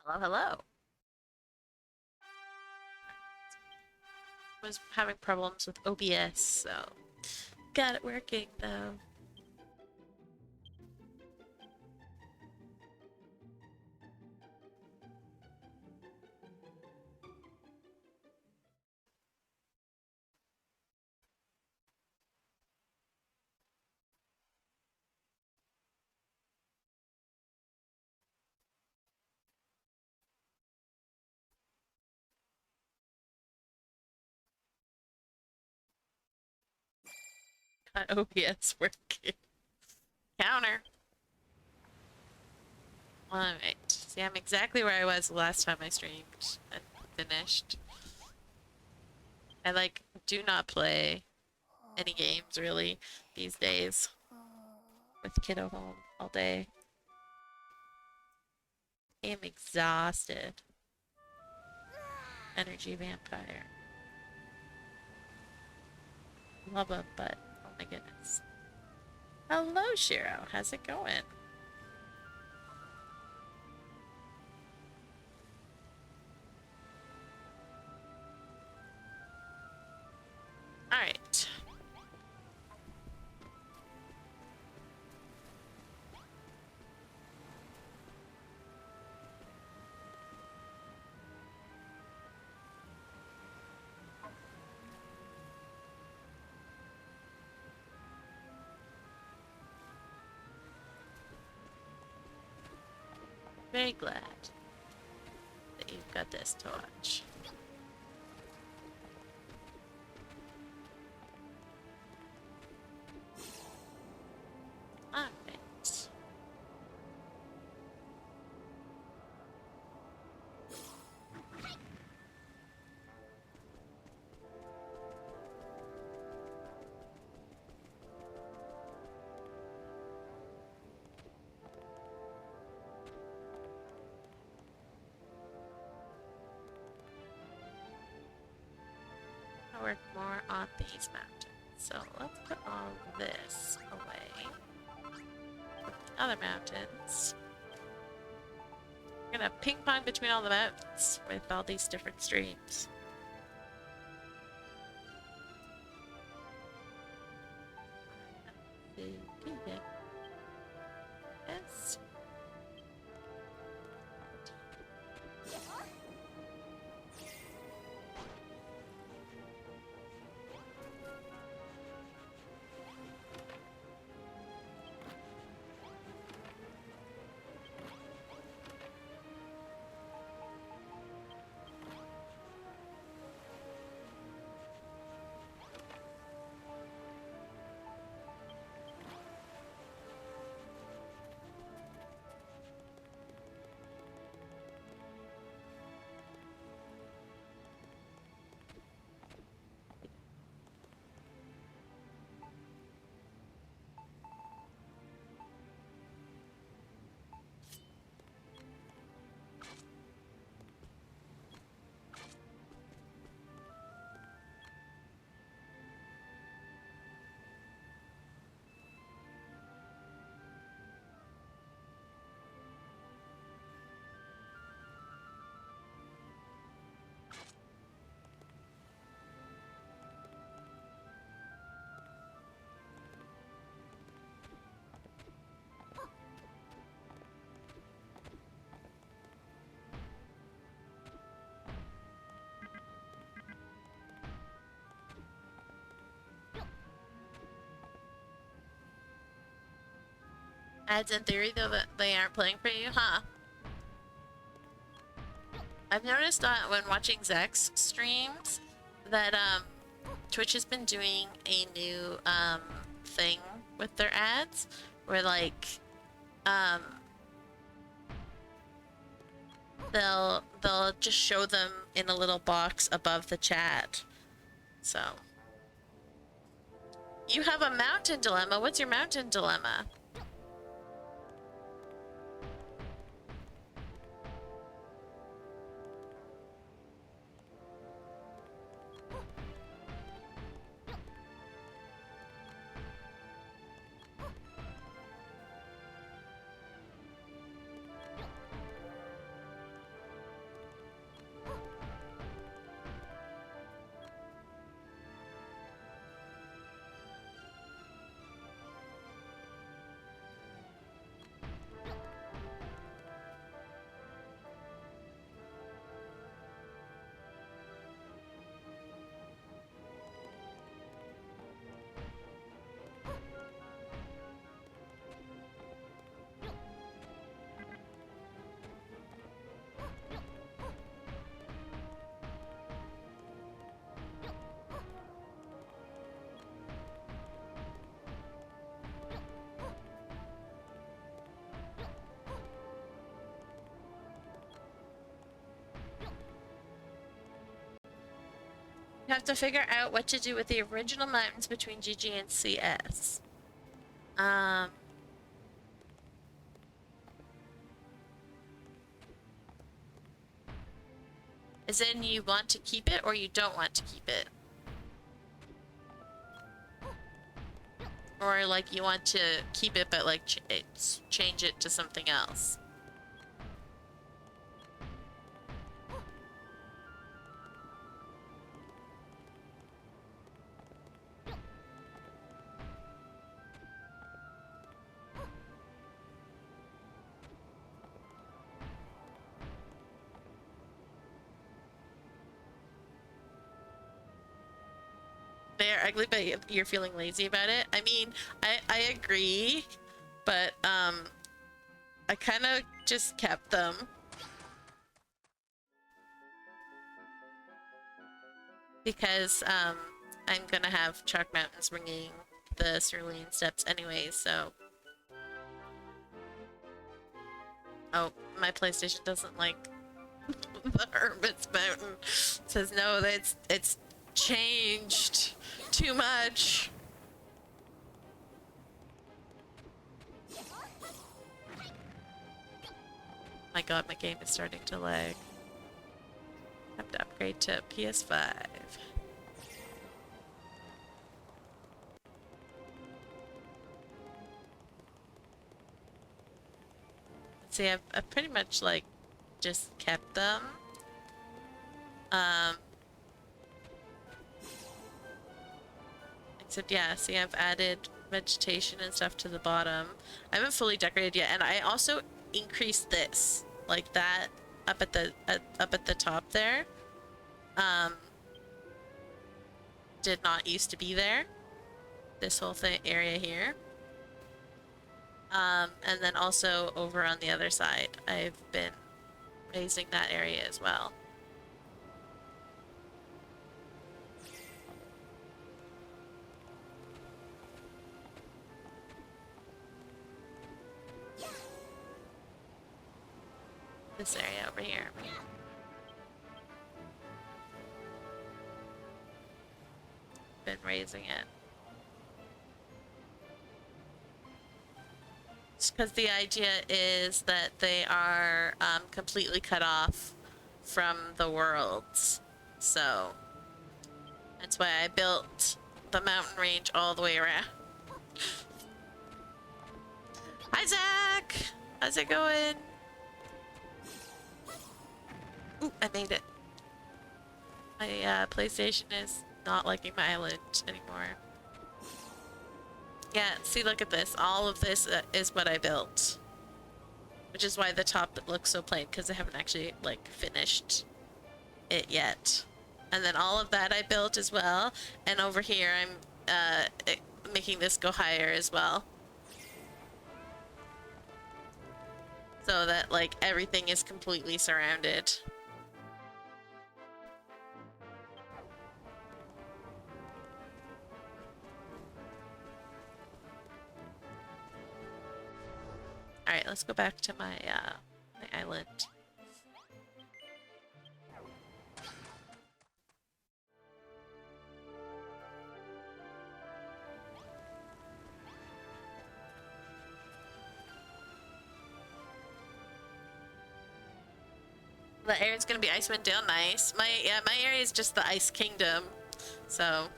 Hello, hello. Was having problems with OBS, so got it working though. Got OBS working. Counter. Alright. See, I'm exactly where I was the last time I streamed and finished. I do not play any games really these days with kiddo home all day. I am exhausted. Energy vampire. Love him, but oh my goodness. Hello, Shiro. How's it going? Alright. Very glad that you've got this to watch. Alright. I'll work more on these mountains. So let's put all this away. Put the other mountains. We're gonna ping pong between all the mountains with all these different streams. Yes. Ads in theory though that they aren't playing for you, huh? I've noticed that when watching Zach's streams that Twitch has been doing a new thing with their ads where um they'll just show them in a little box above the chat. So you have a mountain dilemma. What's your mountain dilemma? You have to figure out what to do with the original mountains between GG and CS. Is in you want to keep it or you don't want to keep it? Or like you want to keep it but like change it to something else? They are ugly, but you're feeling lazy about it. I mean, I agree, but I kind of just kept them. Because I'm gonna have Chalk Mountains bringing the Cerulean Steps anyways, so... Oh, my PlayStation doesn't like the Hermit's Mountain. It says no, it's changed too much. My god, my game is starting to lag. I have to upgrade to PS5. See, I've pretty much like just kept them. Except yeah, see, I've added vegetation and stuff to the bottom. I haven't fully decorated yet, and I also increased this, like that, up at the top there. Did not used to be there. This whole area here. And then also over on the other side, I've been raising that area as well. This area over here. Been raising it. Because the idea is that they are completely cut off from the worlds. So that's why I built the mountain range all the way around. Hi, Zach! How's it going? Ooh, I made it. My PlayStation is not liking my island anymore. Yeah, see, look at this. All of this is what I built. Which is why the top looks so plain, because I haven't actually, like, finished it yet. And then all of that I built as well. And over here, I'm making this go higher as well. So that, like, everything is completely surrounded. Alright, let's go back to my, my island. The area's gonna be Icewind Dale, nice. My area is just the Ice Kingdom, so...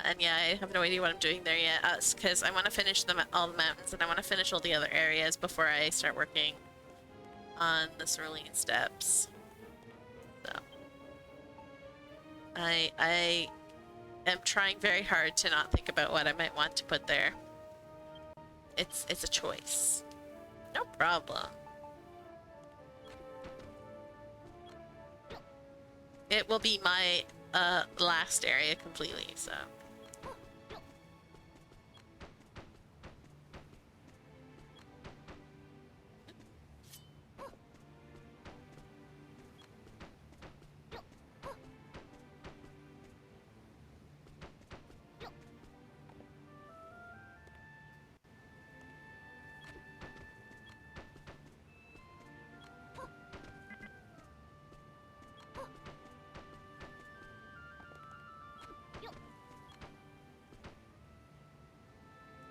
and yeah, I have no idea what I'm doing there yet, because I want to finish all the mountains, and I want to finish all the other areas before I start working on the Cerulean Steps. So... I am trying very hard to not think about what I might want to put there. It's a choice. No problem. It will be my last area completely, so...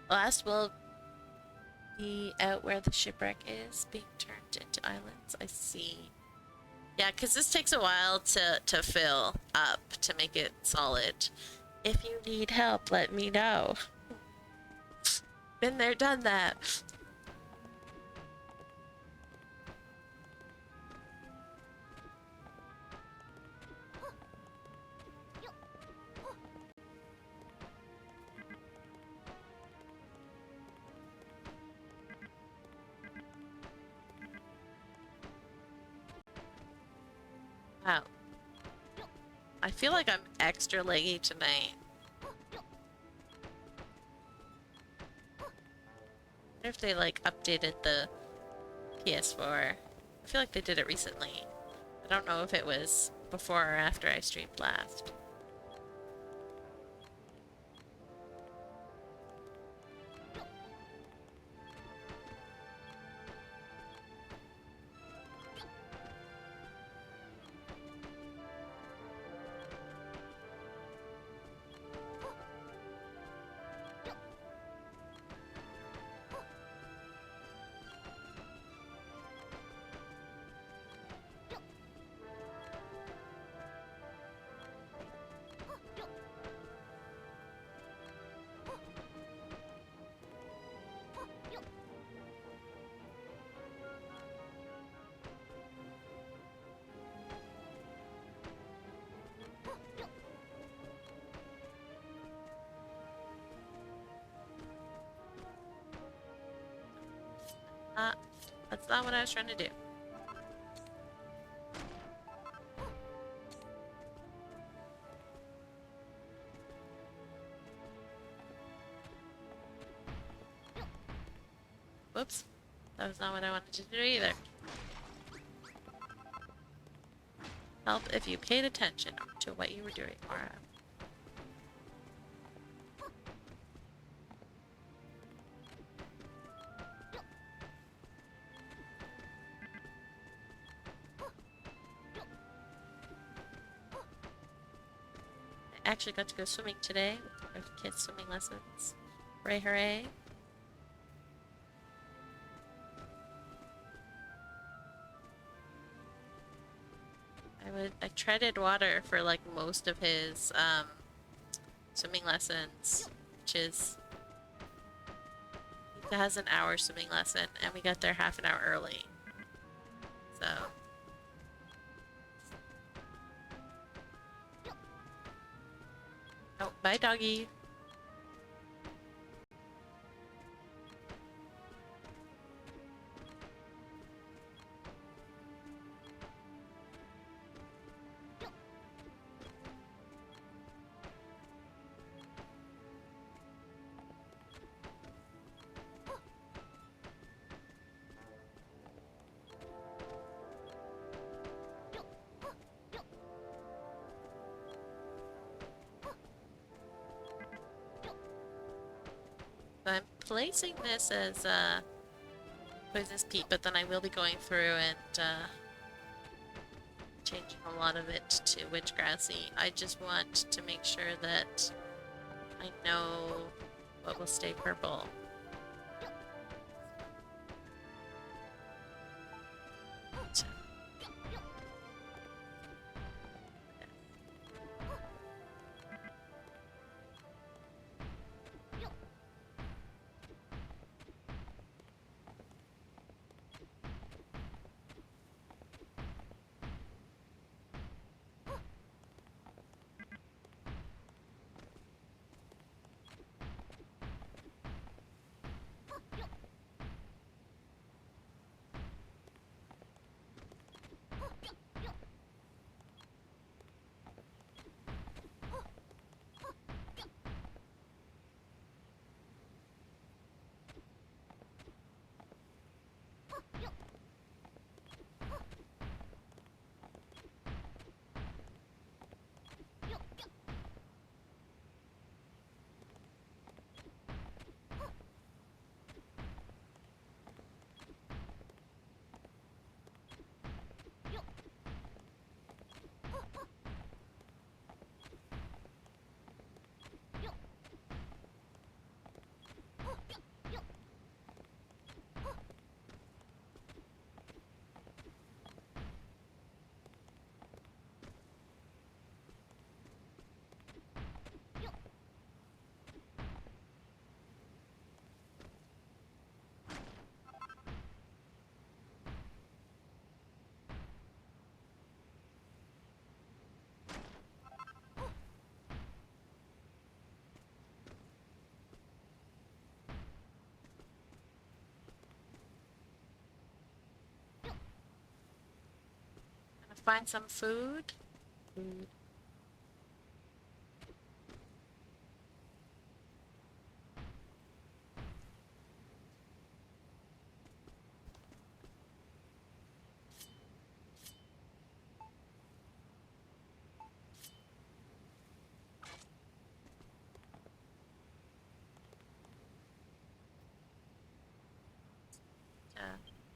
Last will be out where the shipwreck is, being turned into islands. I see. Yeah, because this takes a while to fill up to make it solid. If you need help, let me know. Been there, done that. Wow. I feel like I'm extra leggy tonight. I wonder if they like updated the PS4. I feel like they did it recently. I don't know if it was before or after I streamed last. That's not what I was trying to do. Whoops. That was not what I wanted to do either. Help if you paid attention to what you were doing, Mara. I actually got to go swimming today with kids' swimming lessons. Hooray, hooray. I treaded water for like most of his swimming lessons, which is he has an hour swimming lesson and we got there half an hour early. So oh, bye doggy. I'm placing this as poisonous peat, but then I will be going through and changing a lot of it to witchgrassy. I just want to make sure that I know what will stay purple. find some food? Food.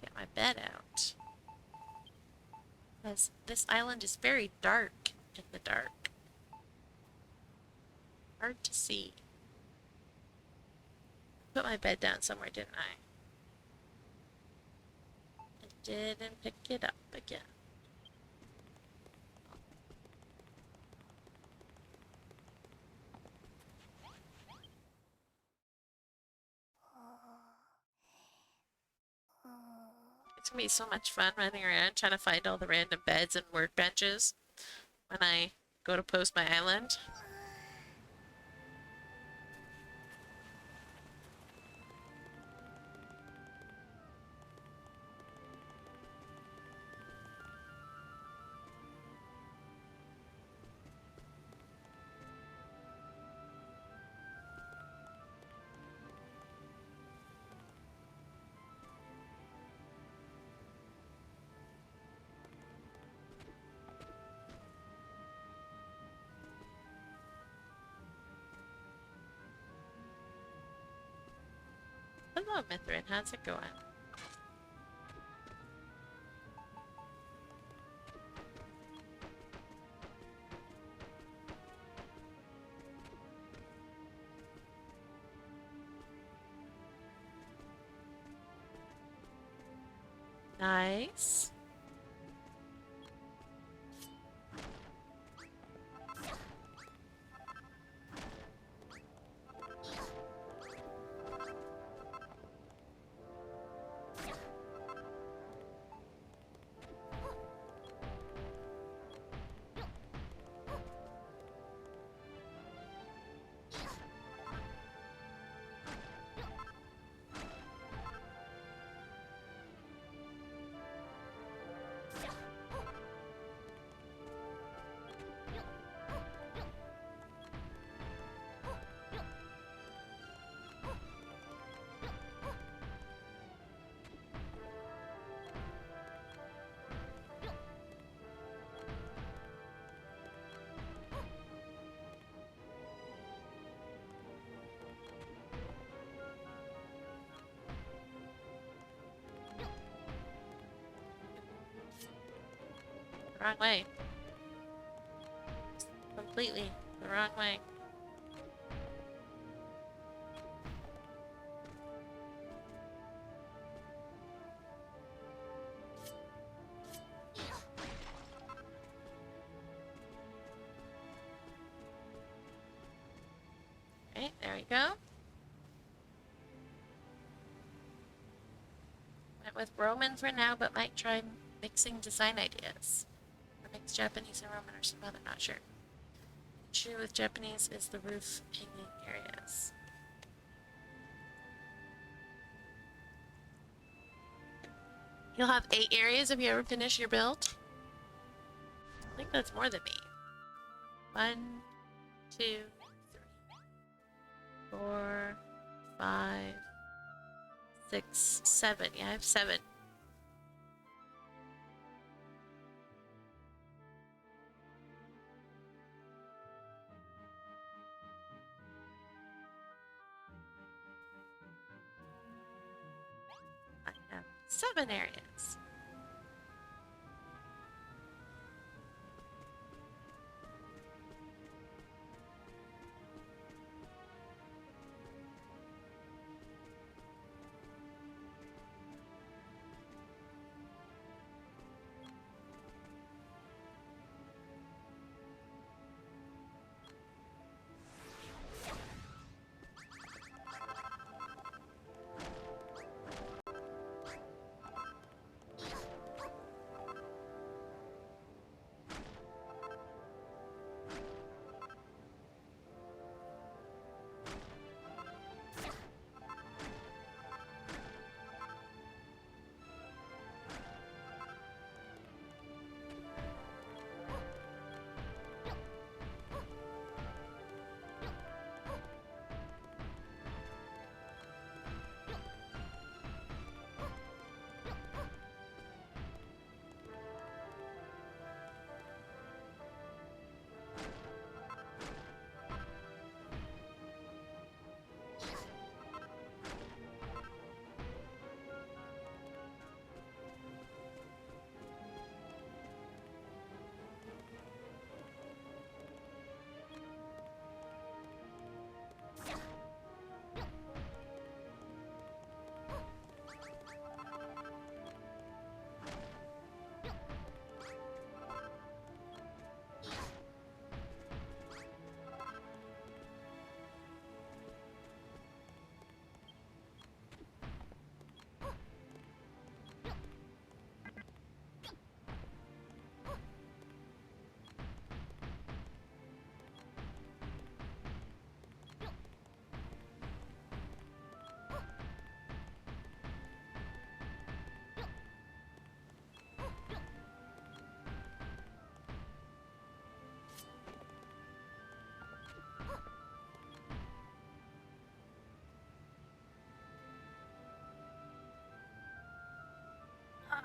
Get my bed out. Because this island is very dark in the dark. Hard to see. Put my bed down somewhere, didn't I? I didn't pick it up again. It's gonna be so much fun running around trying to find all the random beds and workbenches when I go to post my island. Hello, Mithrin. How's it going? Nice. Wrong way. Completely the wrong way. Okay, there we go. Went with Roman for now, but might try mixing design ideas. Or mix Japanese and Roman or some other, not sure. Issue with Japanese is the roof hanging areas. You'll have 8 areas if you ever finish your build. I think that's more than me. 1, 2, 3, 4, 5, 6, 7. Yeah, I have 7. I have 7 areas.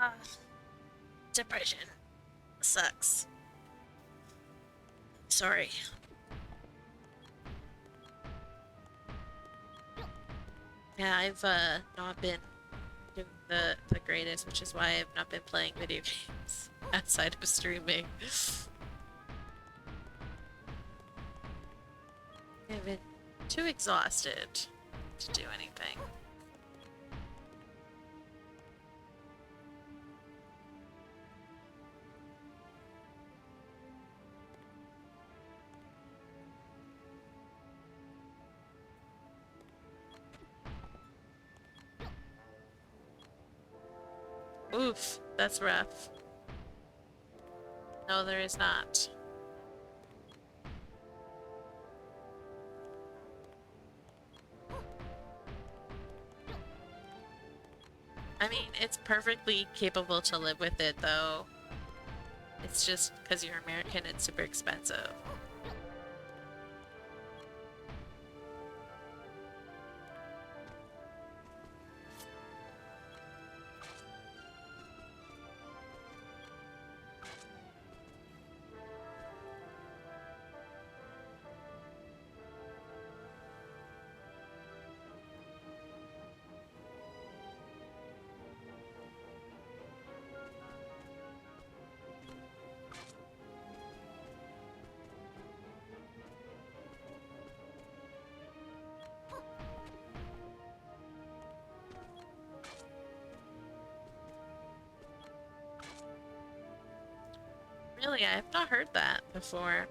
Ah, depression sucks. Sorry. Yeah, I've not been doing the greatest, which is why I've not been playing video games outside of streaming. I've been too exhausted to do anything. Oof, that's rough. No, there is not. I mean, it's perfectly capable to live with it, though. It's just because you're American, it's super expensive. Really, I have not heard that before.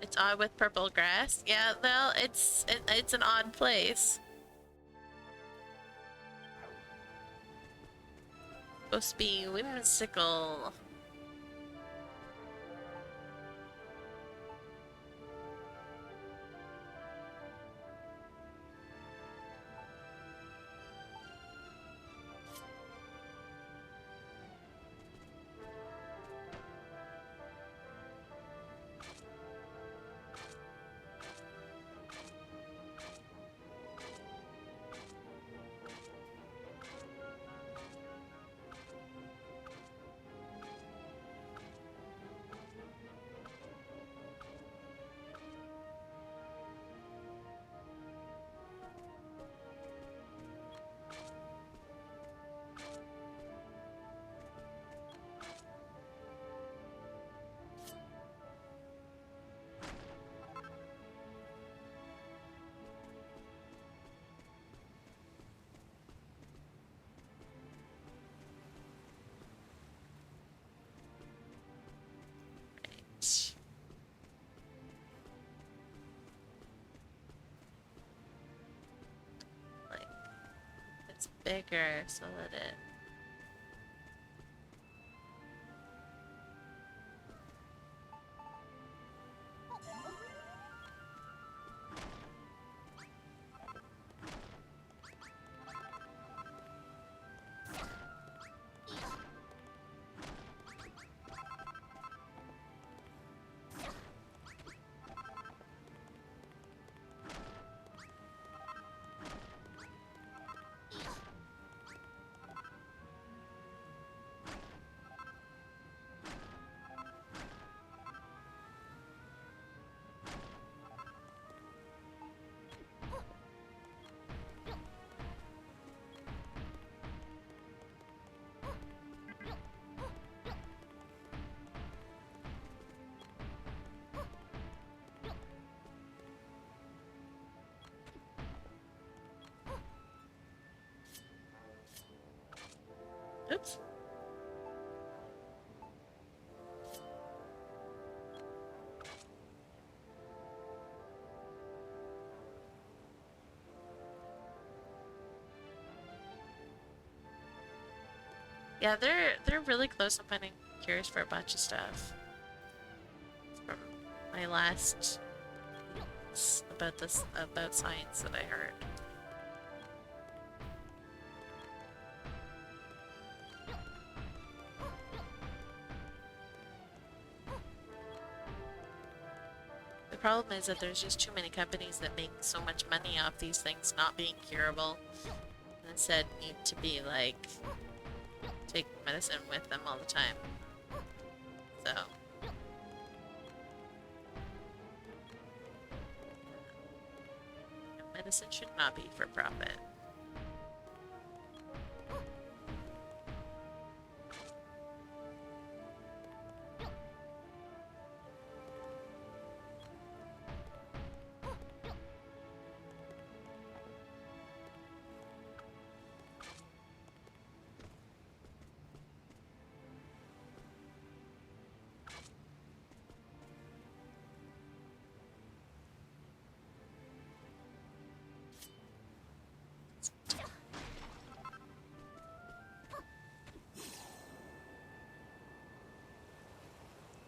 It's odd with purple grass. Yeah, well, it's an odd place. Supposed to be whimsical. Like, it's bigger, so that it. Yeah, they're really close to finding cures for a bunch of stuff. From my last about science that I heard. The problem is that there's just too many companies that make so much money off these things not being curable, and instead need to be like take medicine with them all the time. So medicine should not be for profit.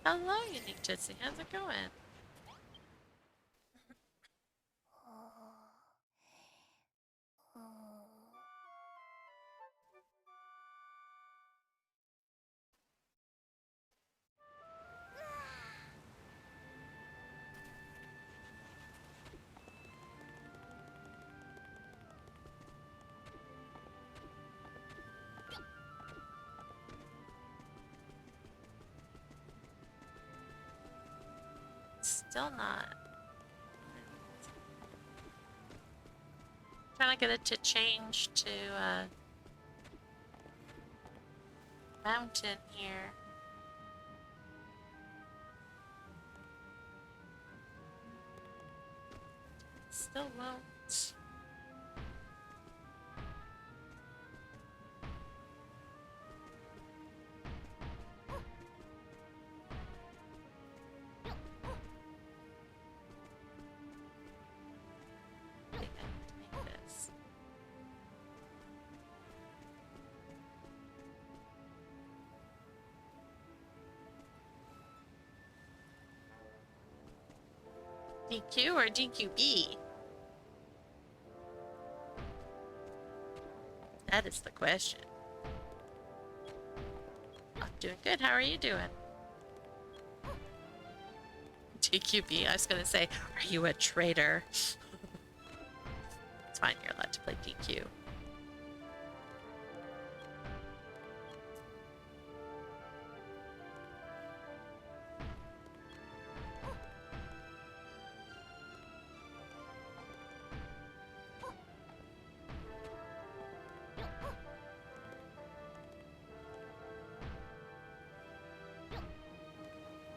Hello, Unique Tootsie. How's it going? Still not. Trying to get it to change to mountain here. Still won't. I think I need to make this. DQ or DQB? That is the question. I'm doing good. How are you doing? DQB. I was gonna say, are you a traitor? It's fine. You're allowed to play DQ.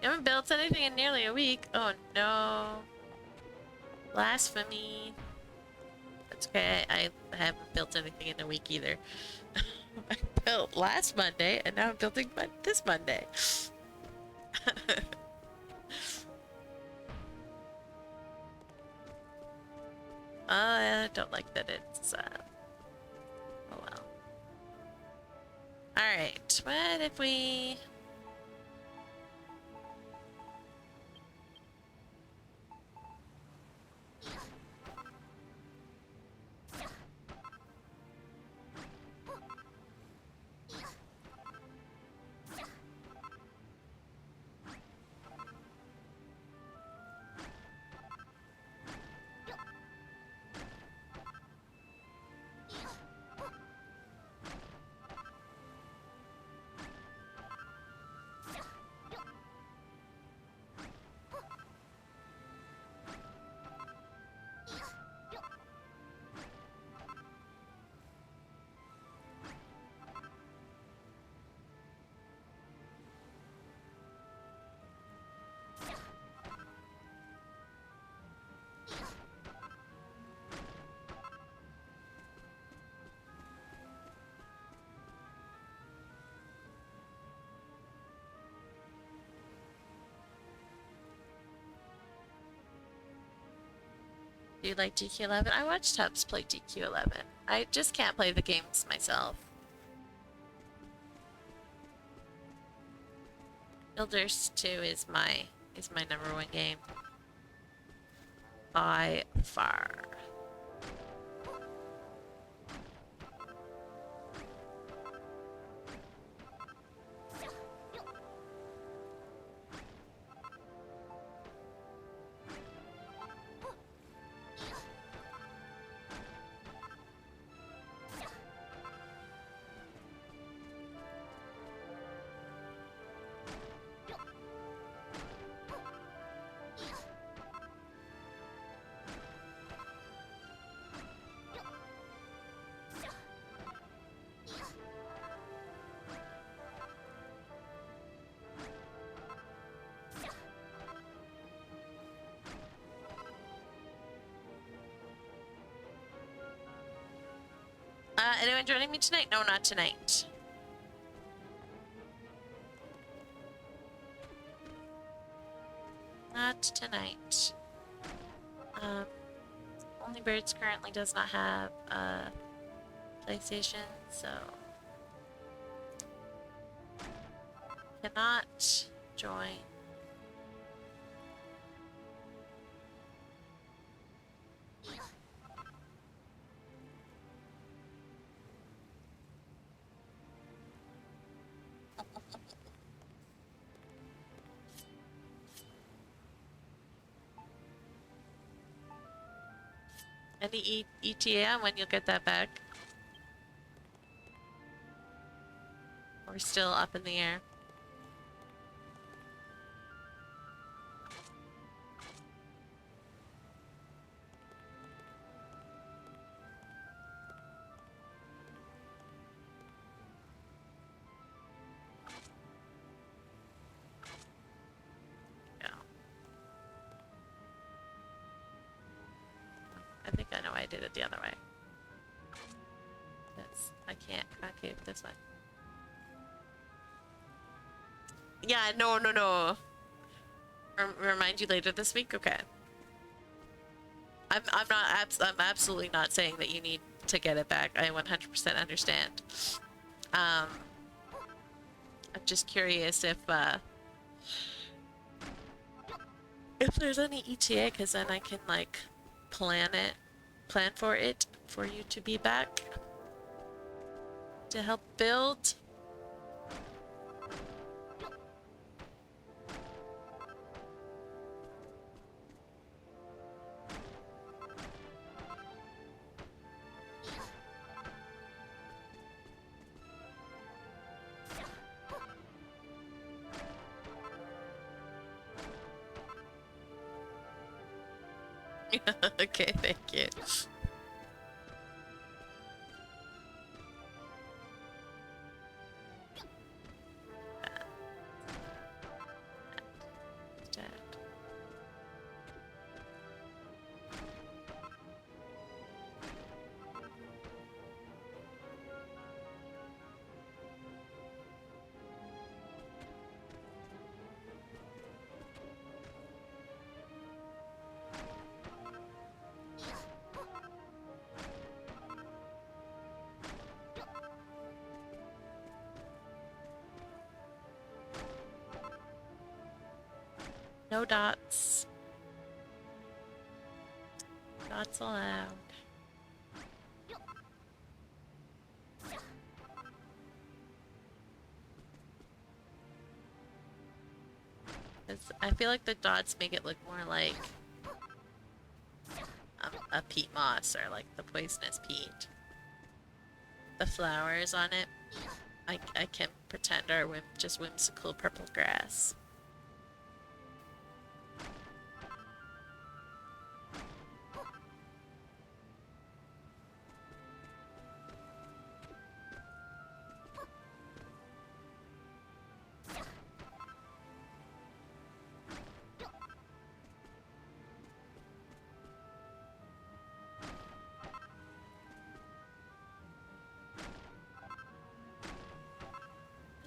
You haven't built anything in nearly a week. Oh no. Blasphemy. That's okay. I haven't built anything in a week either. I built last Monday and now I'm building this Monday. I don't like that it's oh well. Alright, what if we do you like DQ11? I watched Tubbs play DQ11. I just can't play the games myself. Builders 2 is my number one game. By far. Anyone joining me tonight? No, not tonight. Not tonight. Only Birds currently does not have a PlayStation, so cannot join. Any ETA on when you'll get that back? We're still up in the air. I think I know why I did it the other way. Because I can't concave this way. Yeah, no. Remind you later this week? Okay. I'm absolutely not saying that you need to get it back. I 100% understand. I'm just curious if there's any ETA, because then I can like plan for it for you to be back to help build. Okay, thank you. No dots. Dots allowed. I feel like the dots make it look more like a peat moss or like the poisonous peat. The flowers on it, I can pretend are just whimsical purple grass.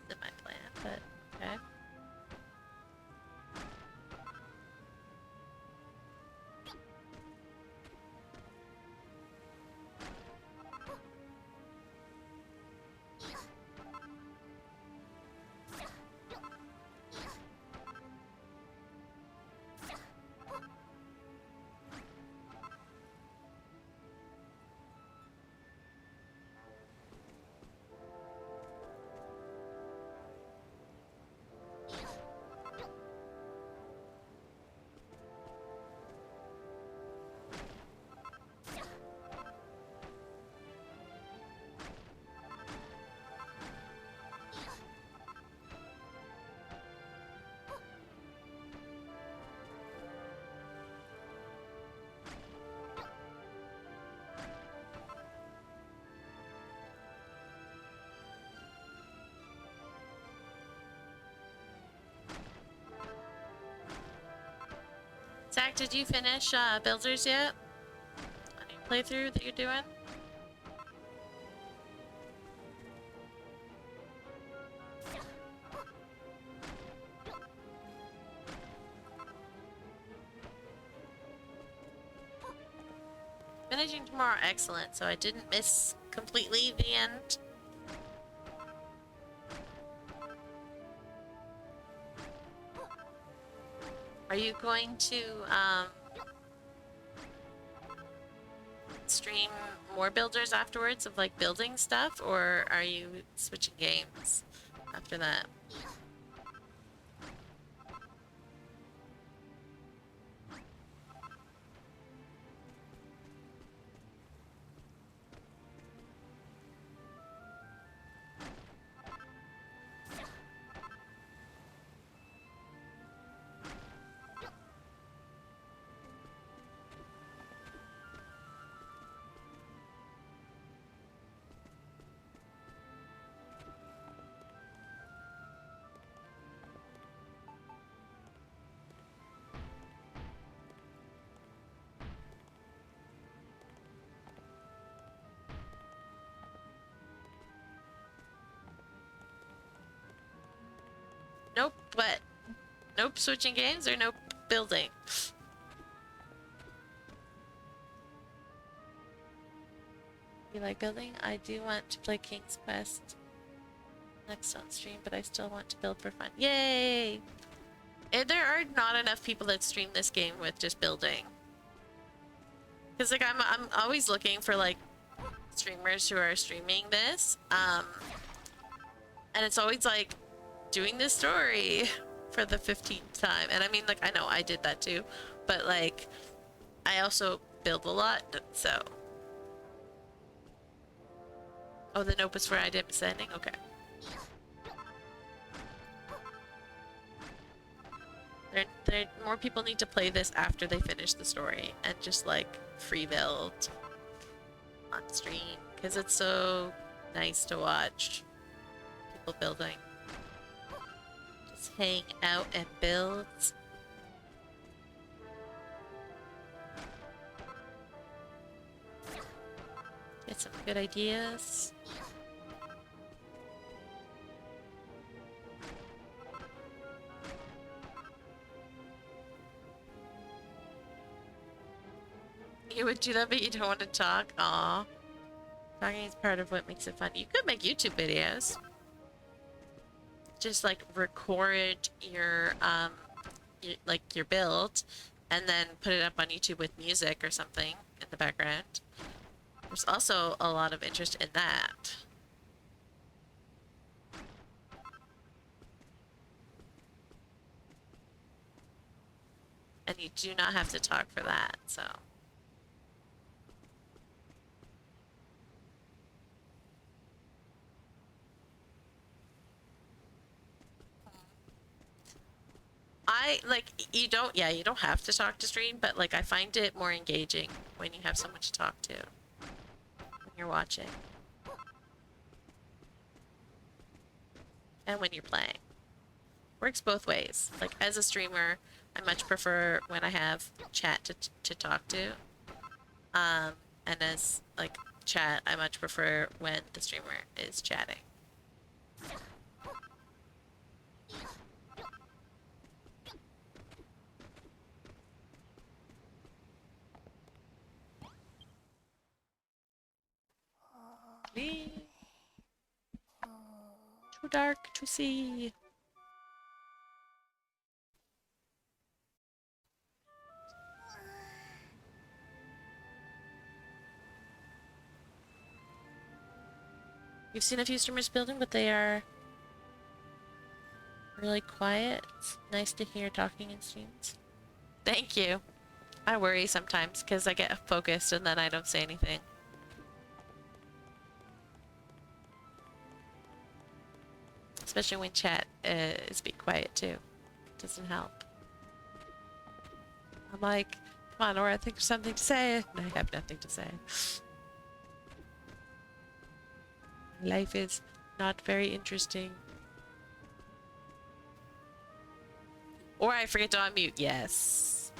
Isn't my plan, but okay. Zach, did you finish Builders yet? On your playthrough that you're doing? Finishing tomorrow, excellent. So I didn't miss completely the end. Are you going to stream more builders afterwards of like building stuff, or are you switching games after that? Nope, but nope switching games or nope building. You like building? I do want to play King's Quest next on stream, but I still want to build for fun. Yay! And there are not enough people that stream this game with just building. Cause like I'm always looking for like streamers who are streaming this, and it's always like doing this story for the 15th time. And I mean, like, I know I did that too, but like, I also build a lot, so. Oh, the nope is where I didn't miss ending? Okay. More people need to play this after they finish the story and just like free build on stream, because it's so nice to watch people building. Just hang out and build. Get some good ideas. You would do that, but you don't want to talk? Aw. Talking is part of what makes it fun. You could make YouTube videos. Just like record your your build and then put it up on YouTube with music or something in the background. There's also a lot of interest in that. And you do not have to talk for that, so. You don't have to talk to stream, but like I find it more engaging when you have someone to talk to when you're watching. And when you're playing. Works both ways. Like as a streamer, I much prefer when I have chat to talk to. And as like chat, I much prefer when the streamer is chatting. Too dark to see. You've seen a few streamers building, but they are really quiet. It's nice to hear talking in streams. Thank you. I worry sometimes because I get focused and then I don't say anything. Especially when chat is be quiet too. Doesn't help. I'm like, come on, Aura, think of something to say. And I have nothing to say. Life is not very interesting. Or I forget to unmute. Yes.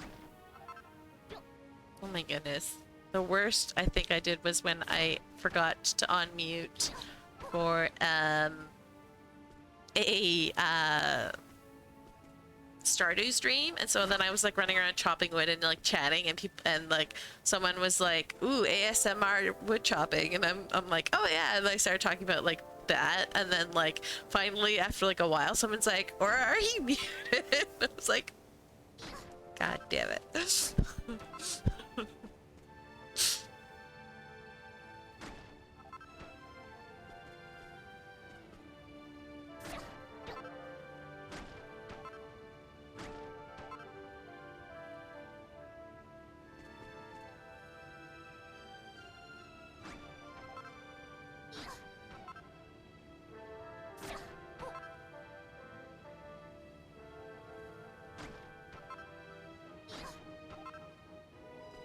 Oh my goodness. The worst I think I did was when I forgot to unmute for a Stardew stream, and so then I was like running around chopping wood and like chatting, and people and like someone was like, "Ooh, ASMR wood chopping," and I'm like, "Oh yeah," and I started talking about like that, and then like finally after like a while, someone's like, "Or are you muted?" I was like, "God damn it."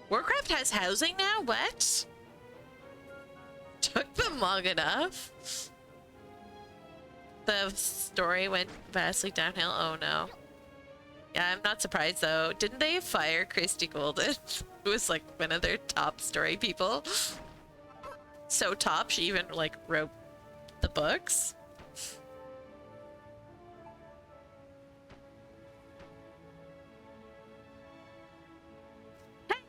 Warcraft has housing now? What? Took them long enough? The story went vastly downhill. Oh no. Yeah, I'm not surprised though. Didn't they fire Christy Golden? Who was like one of their top story people? So top, she even like wrote the books.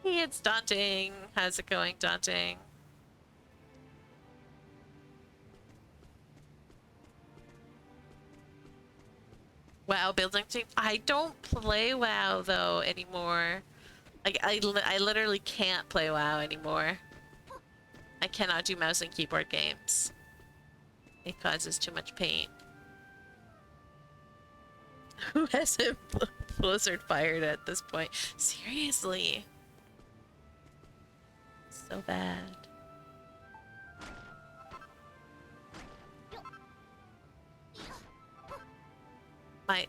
Hey, it's Daunting. How's it going, Daunting? WoW building team. I don't play WoW though anymore. Like I literally can't play WoW anymore. I cannot do mouse and keyboard games. It causes too much pain. Who hasn't Blizzard fired at this point? Seriously. So bad.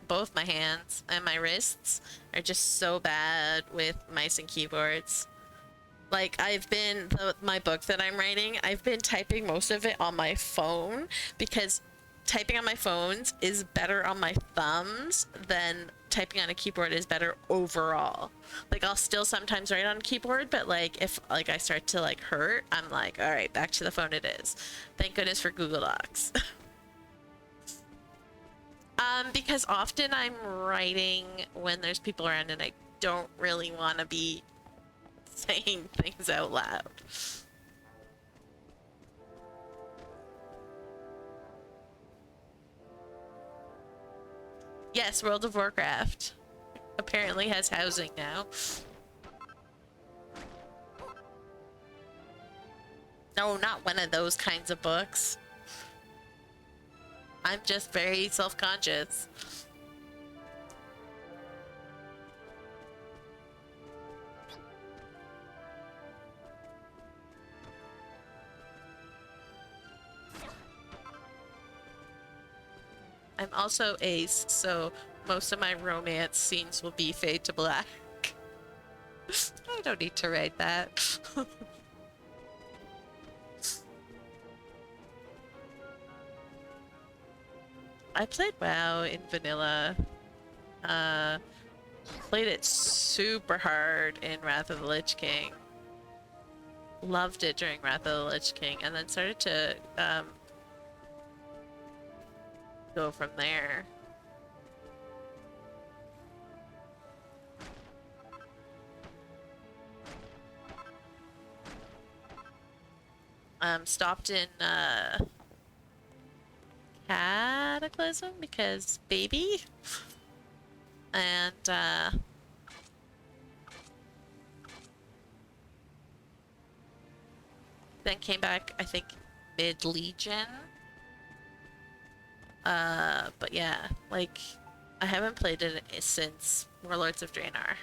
Both my hands and my wrists are just so bad with mice and keyboards. Like my book that I'm writing, I've been typing most of it on my phone because typing on my phones is better on my thumbs than typing on a keyboard is better overall. Like I'll still sometimes write on a keyboard, but like if like I start to like hurt, I'm like, all right, back to the phone it is. Thank goodness for Google Docs. Because often I'm writing when there's people around and I don't really want to be saying things out loud. Yes, World of Warcraft apparently has housing now. No, not one of those kinds of books. I'm just very self-conscious. I'm also ace, so most of my romance scenes will be fade to black. I don't need to write that. I played WoW in vanilla. Played it super hard in Wrath of the Lich King. Loved it during Wrath of the Lich King, and then started to go from there. Stopped in Cataclysm because baby, and then came back I think mid-Legion. But yeah, like I haven't played it since Warlords of Draenor.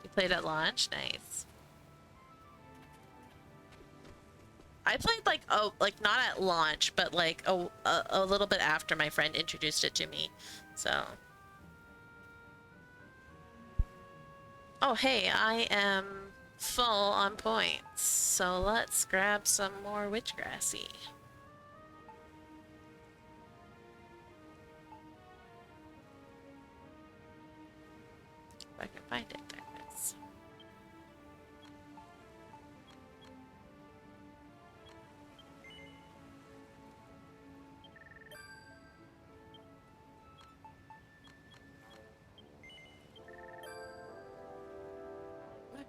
You played at launch? Nice. I played like not at launch, but like a little bit after my friend introduced it to me. So. Oh hey, I am full on points. So let's grab some more witchgrassy. find it. There it is.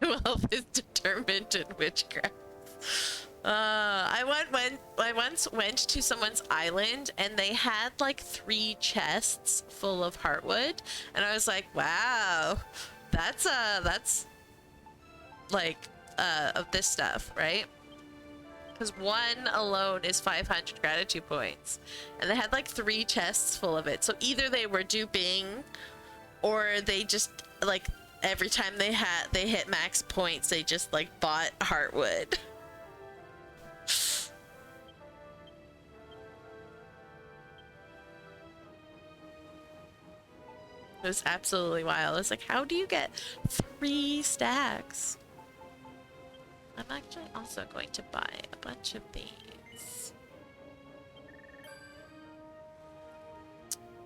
My wealth is determined in witchcraft. I once went to someone's island and they had like 3 chests full of heartwood, and I was like, wow, that's like of this stuff, right? Because one alone is 500 gratitude points, and they had like 3 chests full of it. So either they were duping, or they just like every time they hit max points, they just like bought heartwood. It was absolutely wild. It's like, how do you get 3 stacks? I'm actually also going to buy a bunch of these.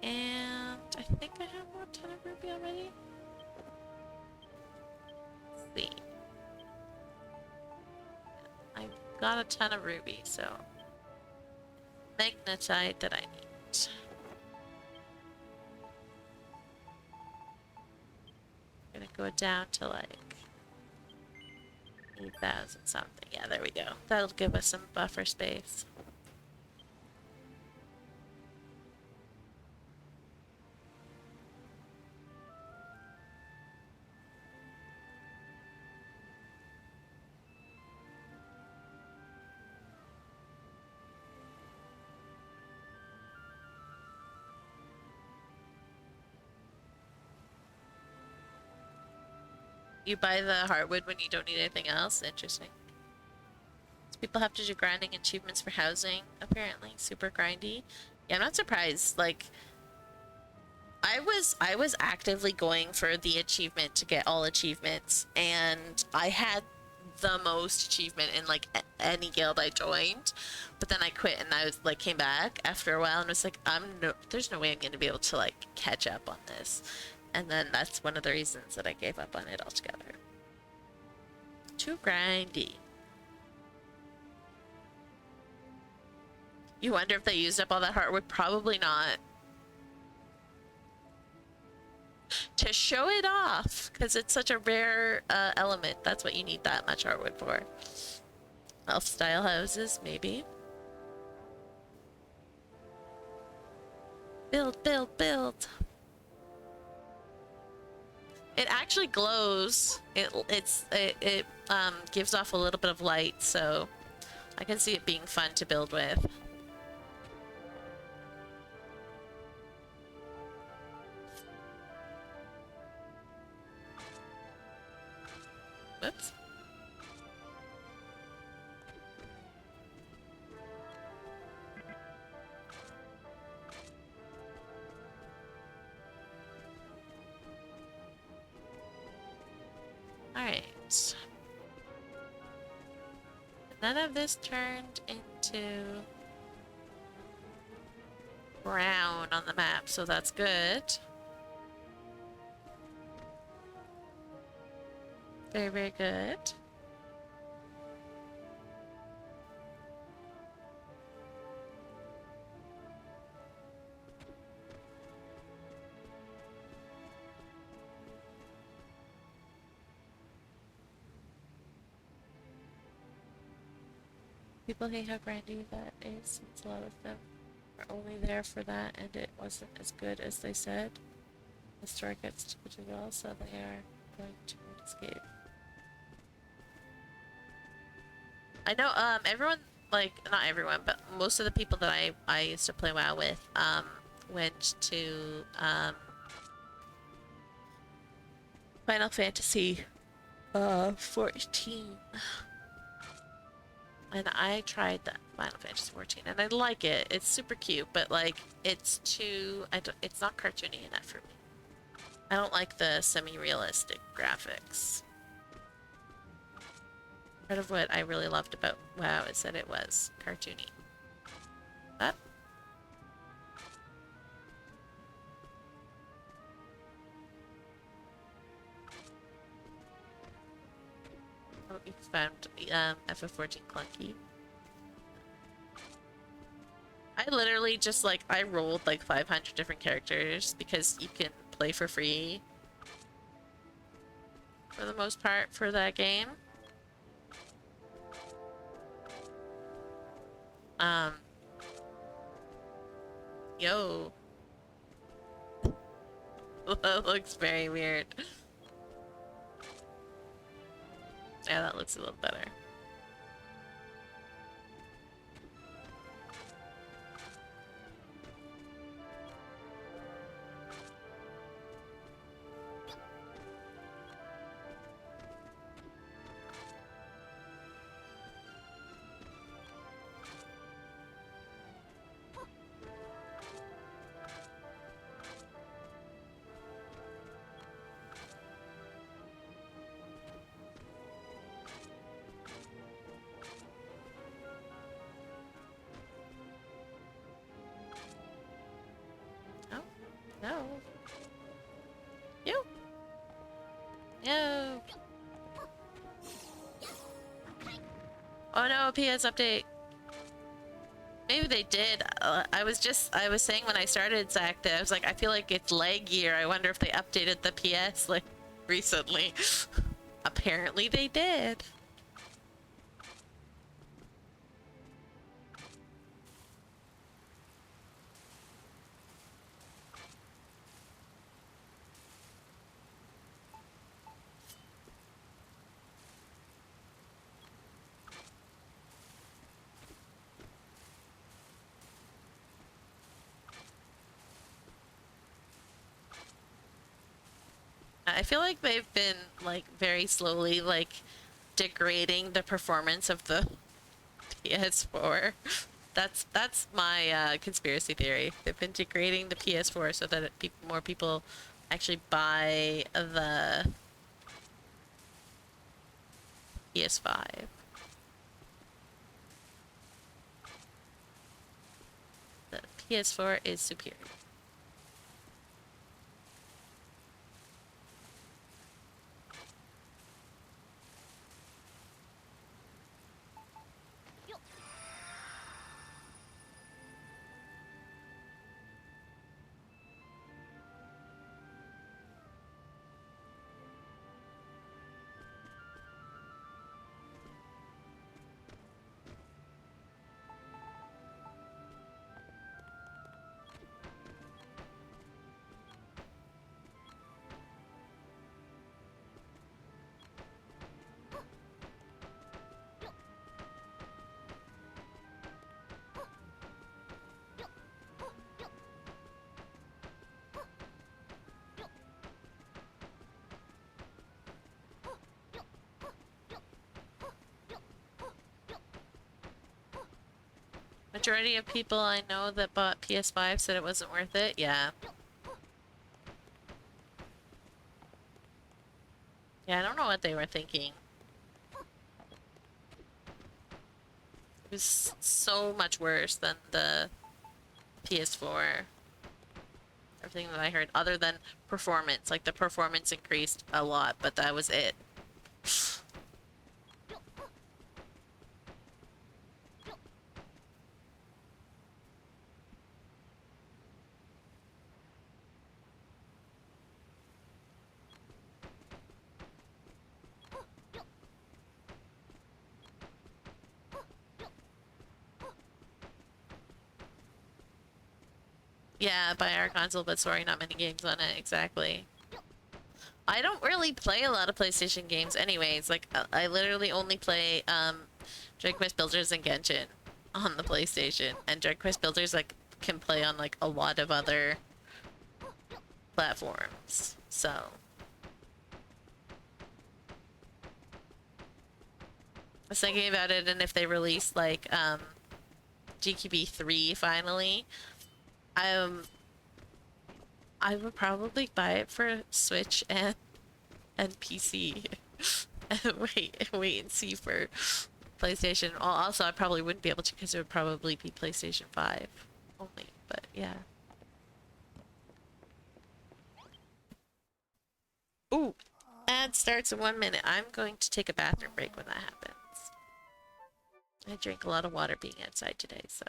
And I think I have a ton of ruby already. Let's see. I've got a ton of ruby, so magnetite that I need. I'm gonna go down to like 8,000 something. Yeah, there we go. That'll give us some buffer space. You buy the hardwood when you don't need anything else? Interesting. So people have to do grinding achievements for housing, apparently. Super grindy. Yeah, I'm not surprised. Like, I was actively going for the achievement to get all achievements, and I had the most achievement in like any guild I joined, but then I quit and I was like came back after a while and was like, there's no way I'm gonna be able to like catch up on this. And then that's one of the reasons that I gave up on it altogether. Too grindy. You wonder if they used up all that hardwood? Probably not. To show it off, because it's such a rare element. That's what you need that much hardwood for. Elf style houses, maybe. Build, build, build. It actually glows. It gives off a little bit of light, so I can see it being fun to build with. Whoops. Alright. None of this turned into brown on the map, so that's good. Very, very good. People hate how grindy that is, since a lot of them are only there for that, and it wasn't as good as they said. The story gets too much as well, so they are going to escape. I know, everyone, like, not everyone, but most of the people that I used to play WoW with, went to, Final Fantasy, 14. And I tried that Final Fantasy 14, and I like it. It's super cute, but like it's too. It's not cartoony enough for me. I don't like the semi-realistic graphics. Part of what I really loved about WoW is that it was cartoony. Up. you found FF14 clunky. I literally just like I rolled like 500 different characters because you can play for free for the most part for that game. Um, yo, that looks very weird. Yeah, that looks a little better. Oh, no. You? No. Oh no, PS update. Maybe they did. I was saying when I started Zach that I was like, I feel like it's laggier. I wonder if they updated the PS like recently. Apparently they did. I feel like they've been like very slowly like degrading the performance of the PS4. That's my conspiracy theory. They've been degrading the PS4 so that more people actually buy the PS5. The PS4 is superior. Majority of people I know that bought PS5 said it wasn't worth it. Yeah. Yeah, I don't know what they were thinking. It was so much worse than the PS4. Everything that I heard, other than performance. Like, the performance increased a lot, but that was it. Yeah, buy our console, but sorry, not many games on it. Exactly. I don't really play a lot of PlayStation games anyways. Like, I literally only play, Dragon Quest Builders and Genshin on the PlayStation. And Dragon Quest Builders, like, can play on, like, a lot of other platforms. So... I was thinking about it, and if they release, like, DQB2 finally, I would probably buy it for Switch and PC, and wait and see for PlayStation. Also, I probably wouldn't be able to because it would probably be PlayStation 5 only. But yeah. Ooh, and Ad starts in 1 minute. I'm going to take a bathroom break when that happens. I drank a lot of water being outside today, so.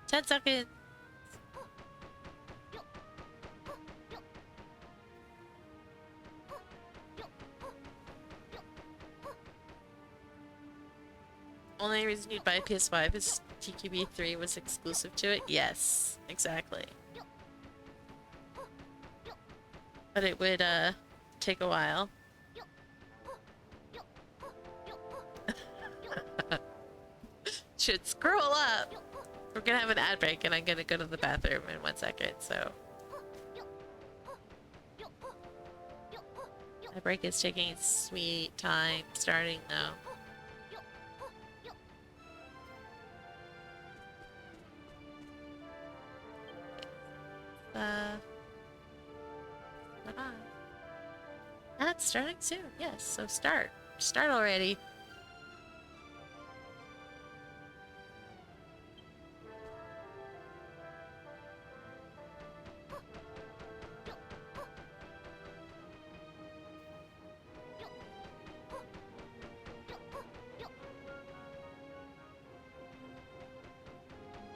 Ten seconds. Only reason you'd buy a PS5 is DQB3 was exclusive to it? Yes, exactly. But it would, take a while. Should scroll up! We're gonna have an ad break and I'm gonna go to the bathroom in 1 second, so. Ad break is taking its sweet time starting now. Hold on. That's starting soon, yes, so start. Start already.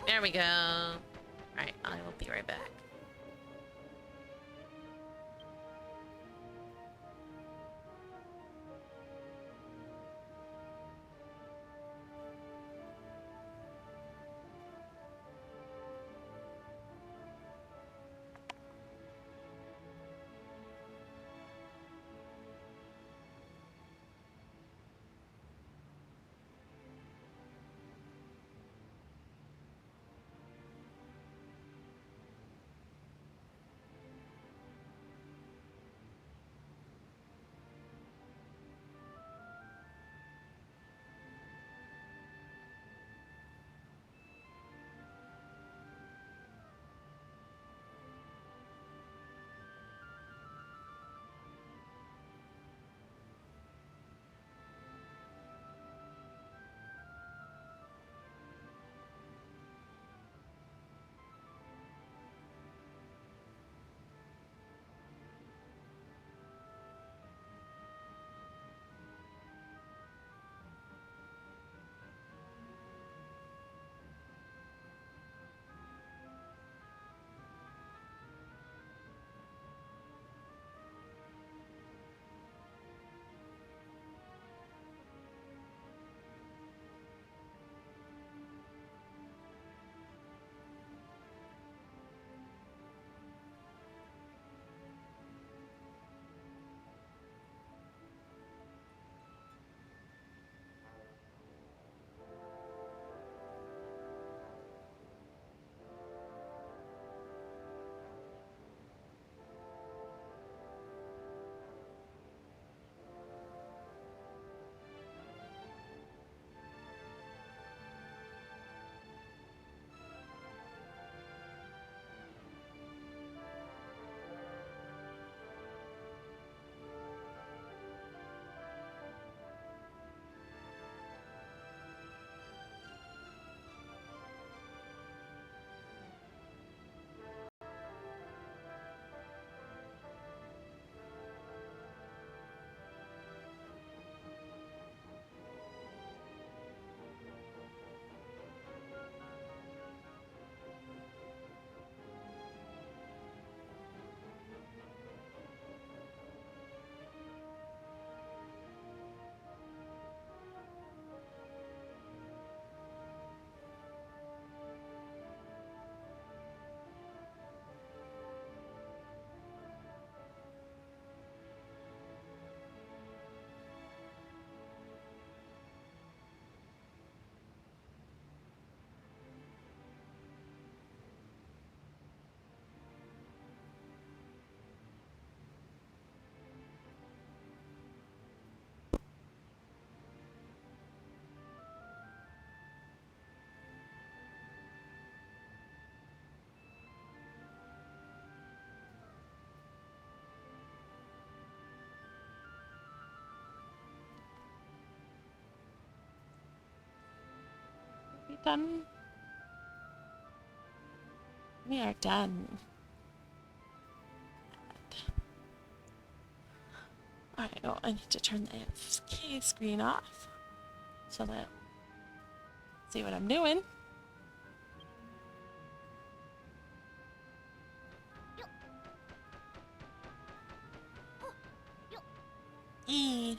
There we go. Alright, I will be right back. done? We are done. Alright, well, I need to turn the AFK screen off so that see what I'm doing. E.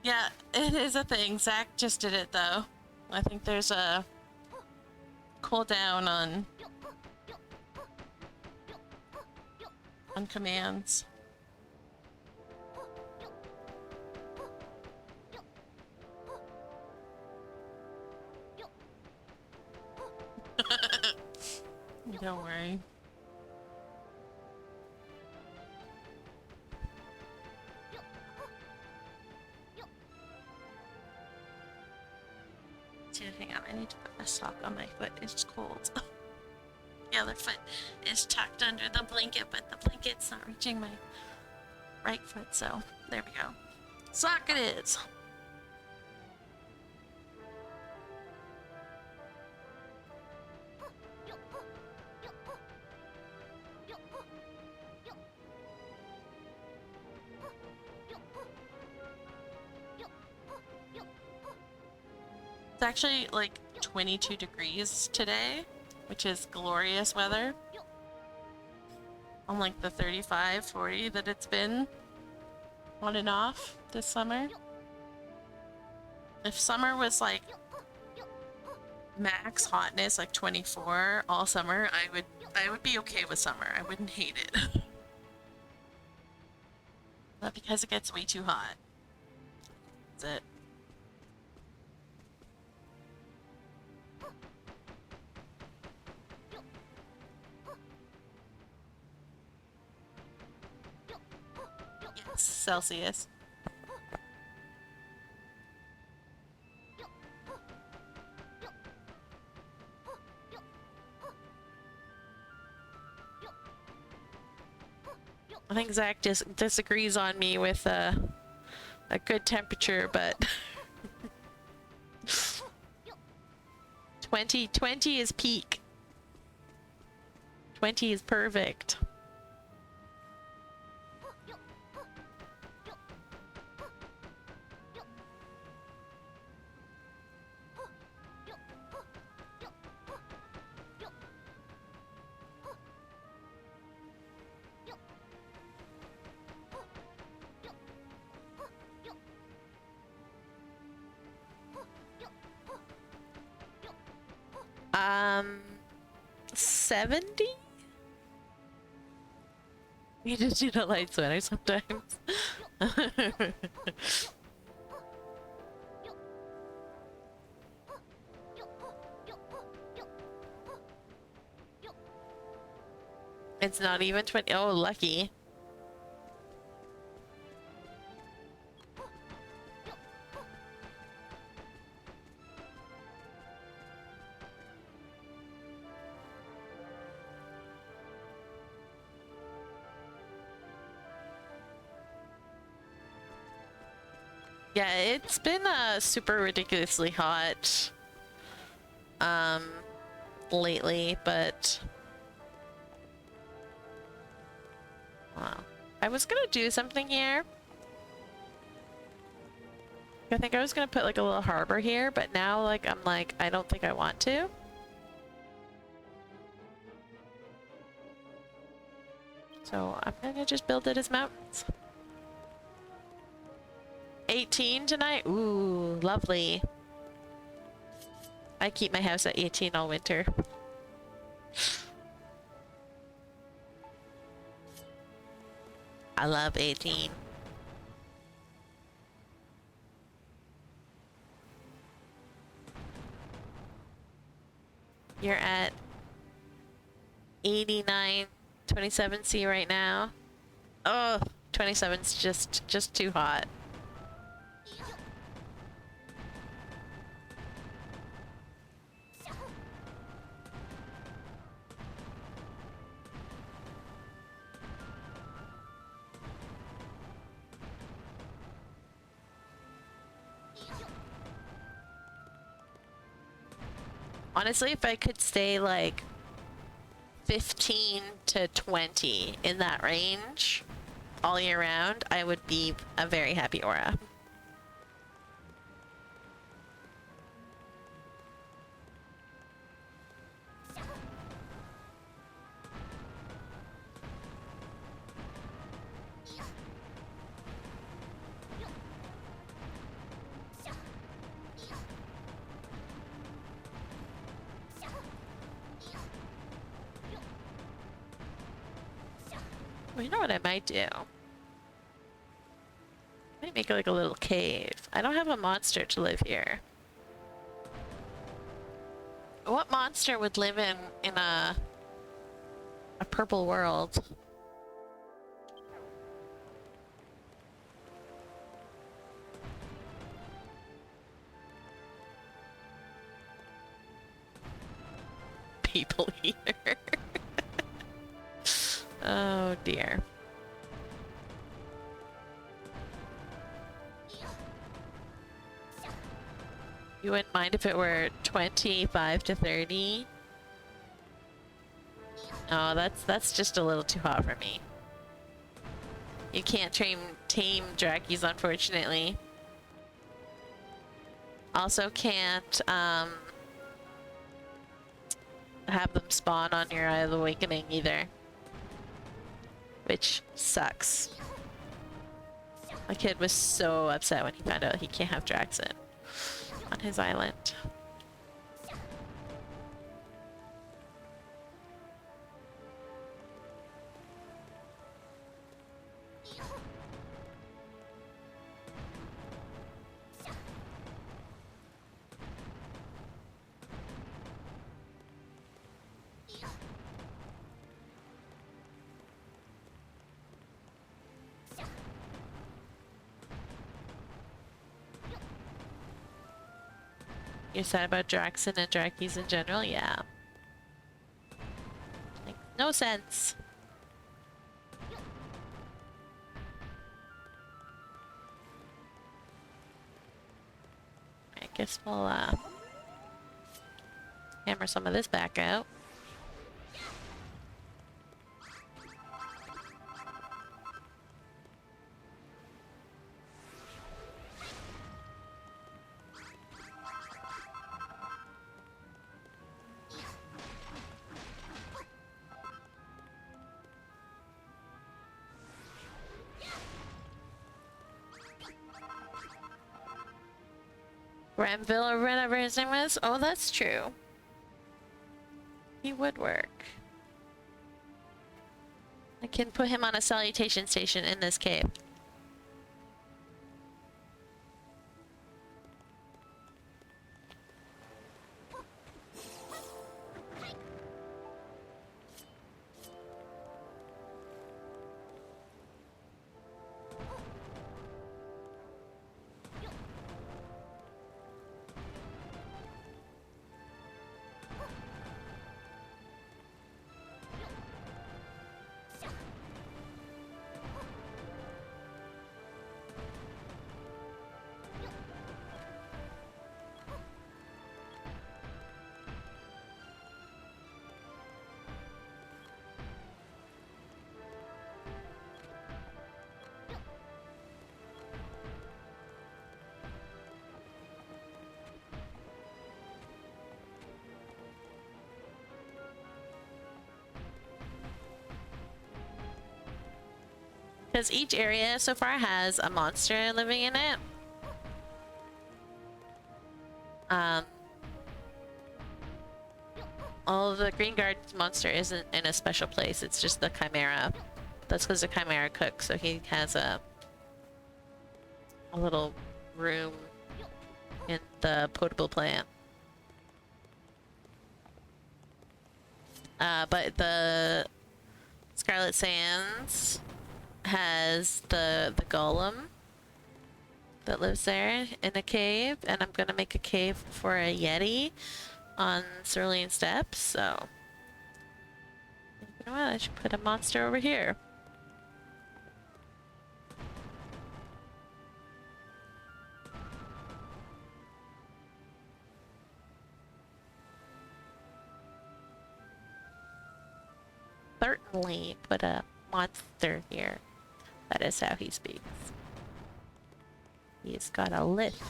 Yeah, it is a thing. Zach just did it though. I think there's a cooldown on commands. Don't worry. Dude, hang on, I need to put a sock on my foot. It's cold. The other foot is tucked under the blanket, but the blanket's not reaching my right foot, so there we go. Sock it is! It's actually like 22 degrees today, which is glorious weather. Unlike the 35, 40 that it's been on and off this summer. If summer was like max hotness, like 24 all summer, I would be okay with summer. I wouldn't hate it. But because it gets way too hot. That's it. Yes, Celsius. I think Zach just disagrees on me with a good temperature, but 20 is peak. 20 is perfect. Um, 70? You just do the light sweater sometimes. It's not even 20. Oh, lucky. Yeah, it's been super ridiculously hot lately, but wow. I was gonna do something here. I think I was gonna put like a little harbor here, but now like I'm like I don't think I want to. So I'm gonna just build it as mountains. 18 tonight? Ooh, lovely. I keep my house at 18 all winter. I love 18. You're at 89, 27C right now. Oh, 27's just too hot. Honestly, if I could stay like 15 to 20 in that range all year round, I would be a very happy aura. Well, you know what I might do? I might make like a little cave. I don't have a monster to live here. What monster would live in a purple world? People eater. Oh dear. You wouldn't mind if it were 25 to 30? Oh, that's just a little too hot for me. You can't tame Drakkies, unfortunately. Also can't have them spawn on your Eye of the Awakening either. Which sucks. My kid was so upset when he found out he can't have Draxon on his island. You're sad about Draxon and Drakkies in general? Yeah. Like, no sense. I guess we'll hammer some of this back out. Granville or whatever his name was? Oh, that's true. He would work. I can put him on a salutation station in this cave. Because each area so far has a monster living in it. All of the Green Gardens monster isn't in a special place, it's just the Chimera. That's because the Chimera cooks, so he has a little room in the potable plant. But the Scarlet Sands has the golem that lives there in a cave, and I'm gonna make a cave for a Yeti on Cerulean Steps, so you know what, I should put a monster over here. certainly put a monster here. That is how he speaks. He's got a lisp.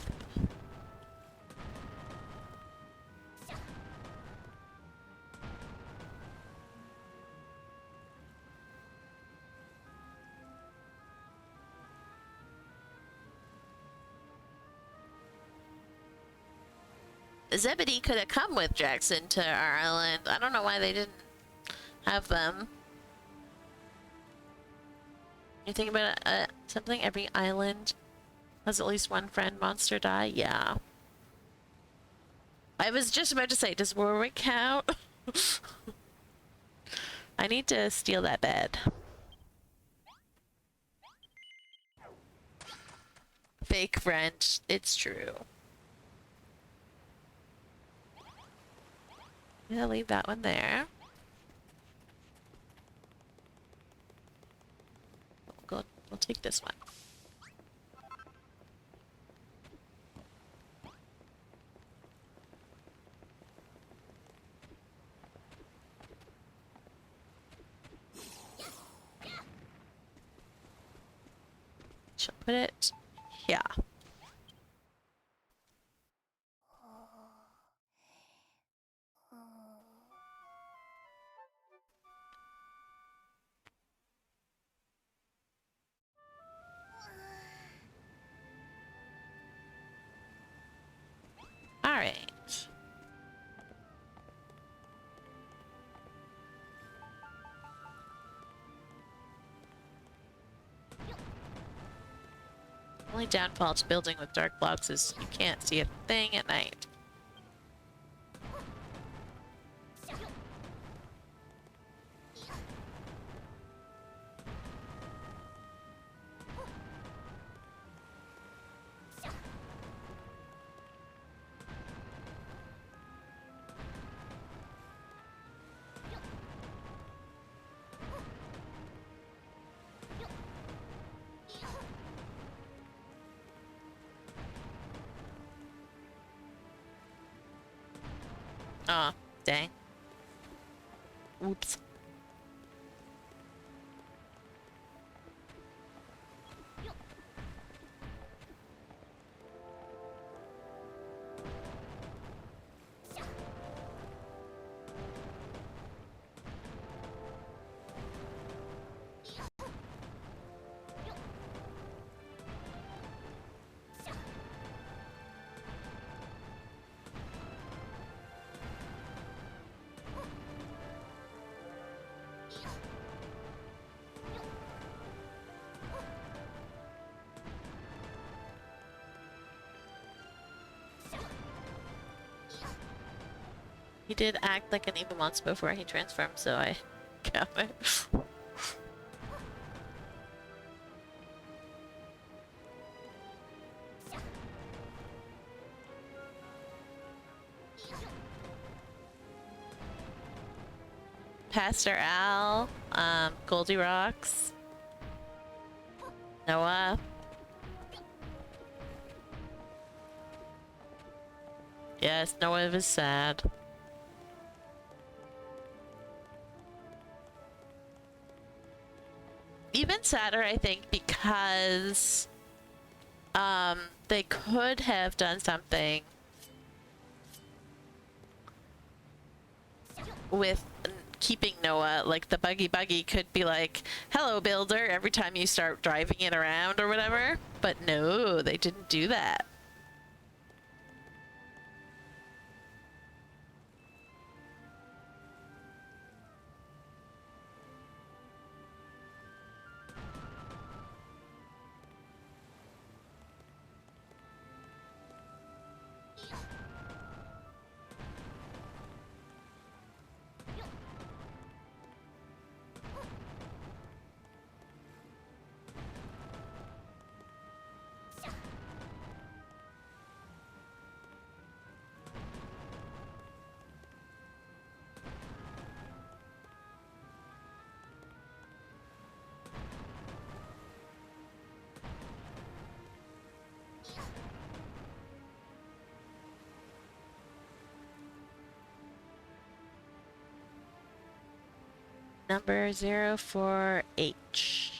Zebedee could have come with Jackson to our island. I don't know why they didn't have them. You think about something, every island has at least one friend monster die? Yeah. I was just about to say, does Warwick count? I need to steal that bed. Fake French, it's true. Yeah, leave that one there. We'll take this one. She'll put it here. All right. Only downfall to building with dark blocks is you can't see a thing at night. Aw, dang. Oops. He did act like an evil monster before he transformed, so I got it. Pastor Al, Goldie Rocks, Noah. Yes, Noah was sad. Even sadder, I think, because they could have done something with keeping Noah, like the buggy could be like, hello builder, every time you start driving it around or whatever, but no, they didn't do that. Number 04H.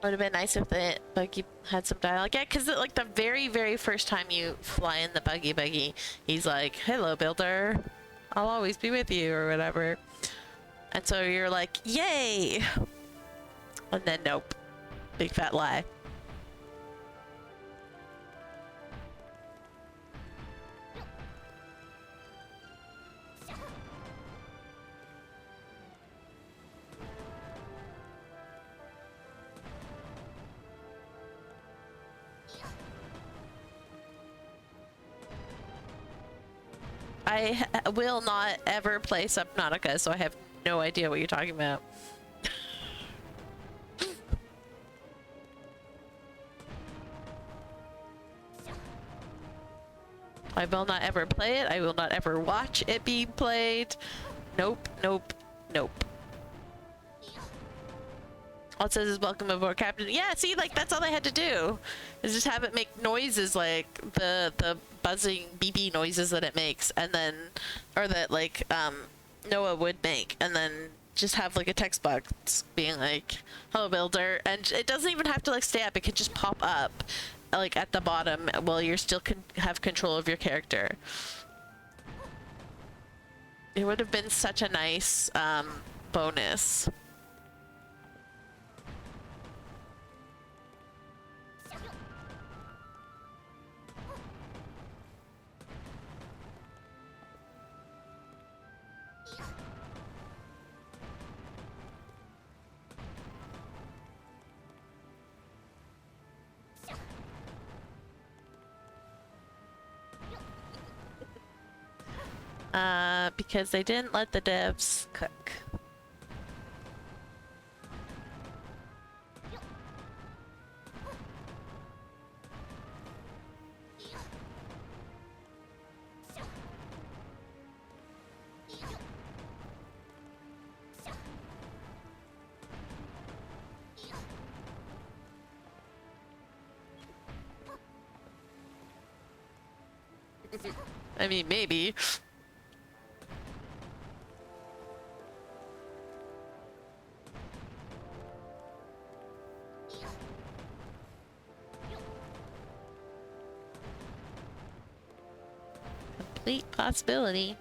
Would have been nice if the buggy had some dialogue. Yeah, because like the very, very first time you fly in the buggy, he's like, "Hello, builder. I'll always be with you," or whatever. And so you're like, "Yay!" And then nope, big fat lie. I will not ever play Subnautica, so I have no idea what you're talking about. I will not ever play it. I will not ever watch it being played. Nope, nope, nope. All it says is welcome aboard, Captain. Yeah, see, like, that's all I had to do. Is just have it make noises like the buzzing beepy noises that it makes, and then, or that, like, Noah would make, and then just have, like, a text box being like, hello, builder, and it doesn't even have to, like, stay up. It can just pop up, like, at the bottom while you're still have control of your character. It would have been such a nice, bonus. Because they didn't let the devs cook. I mean, maybe. Complete possibility.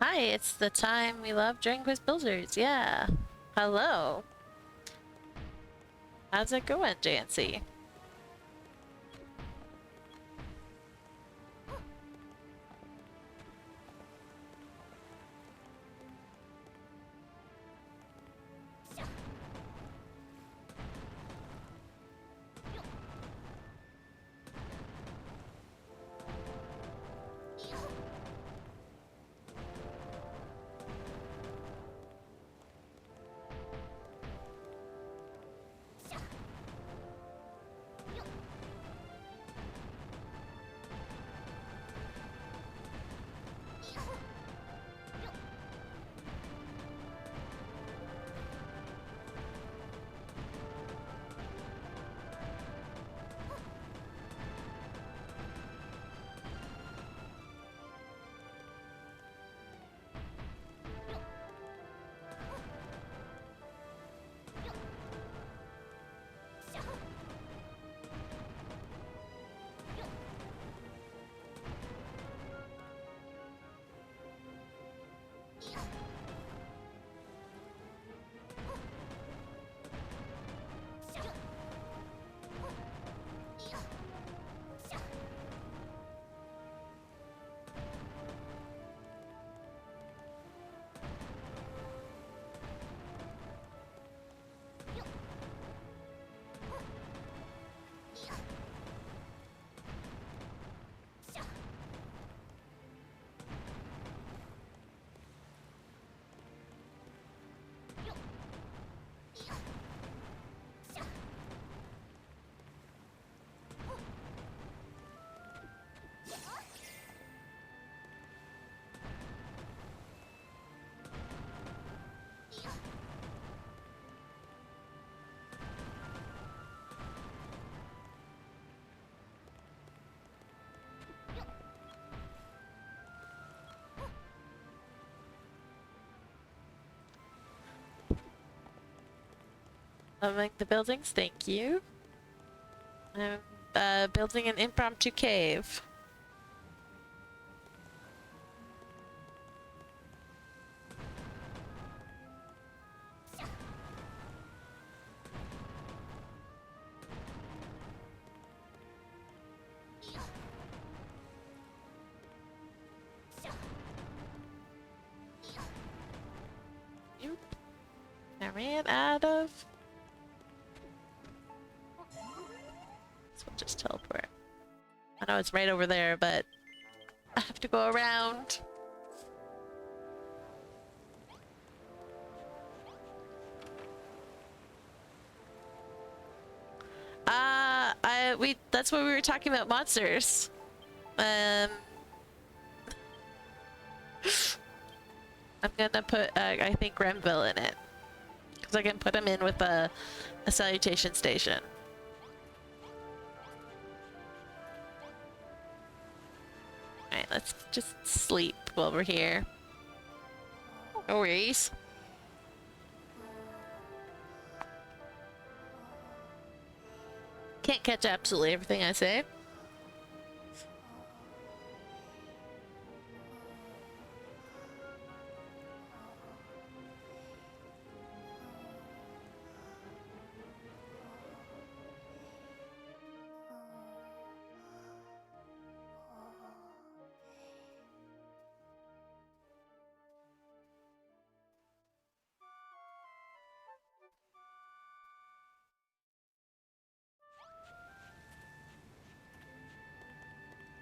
Hi, it's the time we love during Quiz Builders. Yeah. Hello. How's it going, Jancy? Among the buildings, thank you. I'm building an impromptu cave. Nope. I ran out of. So we'll just teleport. I know it's right over there, but I have to go around. That's what we were talking about, monsters. I'm gonna put, I think, Grenville in it. Because I can put him in with a salutation station. Alright, let's just sleep while we're here. No worries. Can't catch absolutely everything I say.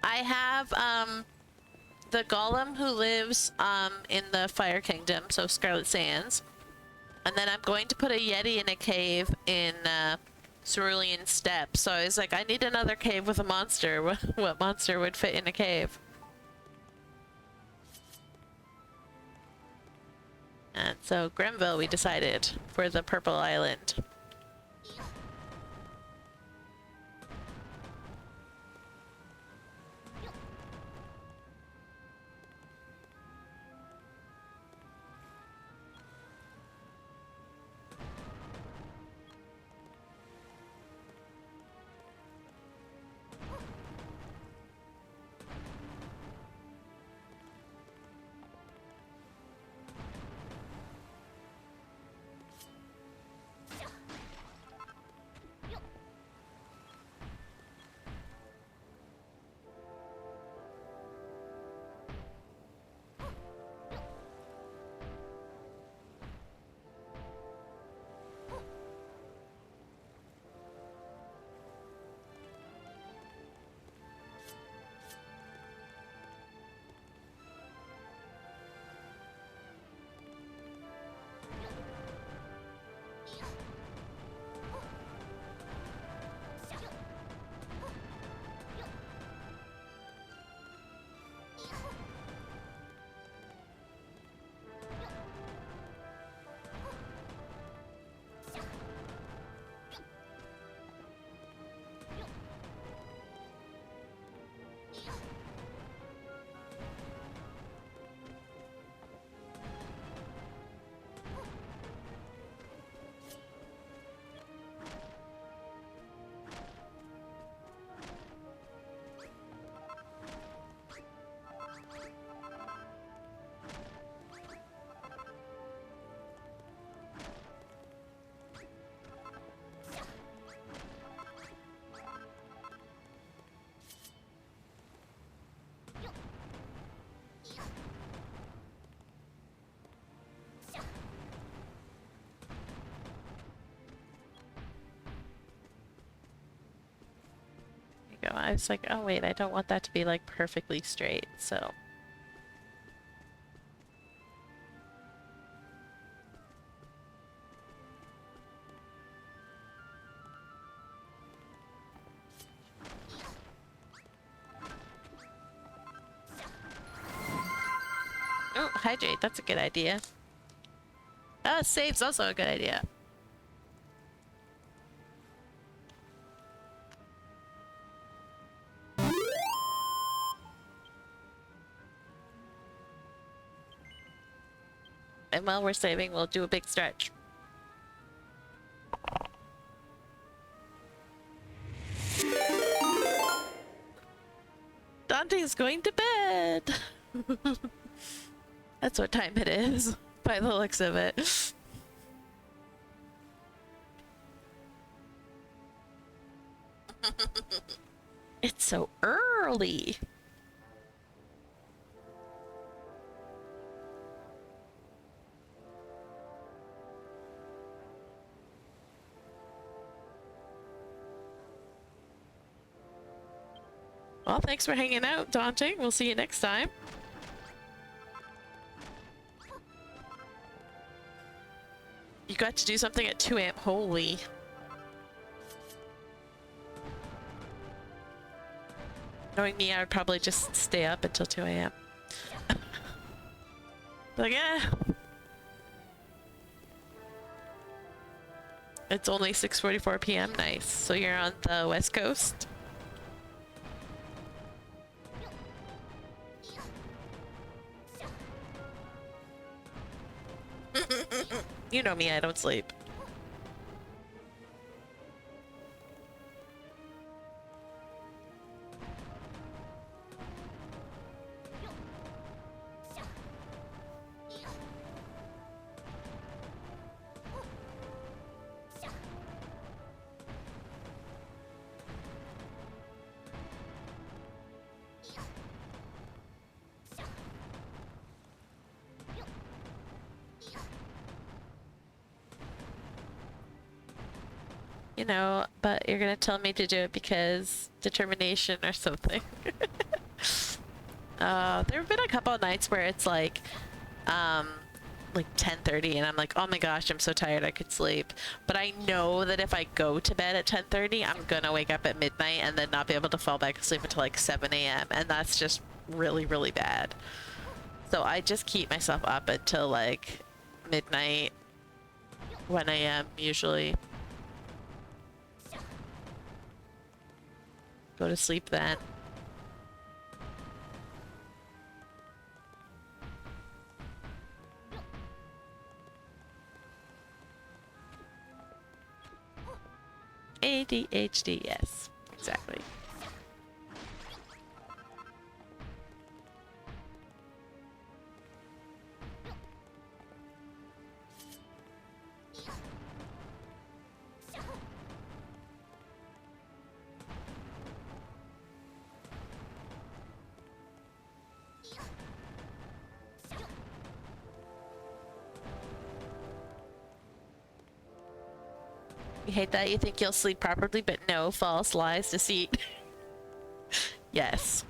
I have the golem who lives in the Fire Kingdom, so Scarlet Sands. And then I'm going to put a Yeti in a cave in Cerulean Steppe. So I was like, I need another cave with a monster. What monster would fit in a cave? And so Grenville we decided for the Purple Island. Go. I was like, oh wait, I don't want that to be like perfectly straight, so. Oh, hydrate, that's a good idea. Save's also a good idea. And while we're saving, we'll do a big stretch. Dante's going to bed. That's what time it is, by the looks of it. It's so early. Well, thanks for hanging out, Daunting. We'll see you next time. You got to do something at 2 a.m. Holy. Knowing me, I would probably just stay up until 2 a.m. Like, yeah. It's only 6:44 p.m. Nice. So you're on the West Coast? You know me, I don't sleep. You know, but you're gonna tell me to do it because determination or something. There have been a couple of nights where it's like 10:30 and I'm like, oh my gosh, I'm so tired I could sleep. But I know that if I go to bed at 10:30, I'm gonna wake up at midnight and then not be able to fall back asleep until like 7 a.m. And that's just really, really bad. So I just keep myself up until like midnight, 1 a.m. usually. Go to sleep then. ADHD, yes, exactly. You hate that? You think you'll sleep properly, but no, false, lies, deceit. Yes.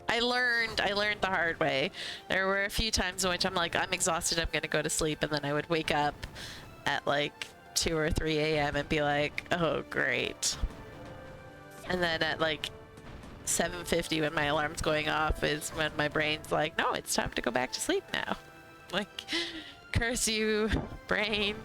I learned the hard way. There were a few times in which I'm like, I'm exhausted, I'm gonna go to sleep, and then I would wake up at like 2 or 3 a.m. and be like, oh great. And then at like 7:50 when my alarm's going off is when my brain's like, no, it's time to go back to sleep now. Like, curse you, brain.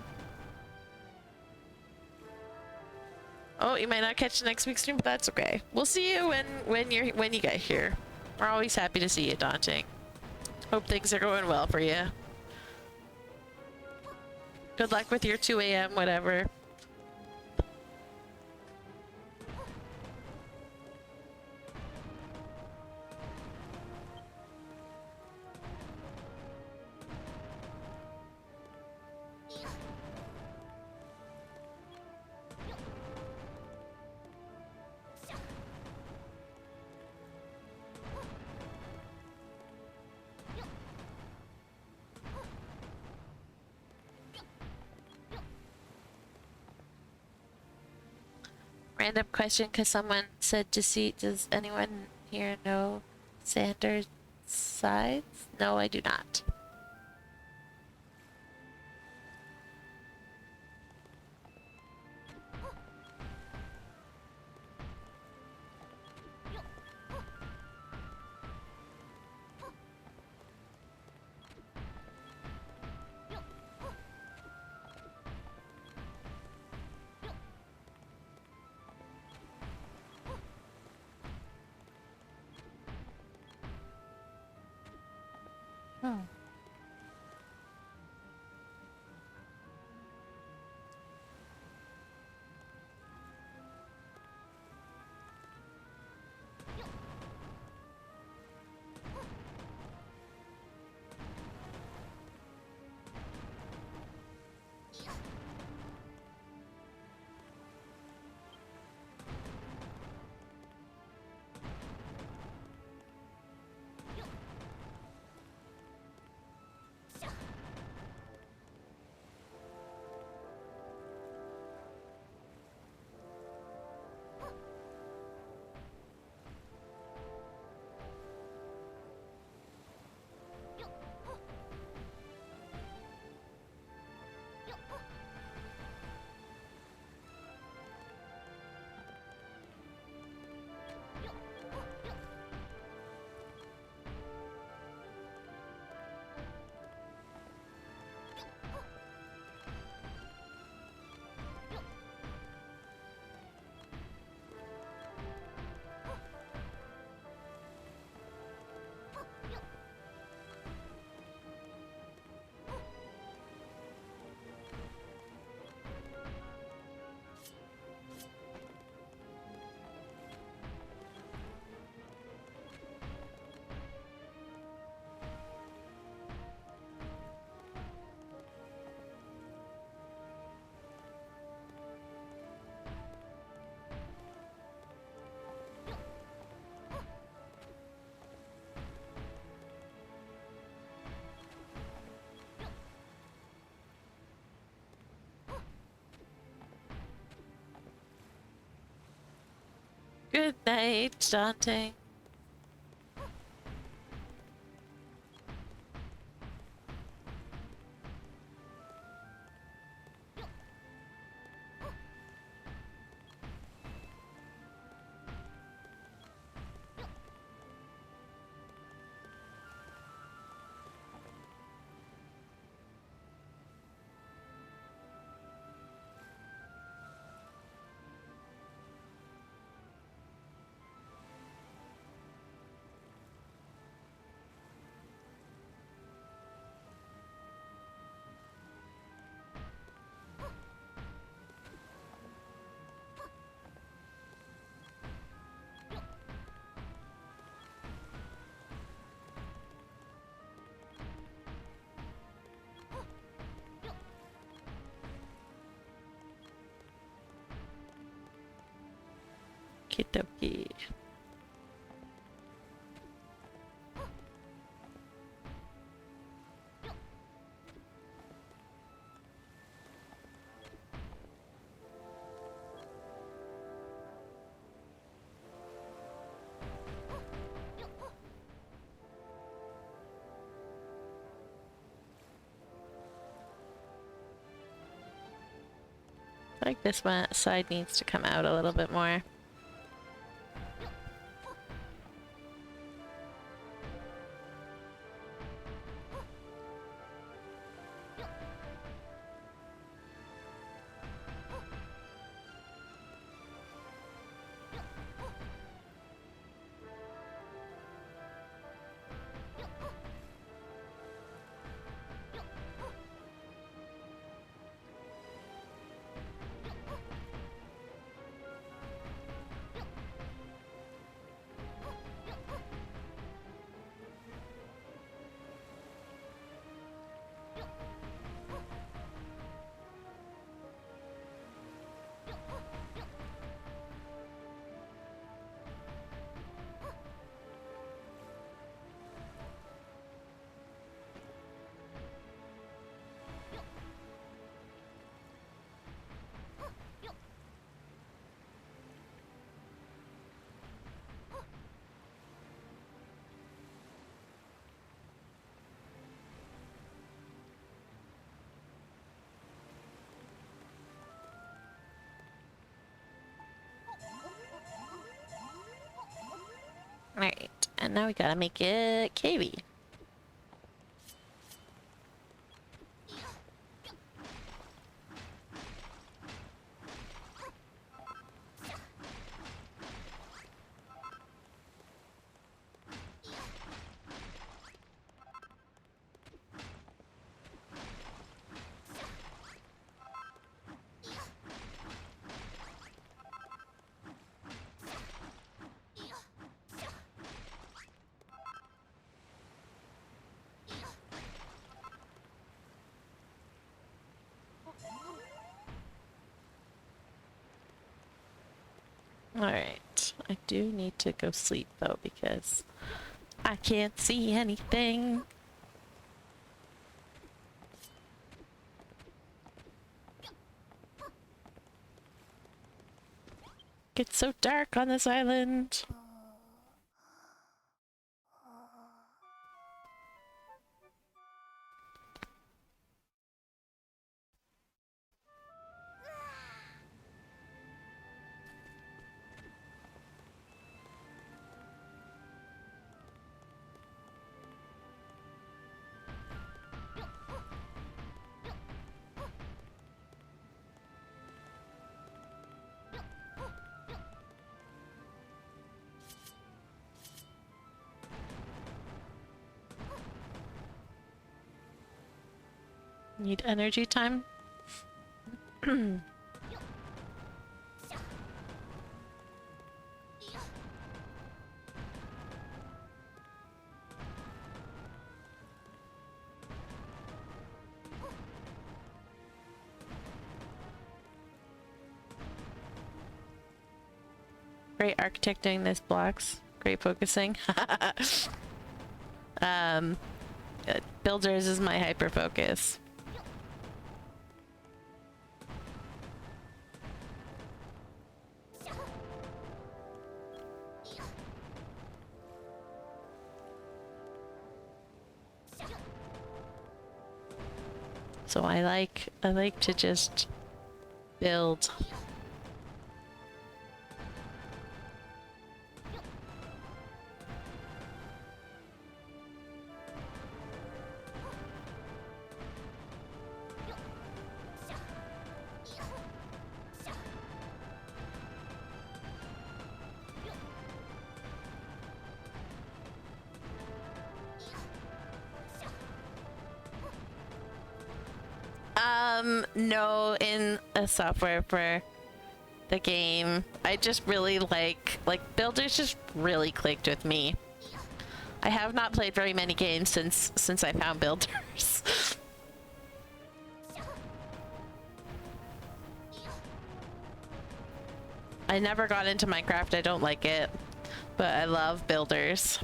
Oh, you might not catch the next week's stream, but that's okay. We'll see you when you get here. We're always happy to see you, Daunting. Hope things are going well for you. Good luck with your 2 a.m. whatever. Random question, because someone said deceit. Does anyone here know Sanders' sides? No, I do not. Good night, Dante. Okie I like this one side needs to come out a little bit more. Alright, and now we gotta make it cavey. Alright, I do need to go sleep though because I can't see anything. It's so dark on this island. Need energy time? Great architecting this blocks. Great focusing. Builders is my hyper focus. So I like to just build. No, in a software for the game. I just really like Builders just really clicked with me. I have not played very many games since I found Builders. I never got into Minecraft. I don't like it, but I love Builders.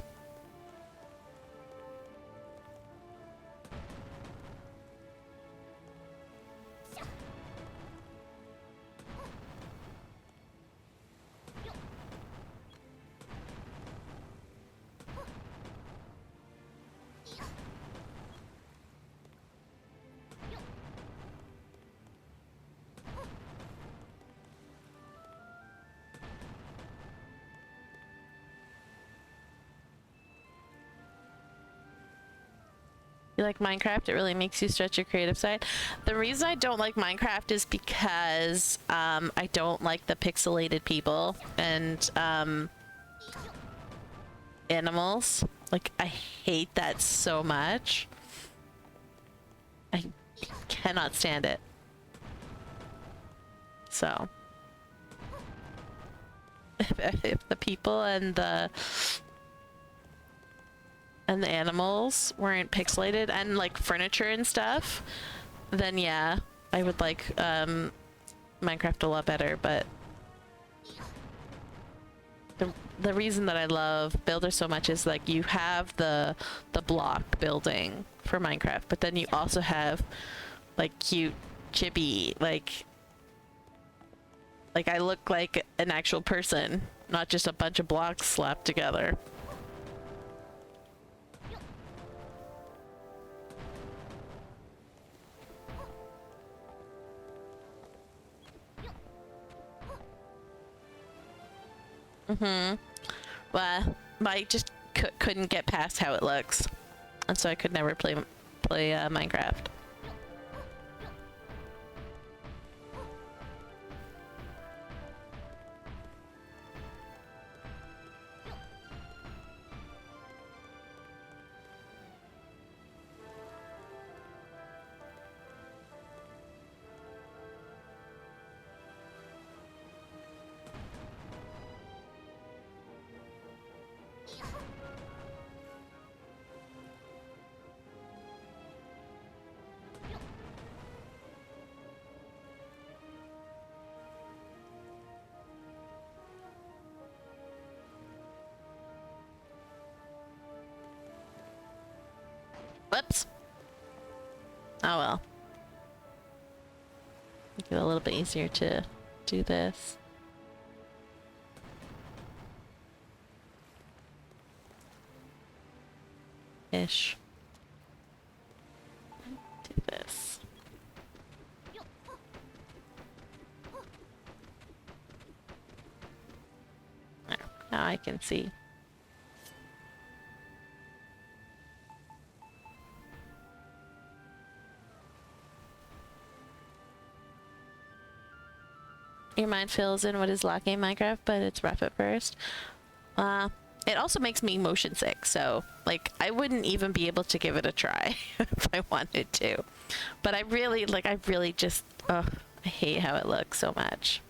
You like Minecraft? It really makes you stretch your creative side. The reason I don't like Minecraft is because I don't like the pixelated people and animals. Like, I hate that so much. I cannot stand it. So, if the people and the animals weren't pixelated and like furniture and stuff, then yeah, I would like Minecraft a lot better. But the reason that I love Builder so much is like you have the block building for Minecraft, but then you also have like cute chibi like I look like an actual person, not just a bunch of blocks slapped together. Well, I just couldn't get past how it looks, and so I could never play Minecraft. Whoops. Oh well. Make it a little bit easier to do this. Ish. Do this. There. Now I can see. Your mind fills in what is lacking in Minecraft, but it's rough at first. It also makes me motion sick, so like I wouldn't even be able to give it a try if I wanted to. But I really just I hate how it looks so much.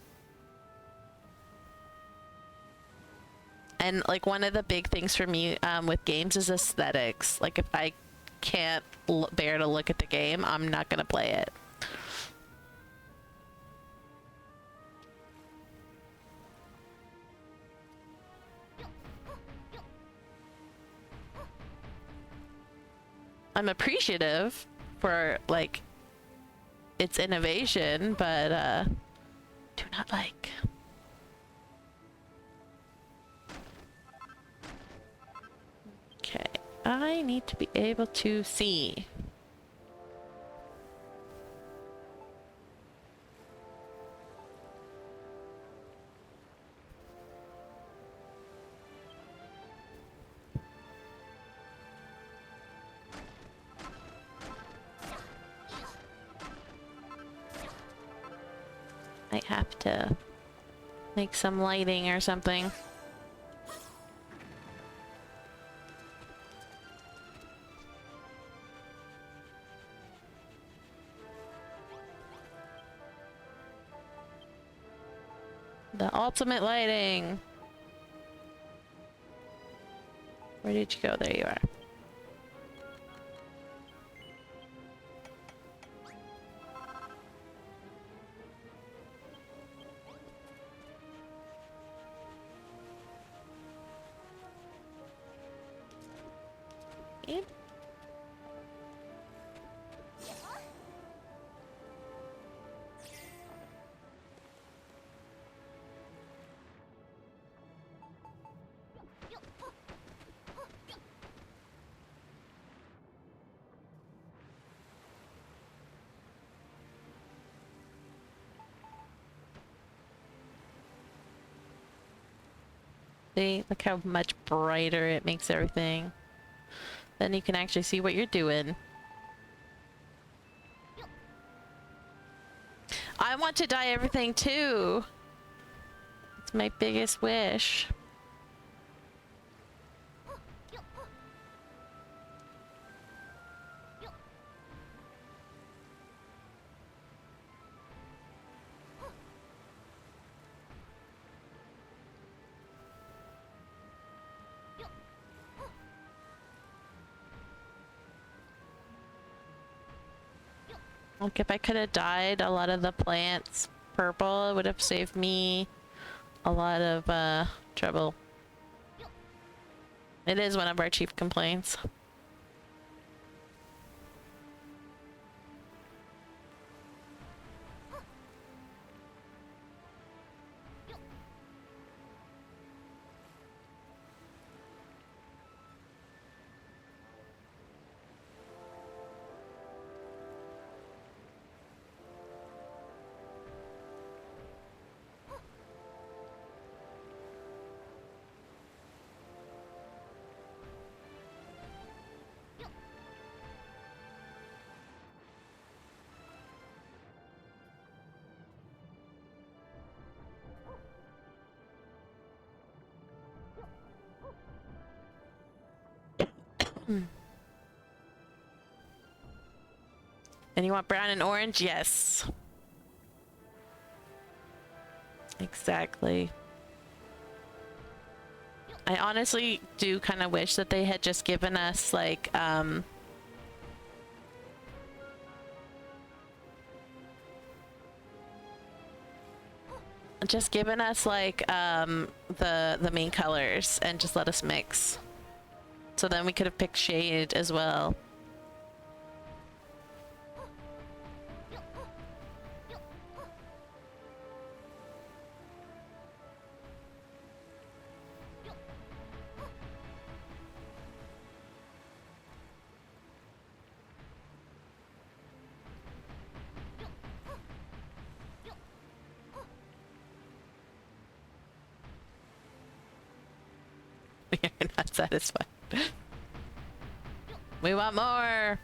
And like one of the big things for me with games is aesthetics. Like if I can't bear to look at the game, I'm not gonna play it. I'm appreciative for like its innovation, but do not like. Okay, I need to be able to see. Might have to make some lighting or something. The ultimate lighting. Where did you go? There you are. Yep. See, look how much brighter it makes everything. Then you can actually see what you're doing. I want to dye everything too. It's my biggest wish. Like if I could have dyed a lot of the plants purple, it would have saved me a lot of trouble. It is one of our chief complaints. And you want brown and orange? Yes. Exactly. I honestly do kind of wish that they had just given us like the main colors and just let us mix. So then we could have picked shade as well. We're not satisfied. We want more.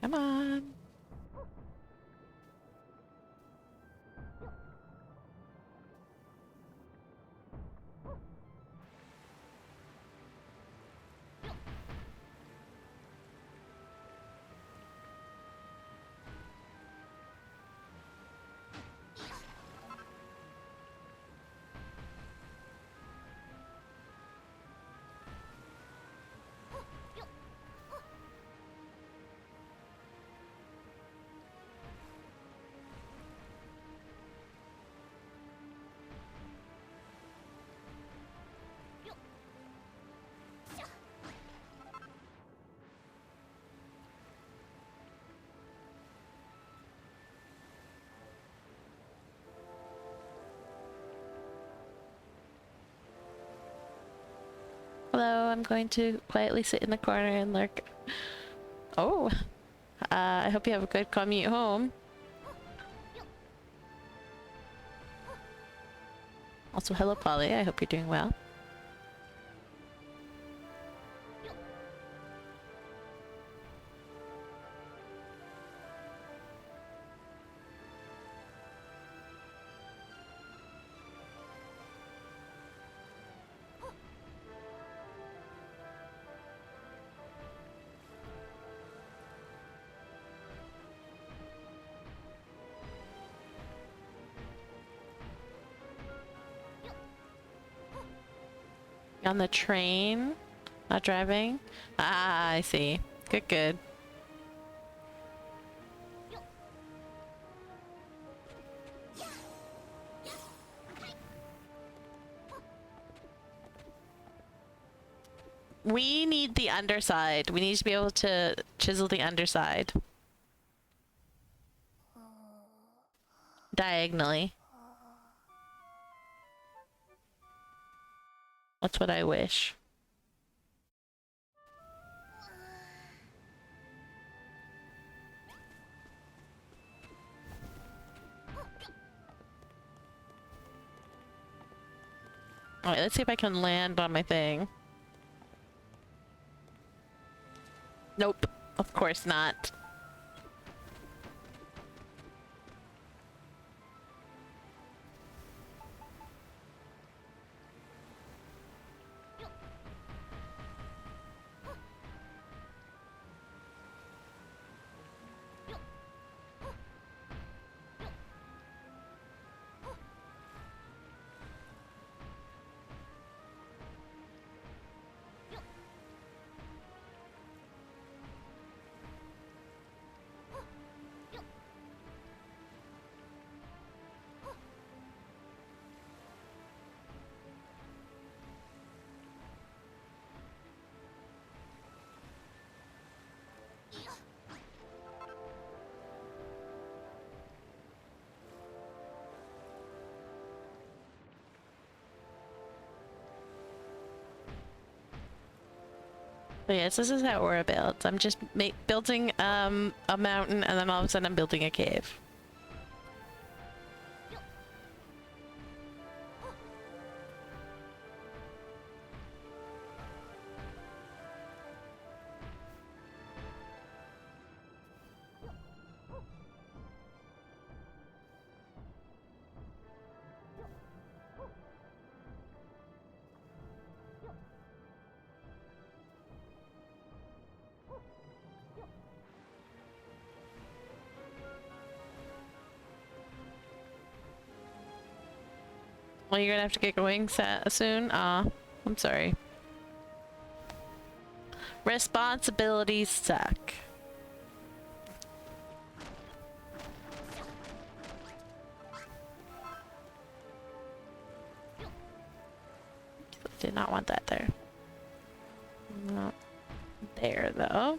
Come on. Hello, I'm going to quietly sit in the corner and lurk. Oh, I hope you have a good commute home. Also, hello, Polly. I hope you're doing well. On the train? Not driving? Ah, I see. Good, good. We need the underside. We need to be able to chisel the underside. Diagonally. That's what I wish. Alright, let's see if I can land on my thing. Nope. Of course not. So yes, this is how Aura builds. I'm just building a mountain, and then all of a sudden I'm building a cave. Well, you're gonna have to get going soon. I'm sorry. Responsibilities suck. Did not want that there. Not there though.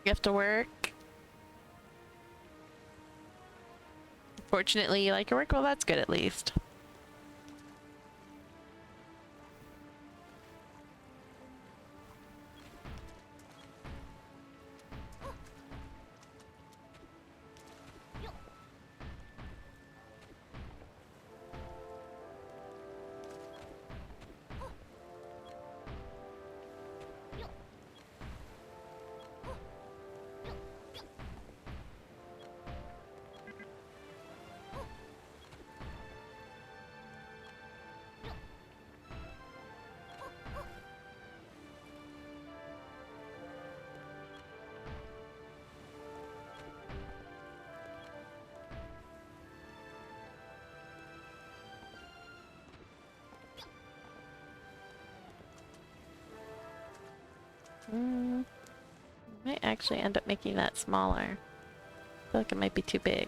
You have to work. Fortunately, you like your work? Well, that's good at least. Might actually end up making that smaller. I feel like it might be too big.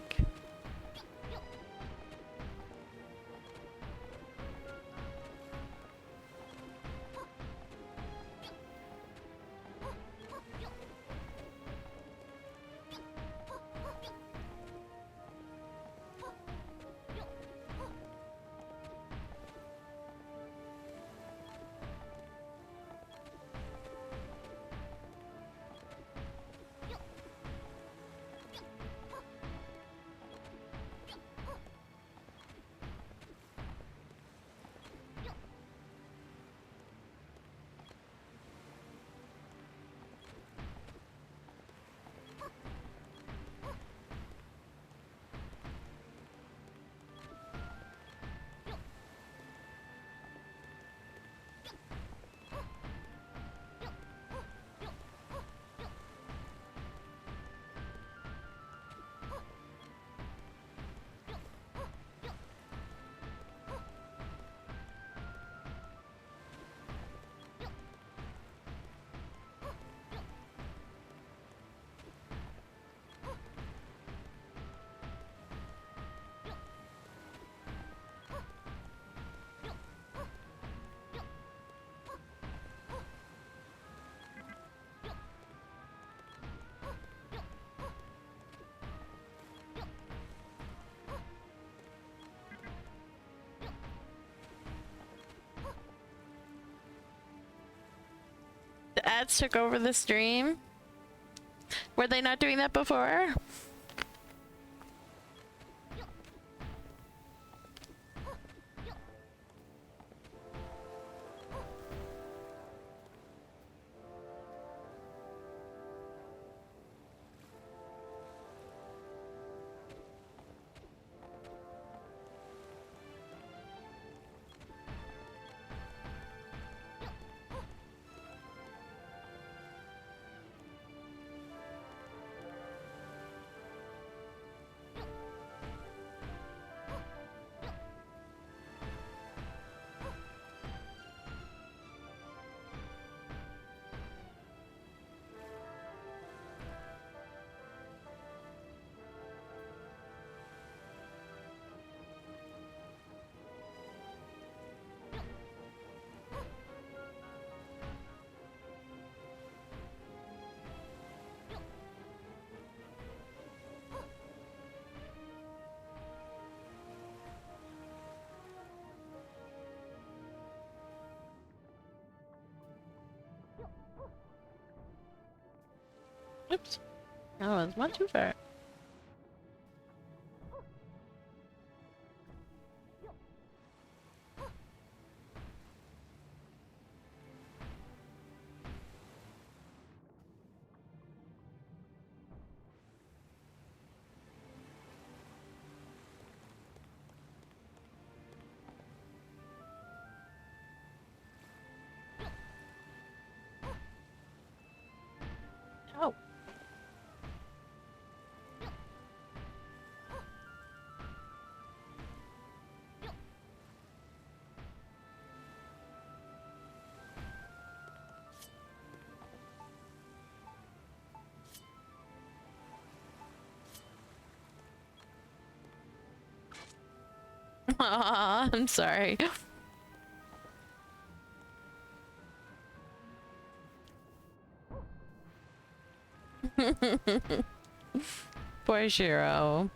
The ads took over the stream? Were they not doing that before? Oops. Oh, it's not too far. Oh. Aw, I'm sorry. Poor Shiro.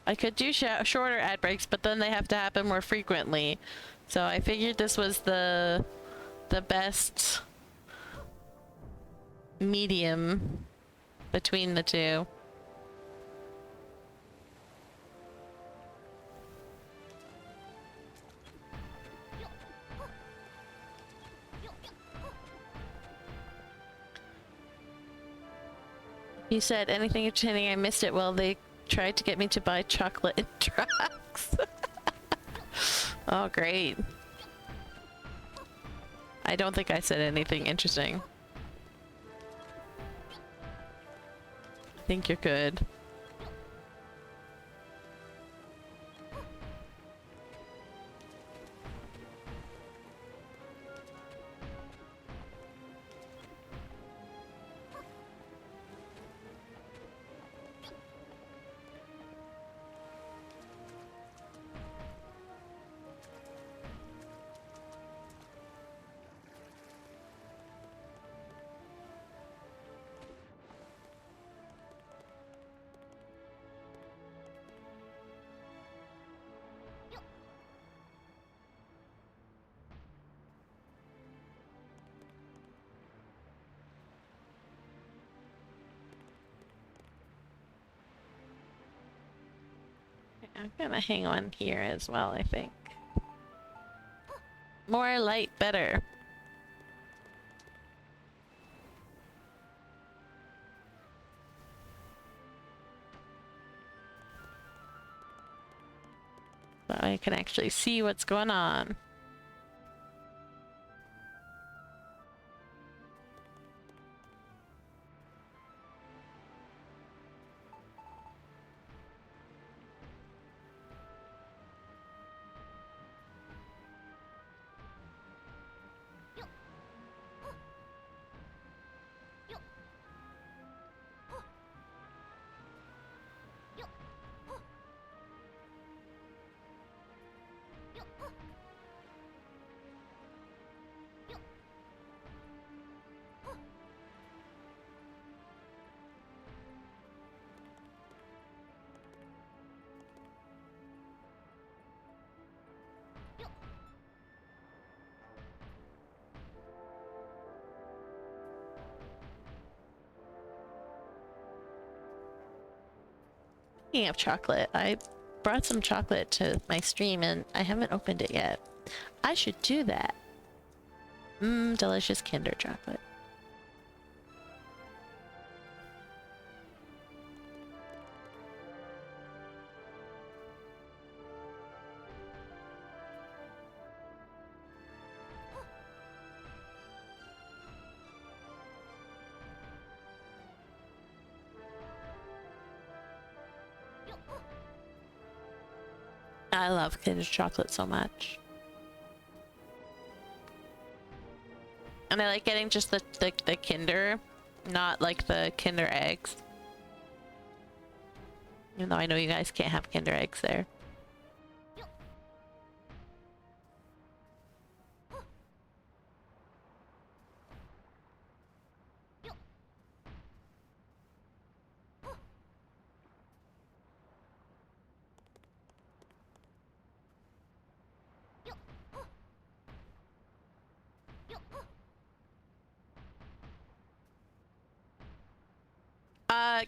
I could do shorter ad breaks, but then they have to happen more frequently. So I figured this was the best medium between the two. You said anything entertaining, I missed it. Well, they tried to get me to buy chocolate and drugs. Oh, great. I don't think I said anything interesting. I think you're good. I'm gonna hang on here as well, I think. More light, better. So I can actually see what's going on. Speaking of chocolate, I brought some chocolate to my stream and I haven't opened it yet. I should do that. Mmm, delicious Kinder chocolate. I love Kinder chocolate so much. And I like getting just the Kinder, not like the Kinder eggs. Even though I know you guys can't have Kinder eggs there.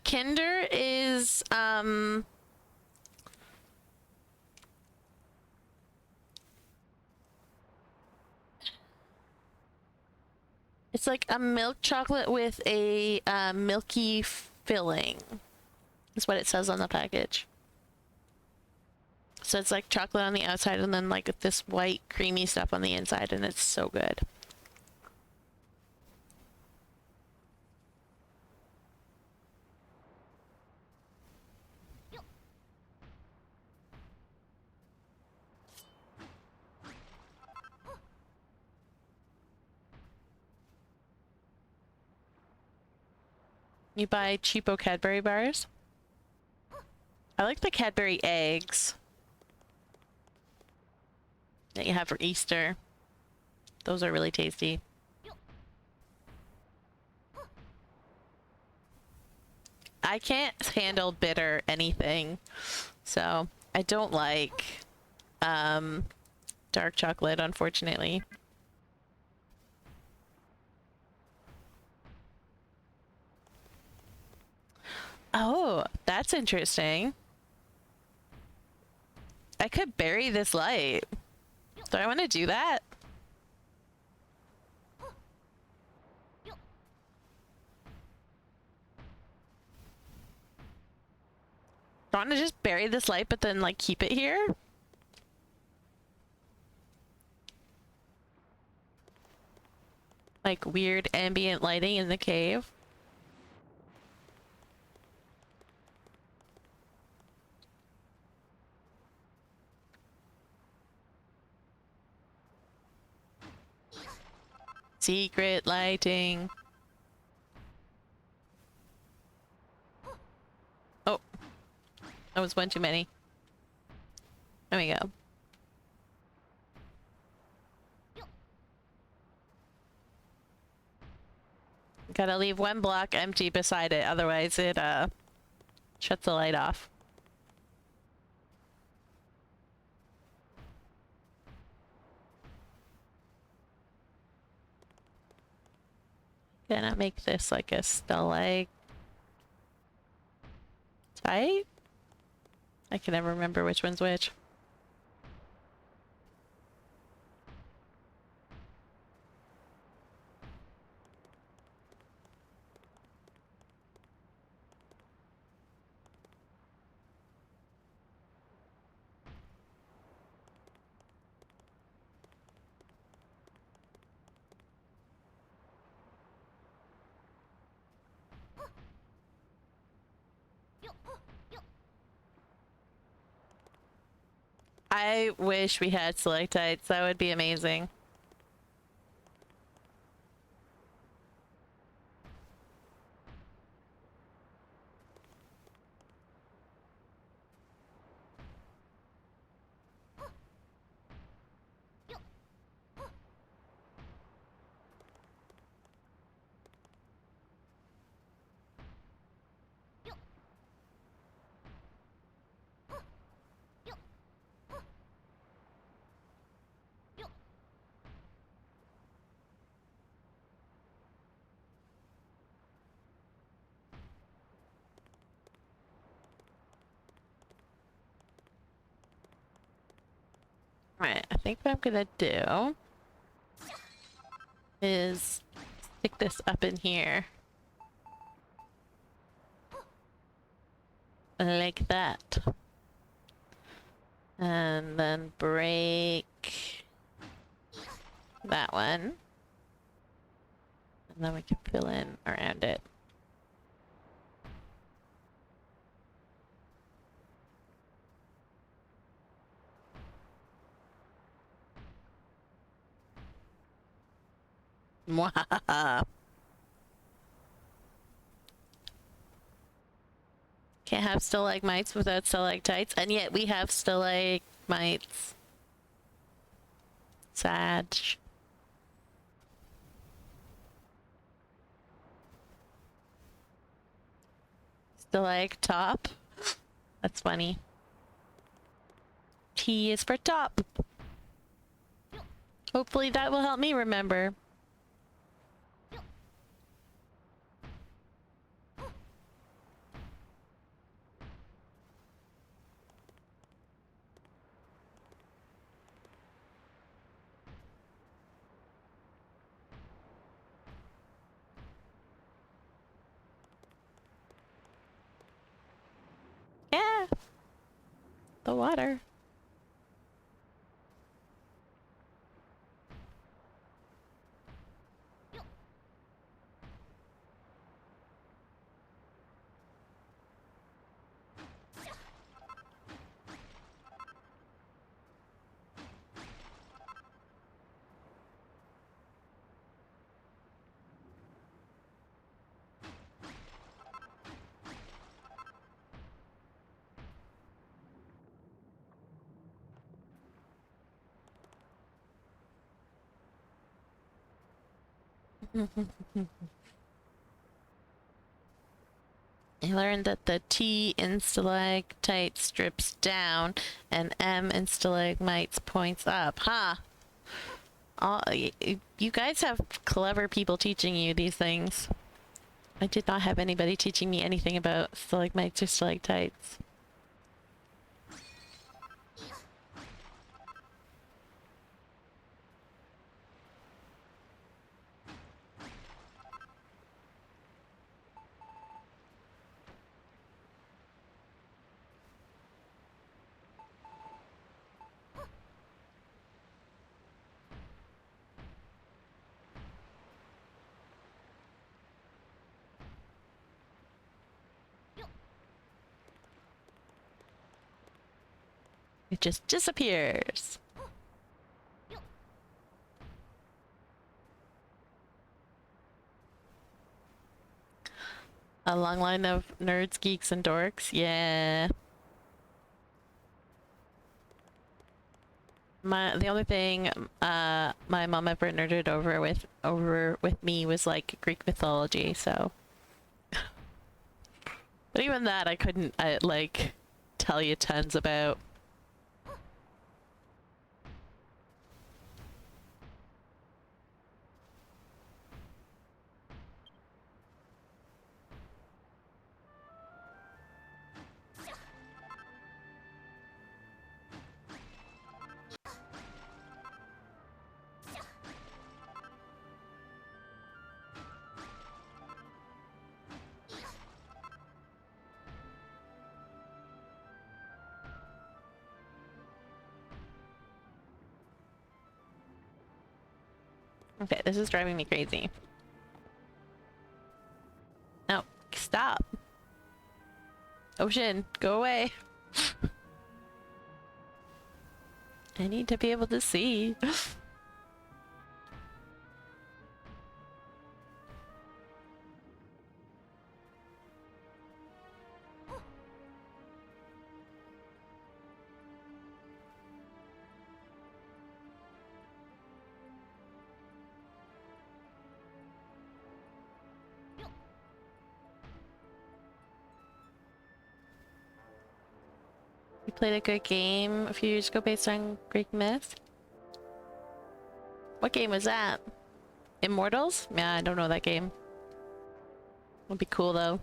Kinder is, it's like a milk chocolate with a milky filling. Is what it says on the package. So it's like chocolate on the outside and then like this white creamy stuff on the inside, and it's so good. You buy cheapo Cadbury bars? I like the Cadbury eggs that you have for Easter. Those are really tasty. I can't handle bitter anything, so I don't like dark chocolate, unfortunately. Oh, that's interesting. I could bury this light. Do I want to do that? Do I want to just bury this light but then like keep it here? like weird ambient lighting in the cave. Secret lighting. Oh, that was one too many. There we go. Gotta leave one block empty beside it, otherwise it shuts the light off. Gonna make this like a stalagmite. I can never remember which one's which. I wish we had stalactites. That would be amazing. Alright, I think what I'm gonna do is stick this up in here. Like that. And then break that one. And then we can fill in around it. Mwahaha. Can't have stalagmites without stalactites, and yet we have stalagmites. Sad. Stalactop. That's funny. T is for top. Hopefully that will help me remember. Yeah. The water. I learned that the T in stalactite strips down and M in stalagmites points up. Huh. You guys have clever people teaching you these things. I did not have anybody teaching me anything about stalagmites or stalactites. It just disappears. A long line of nerds, geeks, and dorks. Yeah. The only thing my mom ever nerded over with me was like Greek mythology, so but even that I couldn't like tell you tons about. Okay, this is driving me crazy. No, stop. Ocean, go away. I need to be able to see. You played a good game a few years ago based on Greek myth? What game was that? Immortals? Yeah, I don't know that game. Would be cool though.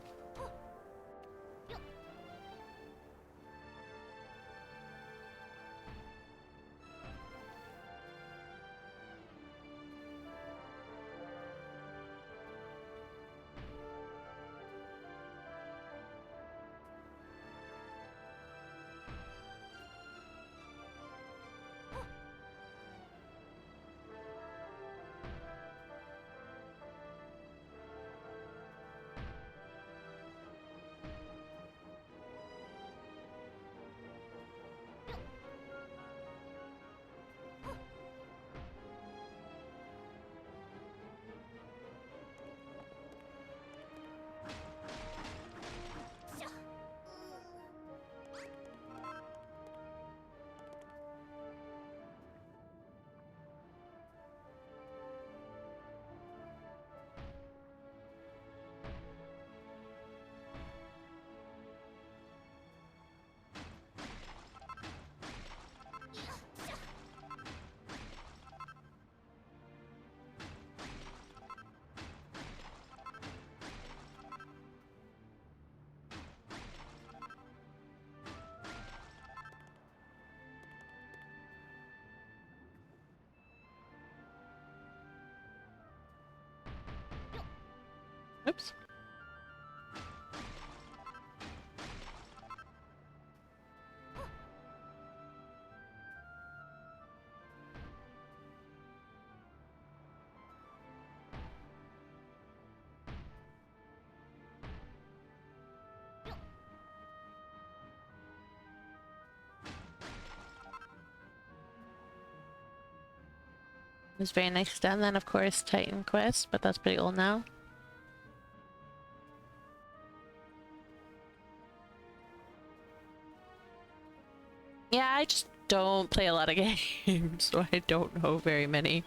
Oops. It was very nice done. Then, of course, Titan Quest, but that's pretty old now. Yeah, I just don't play a lot of games, so I don't know very many.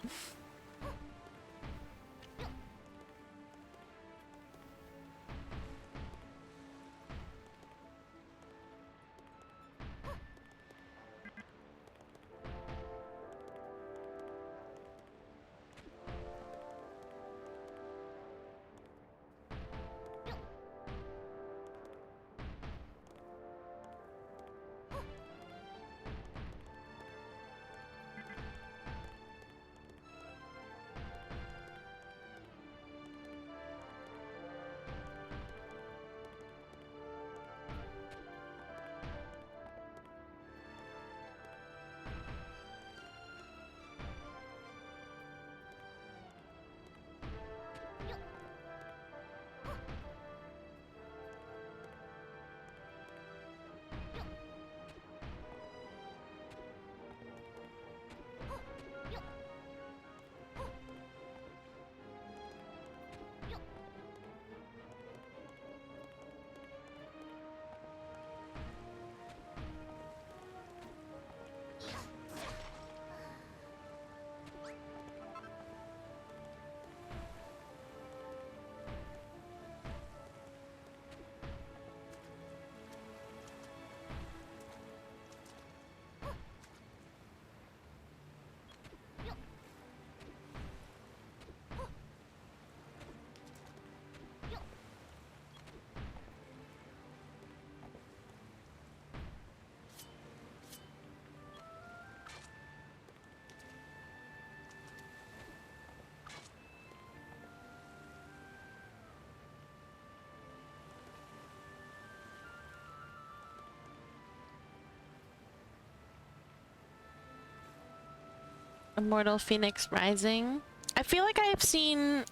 Immortal Phoenix Rising. I feel like I've seen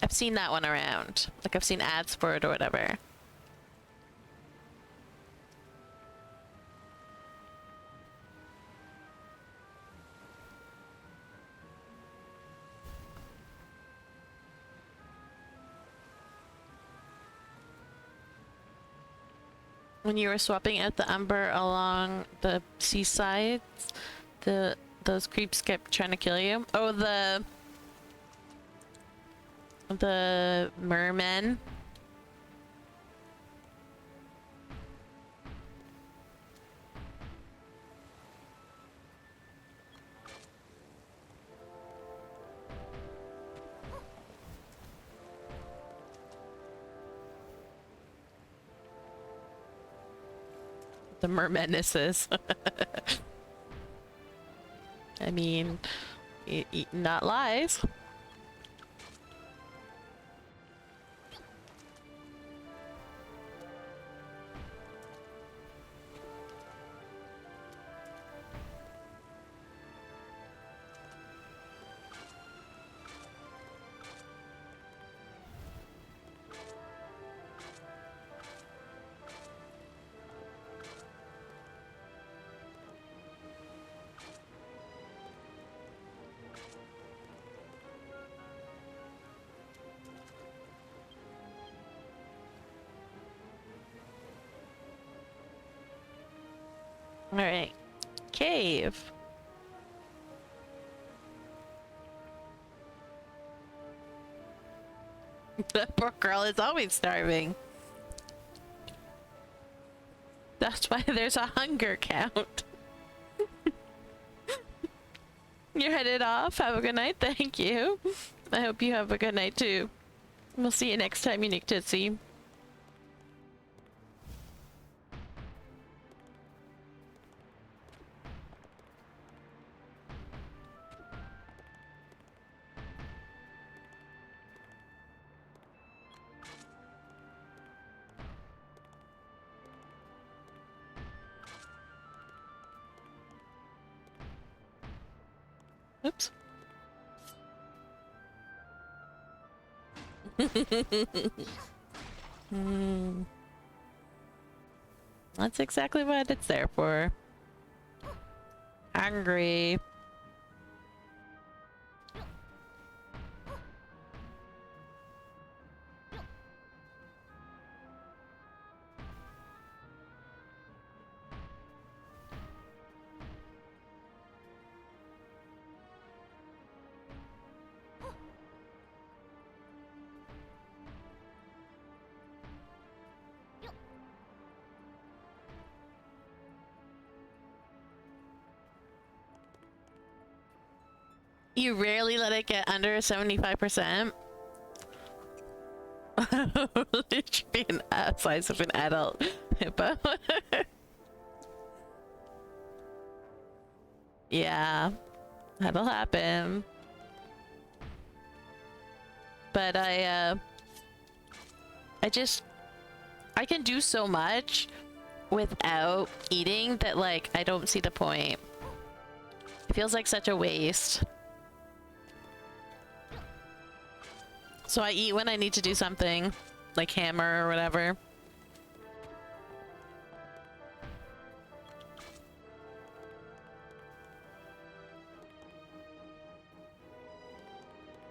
that one around. Like I've seen ads for it or whatever. When you were swapping out the umber along the seaside, those creeps kept trying to kill you. Oh, the mermen. The mermenesses. I mean, not lies. All right, cave. That poor girl is always starving. That's why there's a hunger count. You're headed off. Have a good night. Thank you. I hope you have a good night too. We'll see you next time, Unique Tootsie. Oops. That's exactly what it's there for. Hungry. You rarely let it get under 75%. It should be an size of an adult hippo. Yeah, that'll happen. But I can do so much without eating that, like, I don't see the point. It feels like such a waste. So I eat when I need to do something, like hammer or whatever.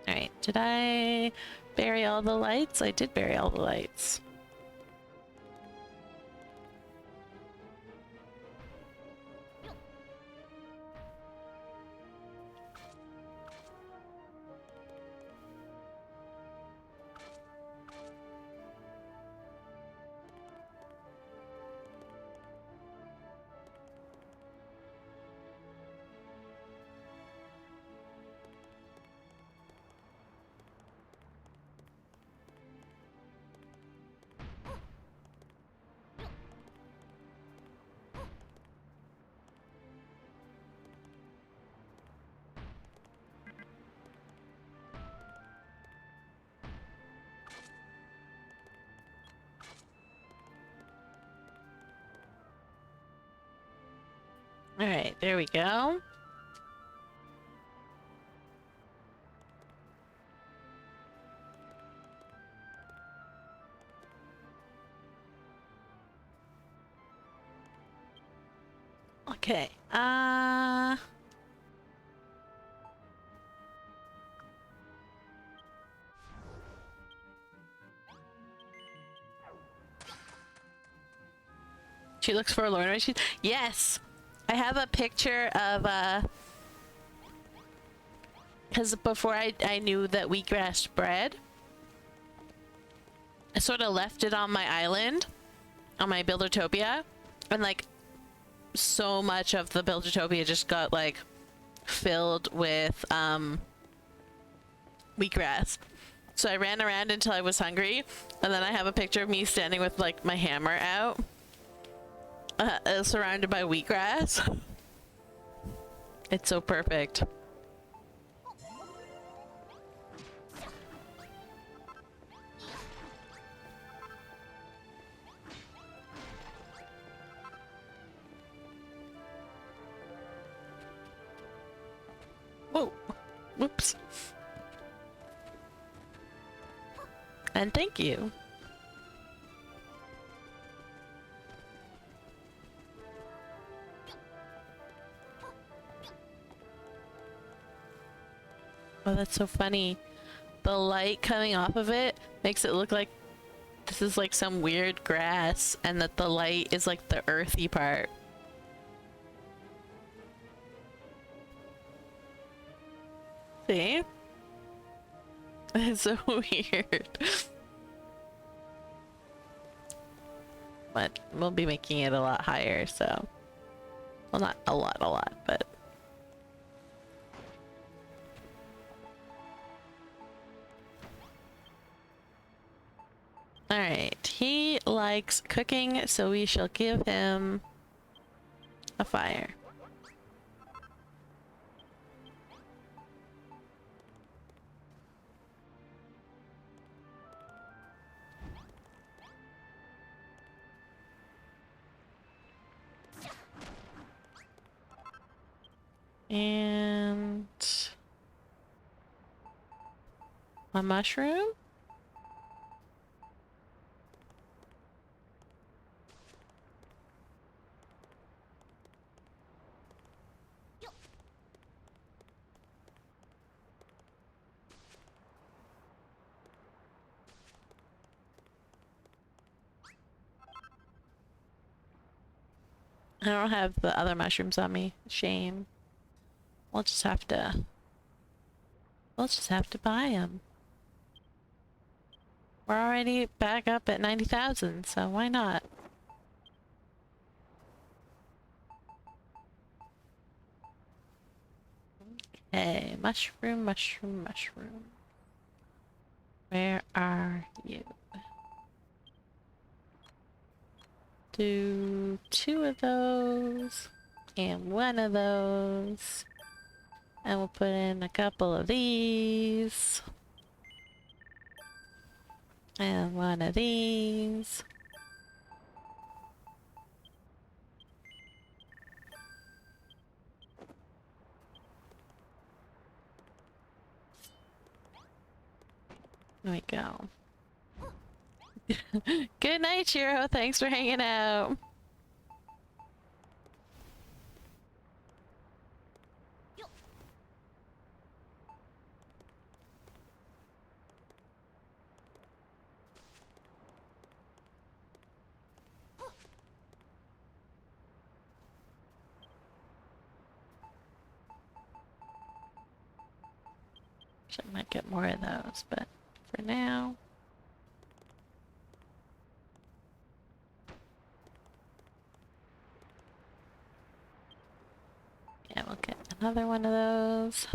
Alright, did I bury all the lights? I did bury all the lights. Alright, there we go. Okay. She looks forlorn when she's... Yes! I have a picture of, because before I knew that wheatgrass bred, I sort of left it on my island, on my Buildertopia, and like, so much of the Buildertopia just got like, filled with, wheatgrass. So I ran around until I was hungry, and then I have a picture of me standing with like my hammer out. Surrounded by wheatgrass. It's so perfect. Whoa. Whoops. And thank you. Oh, that's so funny. The light coming off of it makes it look like this is like some weird grass, and that the light is like the earthy part. See? It's so weird. But we'll be making it a lot higher, so... Well, not a lot, but... Alright, he likes cooking, so we shall give him a fire. And... a mushroom? I don't have the other mushrooms on me. Shame. We'll just have to buy them. We're already back up at 90,000, so why not? Okay, mushroom. Where are you? Do 2 of those and 1 of those, and we'll put in a couple of these and 1 of these. There we go. Good night, Shiro. Thanks for hanging out. I might get more of those, but for now. Yeah, we'll get another one of those.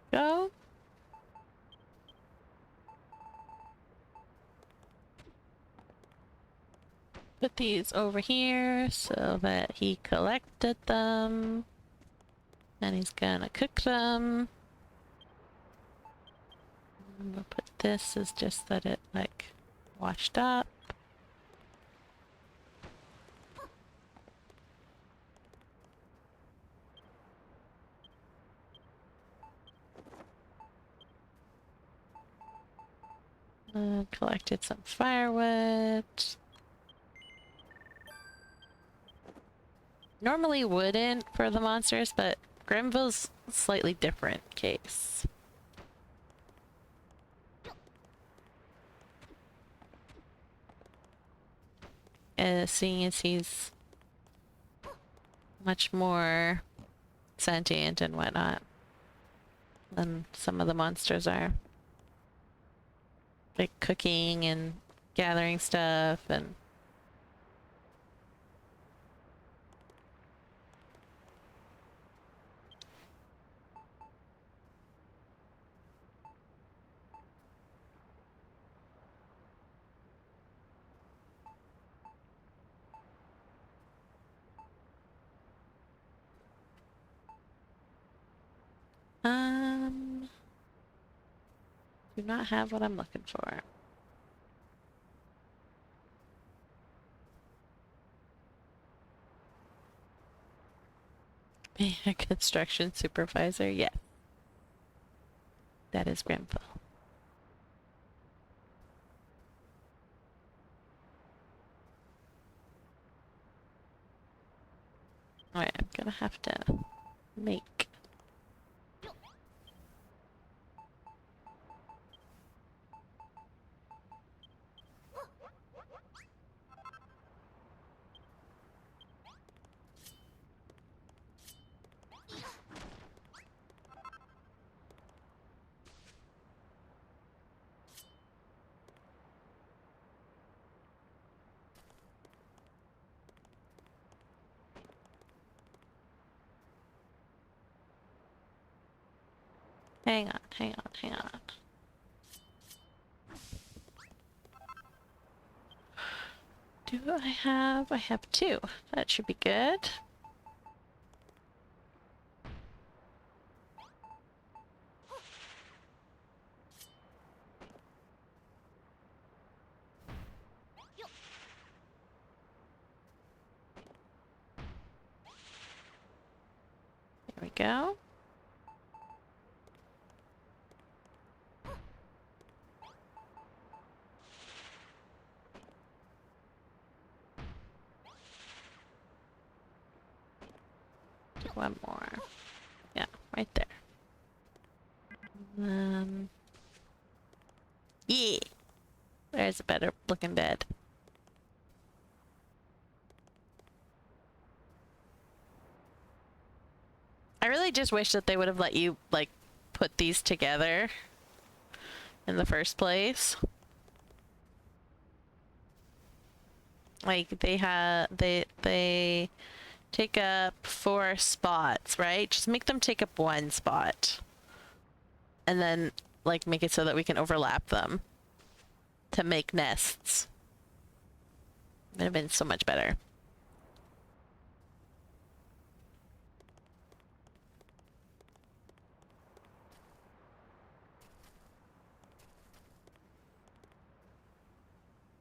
Go. Put these over here so that he collected them. And he's gonna cook them. And we'll put this is just that it, like, washed up. Collected some firewood. Normally wouldn't for the monsters, but Grimville's a slightly different case. Seeing as he's much more sentient and whatnot than some of the monsters are. Like cooking and gathering stuff and do not have what I'm looking for. Being a construction supervisor, yes. That is Grimville. Alright, I'm gonna have to make. Hang on, hang on, hang on. Do I have? I have 2. That should be good. There we go. One more. Yeah, right there. Yeah. There's a better looking bed. I really just wish that they would have let you, like, put these together in the first place. Like, they take up 4 spots, right? Just make them take up 1 spot. And then, like, make it so that we can overlap them to make nests. It would have been so much better.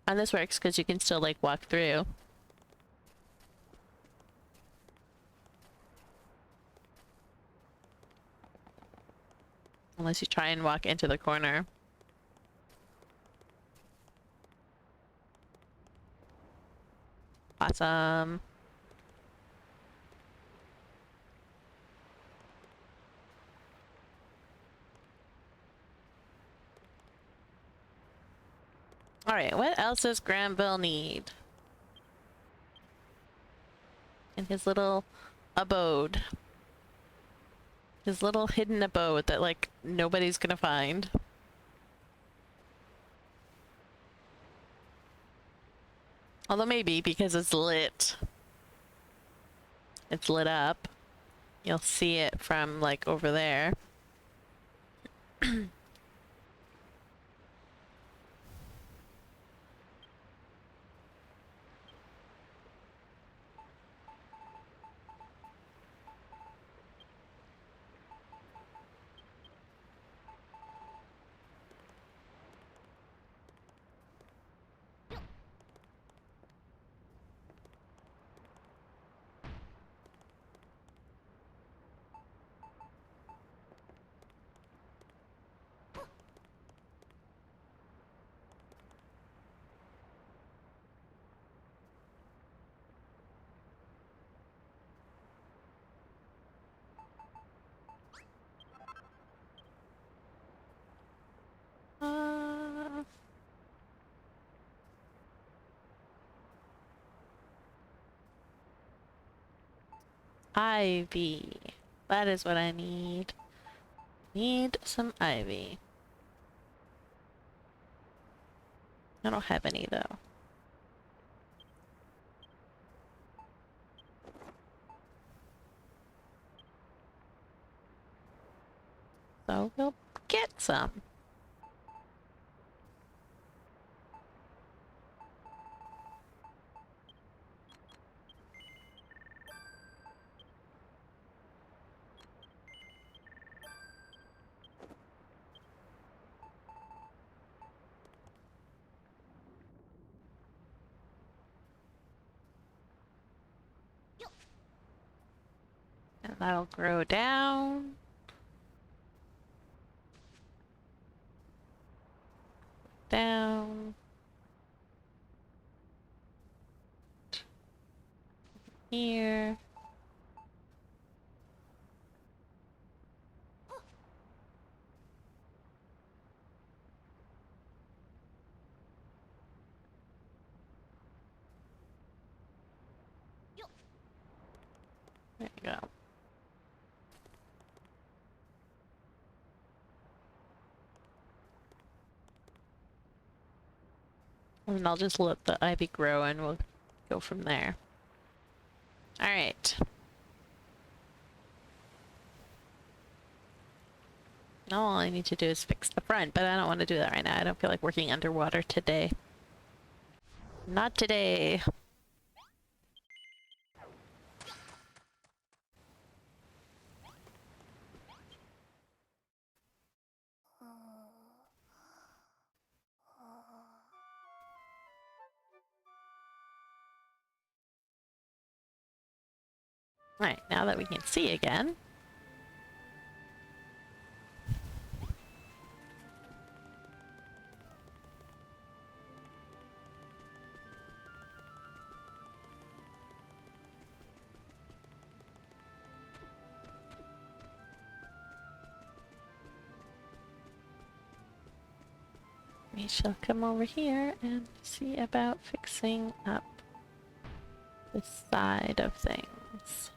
And this works because you can still, like, walk through. Unless you try and walk into the corner. Awesome. Alright, what else does Granville need? In his little abode. His little hidden abode that, like, nobody's gonna find. Although maybe, because it's lit. It's lit up. You'll see it from, like, over there. ivy. That is what I need. Need some ivy. I don't have any though. So we'll get some. And that'll grow down. Down. Here. There you go. And I'll just let the ivy grow and we'll go from there. Alright. Now all I need to do is fix the front, but I don't want to do that right now. I don't feel like working underwater today. Not today. Alright, now that we can see again. We shall come over here and see about fixing up this side of things.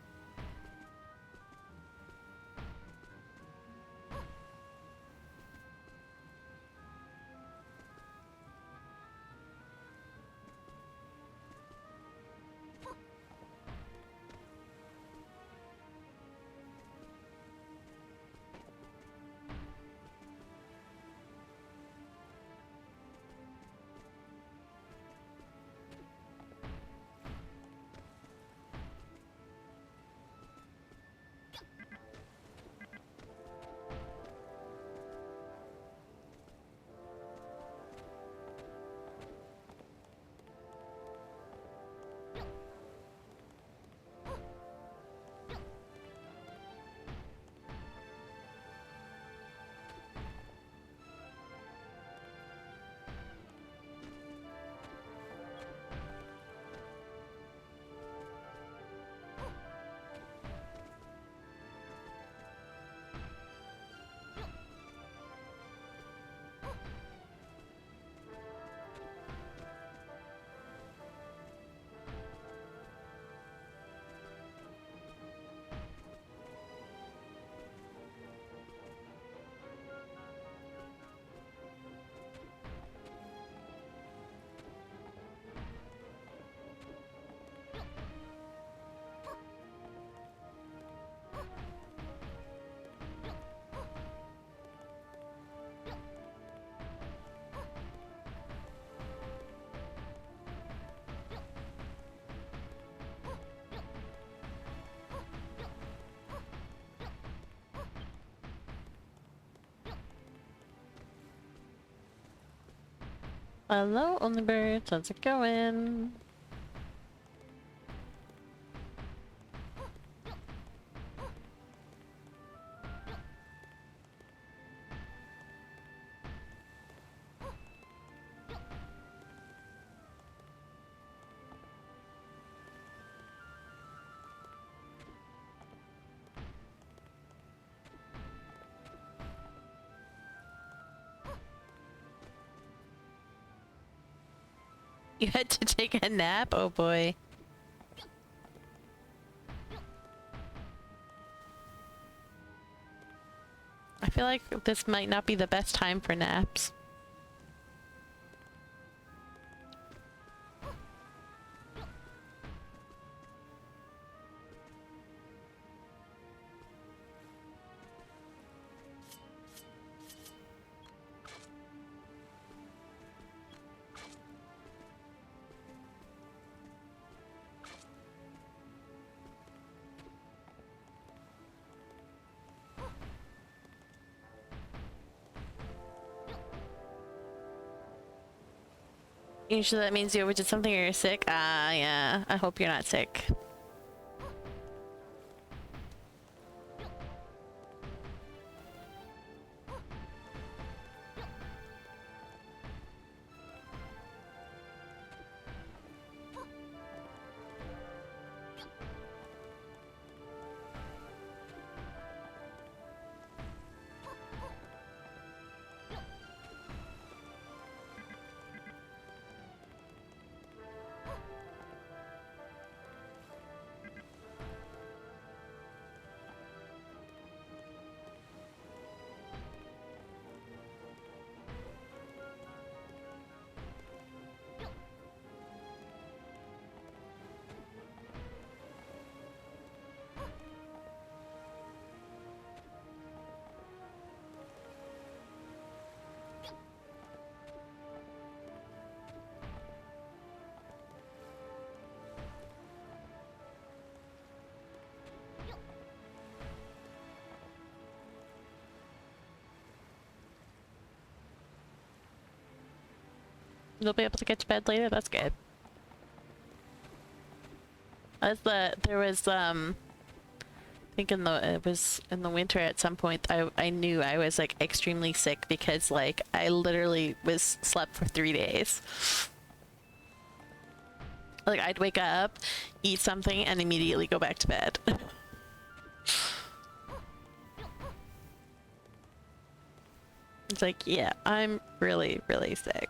Hello, only birds. How's it going? You had to take a nap? Oh boy. feel like this might not be the best time for naps. Usually that means you overdid something or you're sick. Ah, yeah. I hope you're not sick. You'll be able to get to bed later? That's good. There was, I think it was in the winter at some point, I knew I was like extremely sick because like I literally slept for 3 days. Like I'd wake up, eat something, and immediately go back to bed. It's like, yeah, I'm really, really sick.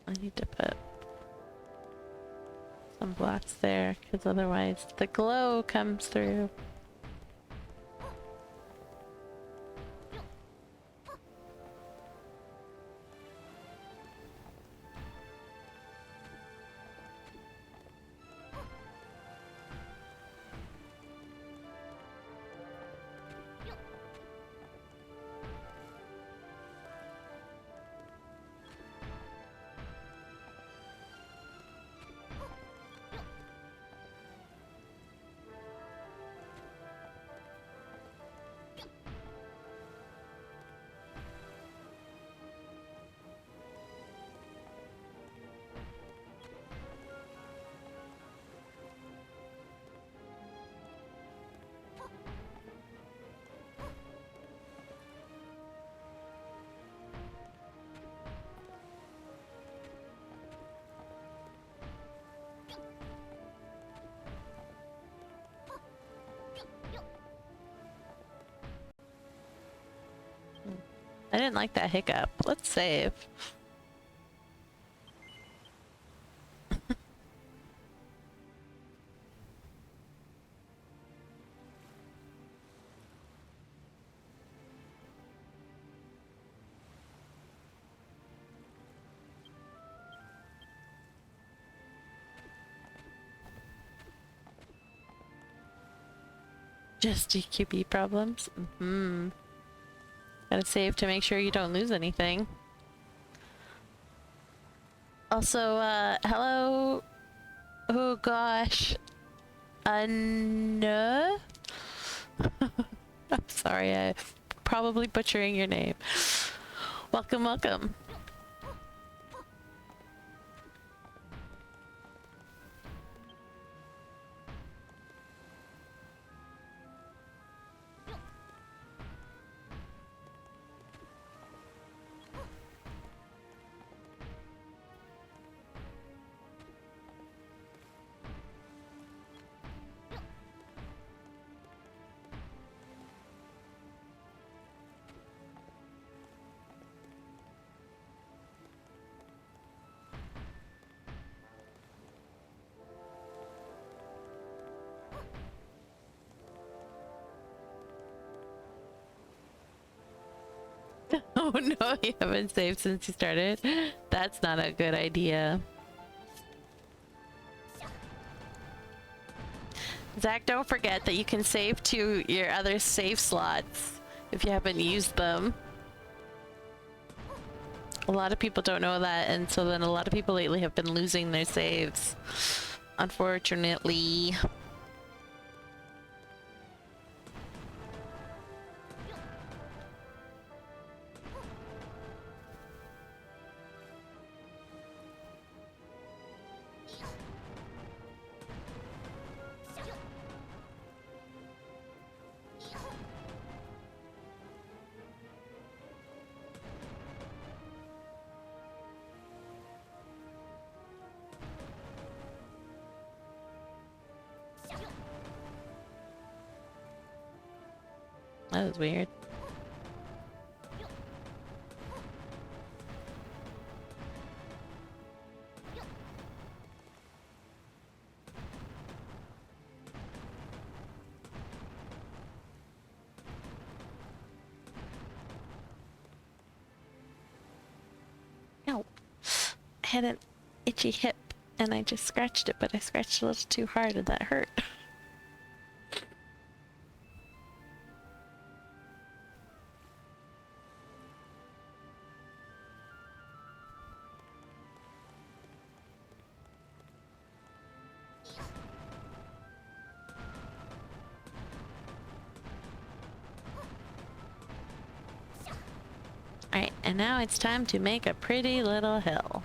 I need to put some blocks there because otherwise the glow comes through. I didn't like that hiccup. Let's save. Just DQB problems? Mm-hmm. Gotta save to make sure you don't lose anything. Also, hello. Oh gosh. No. I'm sorry, I'm probably butchering your name. Welcome, welcome. Oh no, you haven't saved since you started? That's not a good idea. Zach, don't forget that you can save to your other save slots if you haven't used them. A lot of people don't know that, and so then a lot of people lately have been losing their saves. Unfortunately. That was weird. Ow. I had an itchy hip and I just scratched it, but I scratched a little too hard and that hurt. Alright, and now it's time to make a pretty little hill.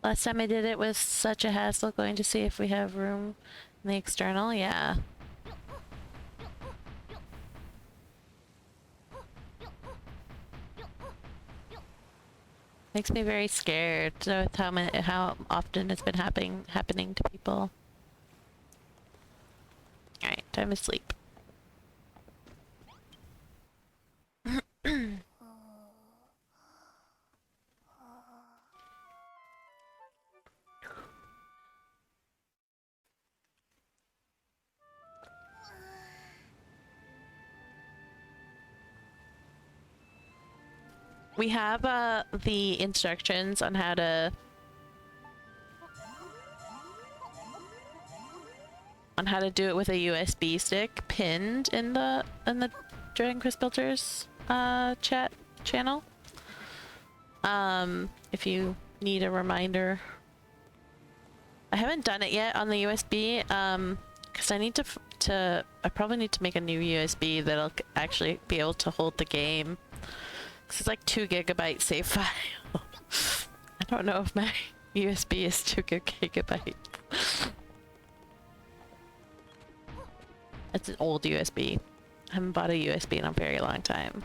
Last time I did it was such a hassle going to see if we have room in the external. Yeah. Makes me very scared with how often it's been happening to people. All right, time to sleep. We have the instructions on how to do it with a USB stick pinned in the Dragon Quest Builders chat channel. If you need a reminder. I haven't done it yet on the USB because I need to I probably need to make a new USB that'll actually be able to hold the game. This is like 2 GB save file. I don't know if my USB is 2 GB. It's an old USB. I haven't bought a USB in a very long time.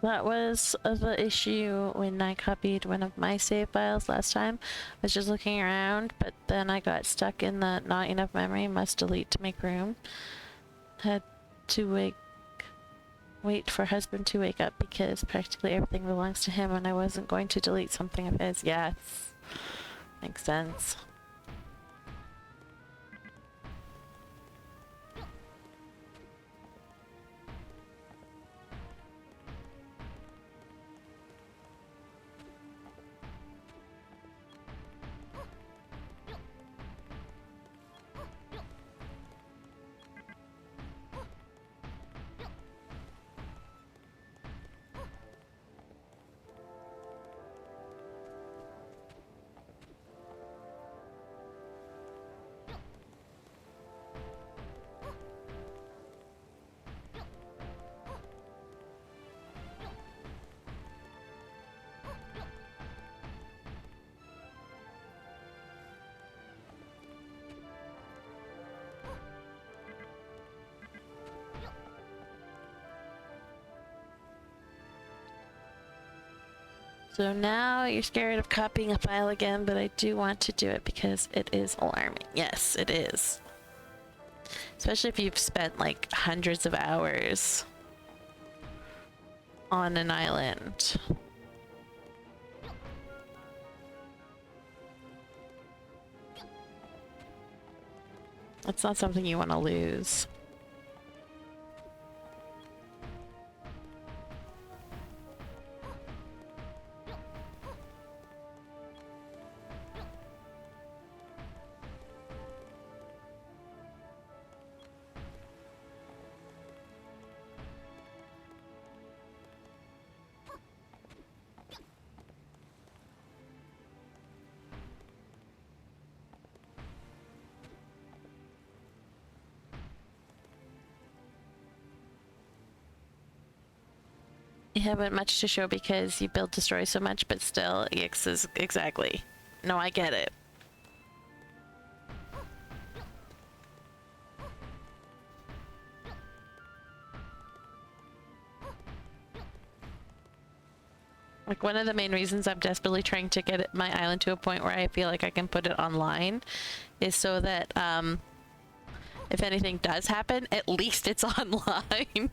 That was the issue when I copied one of my save files last time. I was just looking around, but then I got stuck in the not enough memory, must delete to make room. Had to wait for husband to wake up because practically everything belongs to him and I wasn't going to delete something of his. Yes. Makes sense. So now you're scared of copying a file again, but I do want to do it because it is alarming. Yes, it is. Especially if you've spent like hundreds of hours on an island. It's not something you want to lose. You haven't much to show because you build destroy so much, but still, EX is exactly. No, I get it. Like, one of the main reasons I'm desperately trying to get my island to a point where I feel like I can put it online is so that, if anything does happen, at least it's online.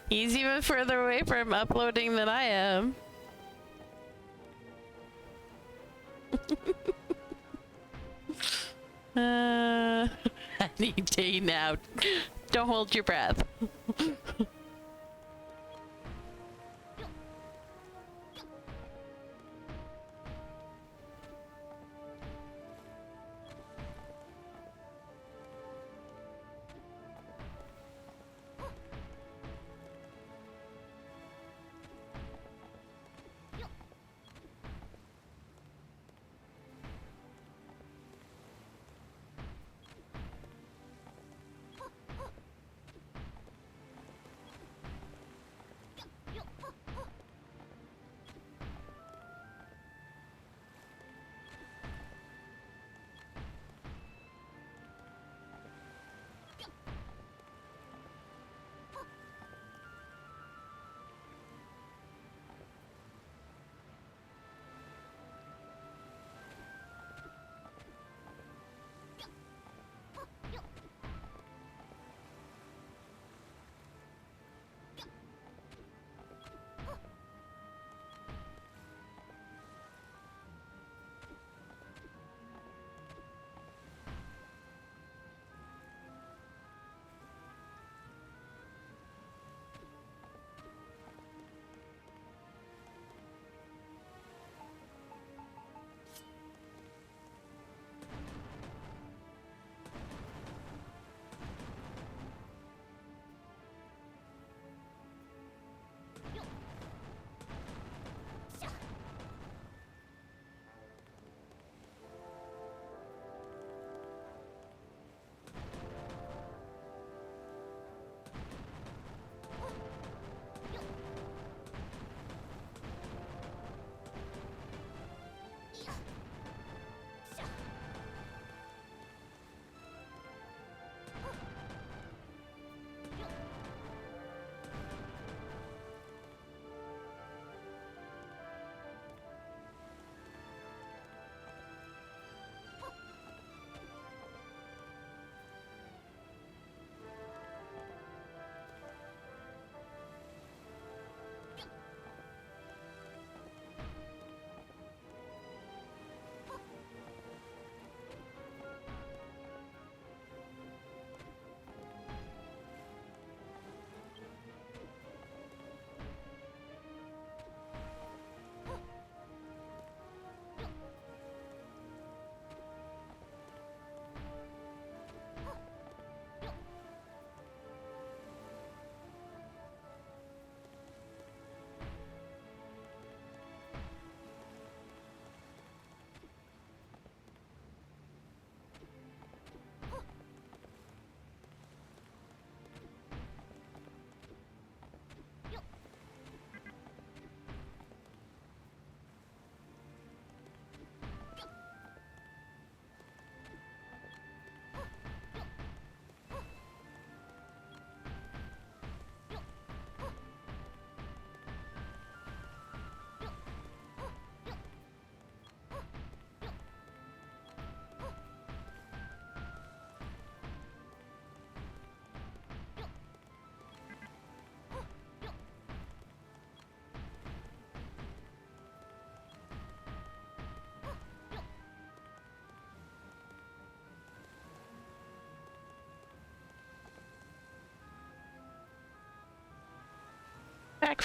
He's even further away from uploading than I am. Any day now. Don't hold your breath.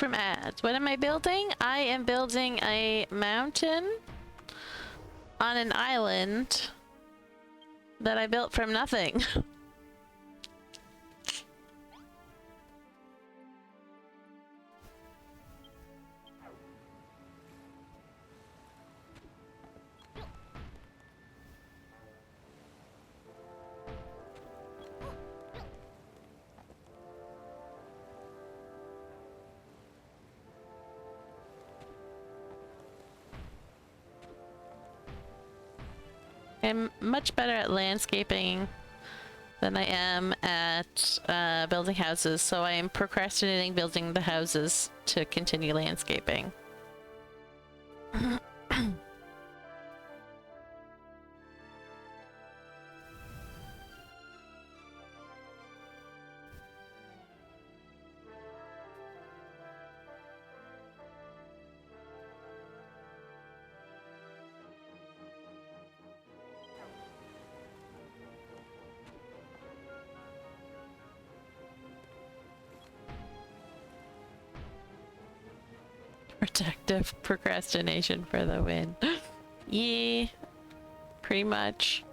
from ads. What am I building? I am building a mountain on an island that I built from nothing. I'm much better at landscaping than I am at building houses, so I am procrastinating building the houses to continue landscaping. Productive procrastination for the win. Yeah, pretty much.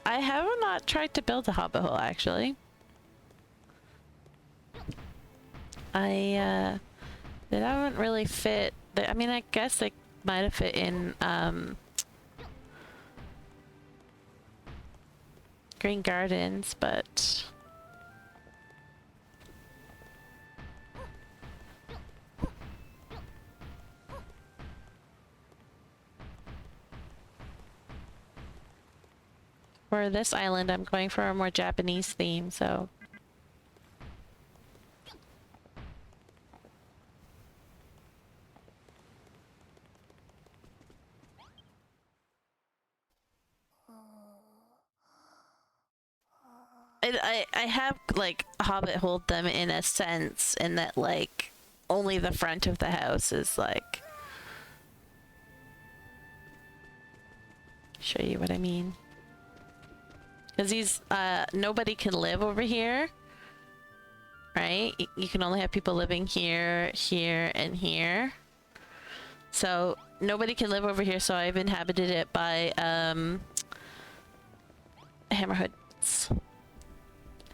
I have not tried to build a hobbit hole actually. They haven't really fit. I mean, I guess they might have fit in Green Gardens, but for this island, I'm going for a more Japanese theme, so. I have like hobbit holed them in a sense in that like only the front of the house is like, show you what I mean, because these nobody can live over here, right? You can only have people living here, here, and here, so nobody can live over here, so I've inhabited it by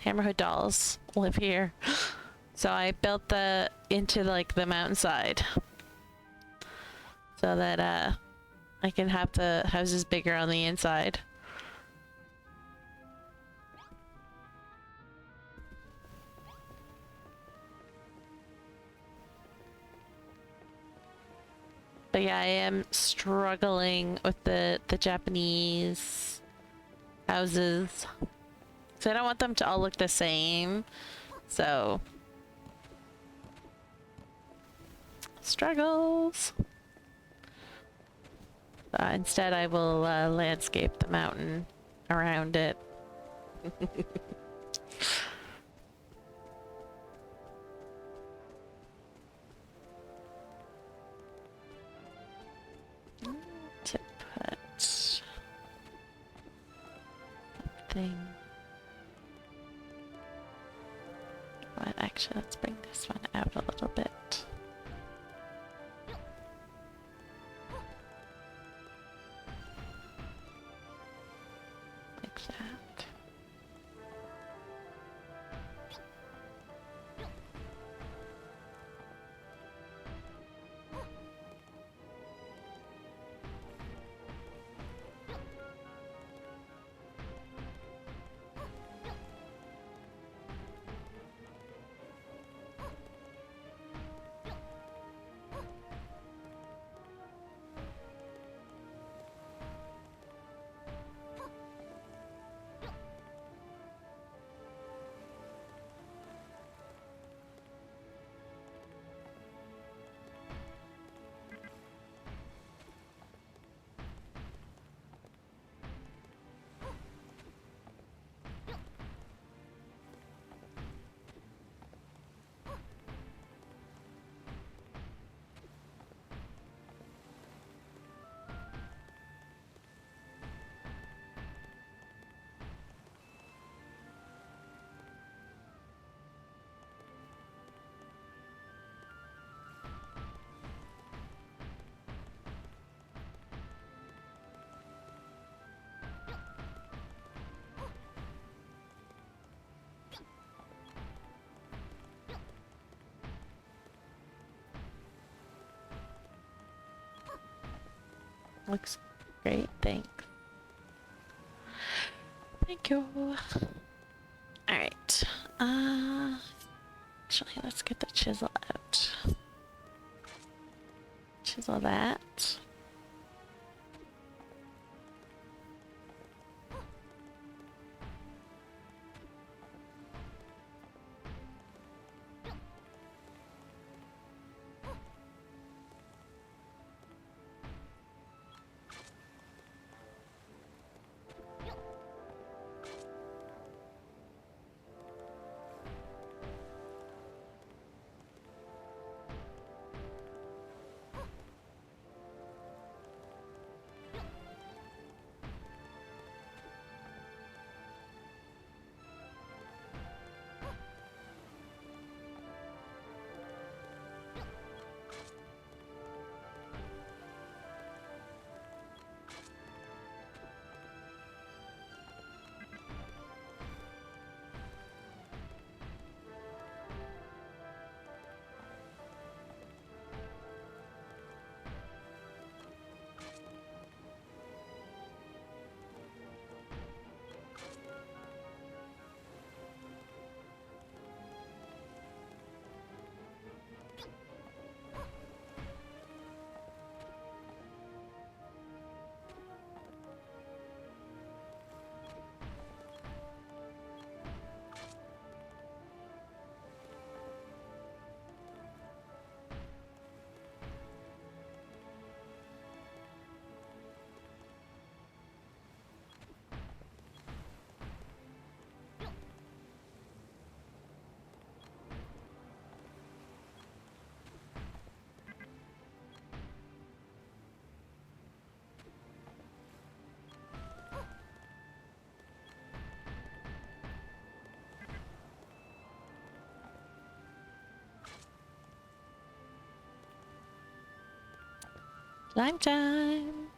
Hammerhood dolls live here. So I built into like the mountainside so that I can have the houses bigger on the inside. But yeah, I am struggling with the Japanese houses. So I don't want them to all look the same. So struggles. Instead, I will landscape the mountain around it. To put something. But actually, let's bring this one out a little bit. Like that. Looks great, thanks. Thank you. Alright. Actually, let's get the chisel out. Chisel that. Slime time!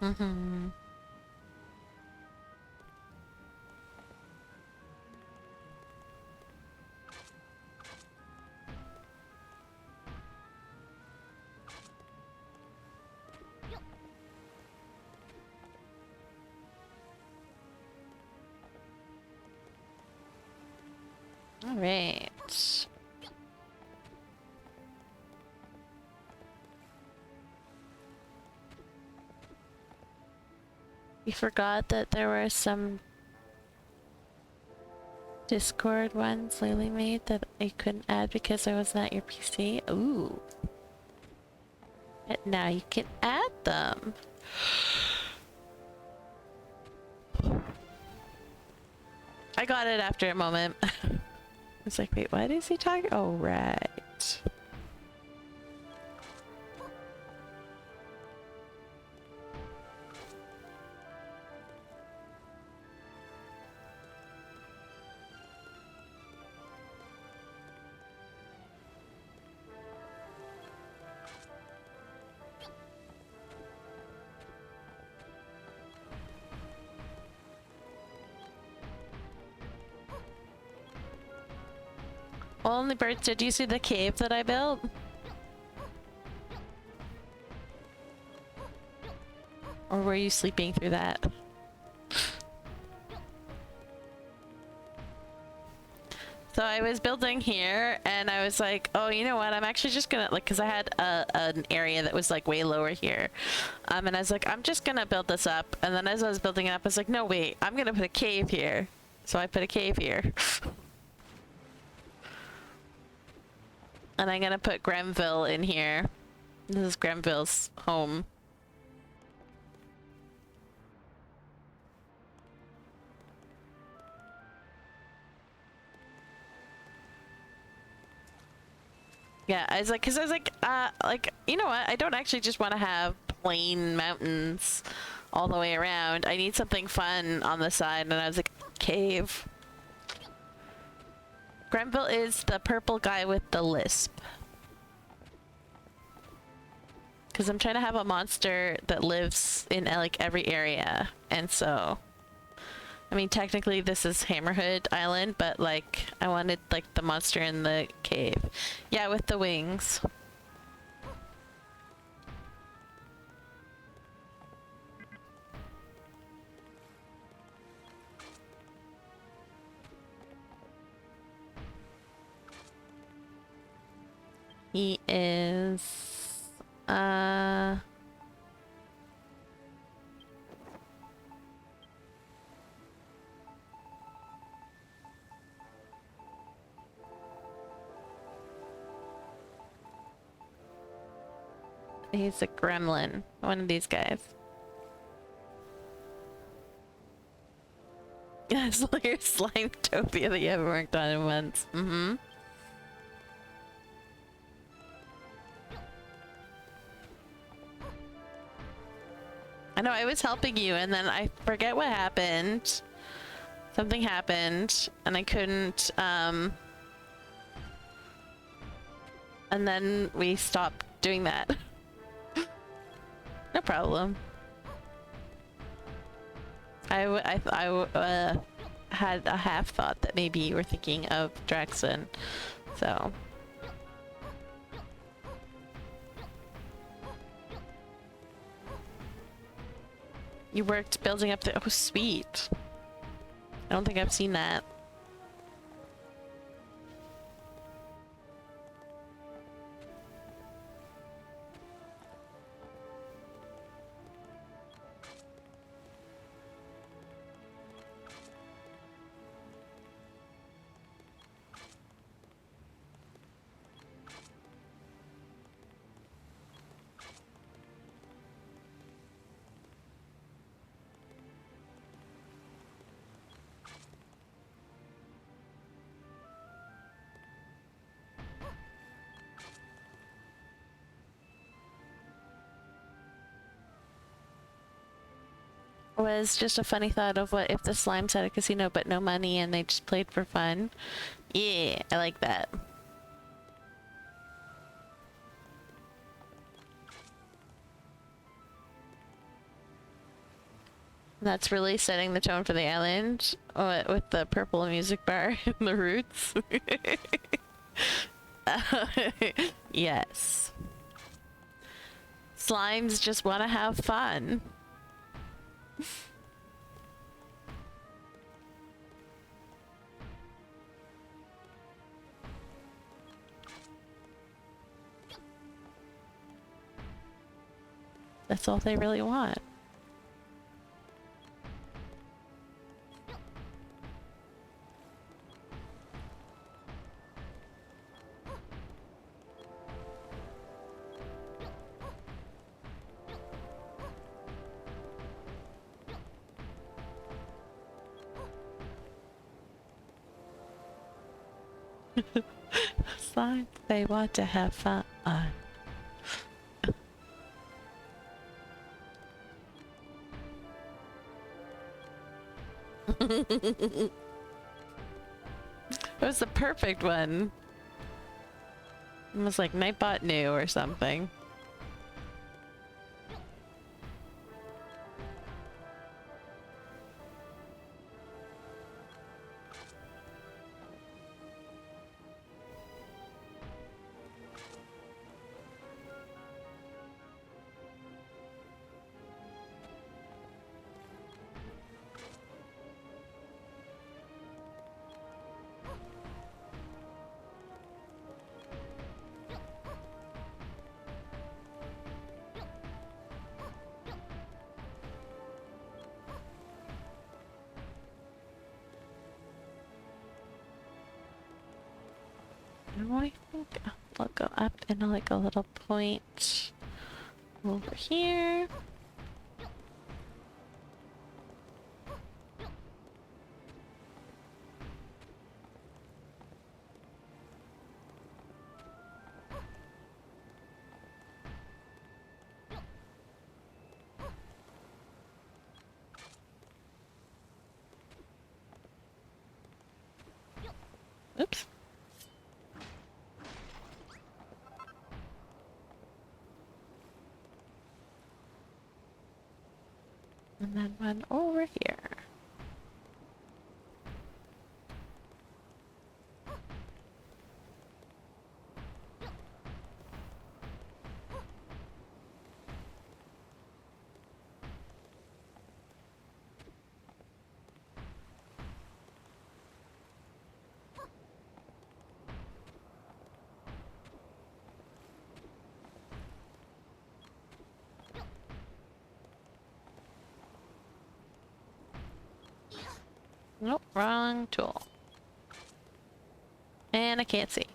Mm-hmm. All right. We forgot that there were some Discord ones Lily made that I couldn't add because I wasn't at your PC. Ooh. But now you can add them. I got it after a moment. I was like, wait, what is he talking? Oh, right. Only birds, did you see the cave that I built? Or were you sleeping through that? So I was building here and I was like, oh, you know what? I'm actually just gonna, like, cause I had an area that was like way lower here. And I was like, I'm just gonna build this up. And then as I was building it up, I was like, no, wait, I'm gonna put a cave here. So I put a cave here. And I'm gonna put Grenville in here. This is Grenville's home. Yeah, I was like, cause I was like, you know what? I don't actually just want to have plain mountains all the way around. I need something fun on the side, and I was like, cave. Grenville is the purple guy with the lisp. Because I'm trying to have a monster that lives in like every area, and so I mean technically this is Hammerhead Island, but like I wanted like the monster in the cave. Yeah, with the wings. He is he's a gremlin, one of these guys. It's like your Slimetopia that you haven't worked on in months. Mm-hmm. I know, I was helping you and then I forget what happened. Something happened and I couldn't, and then we stopped doing that. No problem. I had a half thought that maybe you were thinking of Draxon, so. You worked building up the— oh, sweet. I don't think I've seen that. Was just a funny thought of what if the slimes had a casino but no money and they just played for fun. Yeah, I like that. That's really setting the tone for the island with the purple music bar and the roots. Yes. Slimes just want to have fun. That's all they really want. Slime, they want to have fun. It was the perfect one. It was like Nightbot knew or something. I think I'll go up in like a little point over here. Oops. And then one over here. Nope, wrong tool. And I can't see.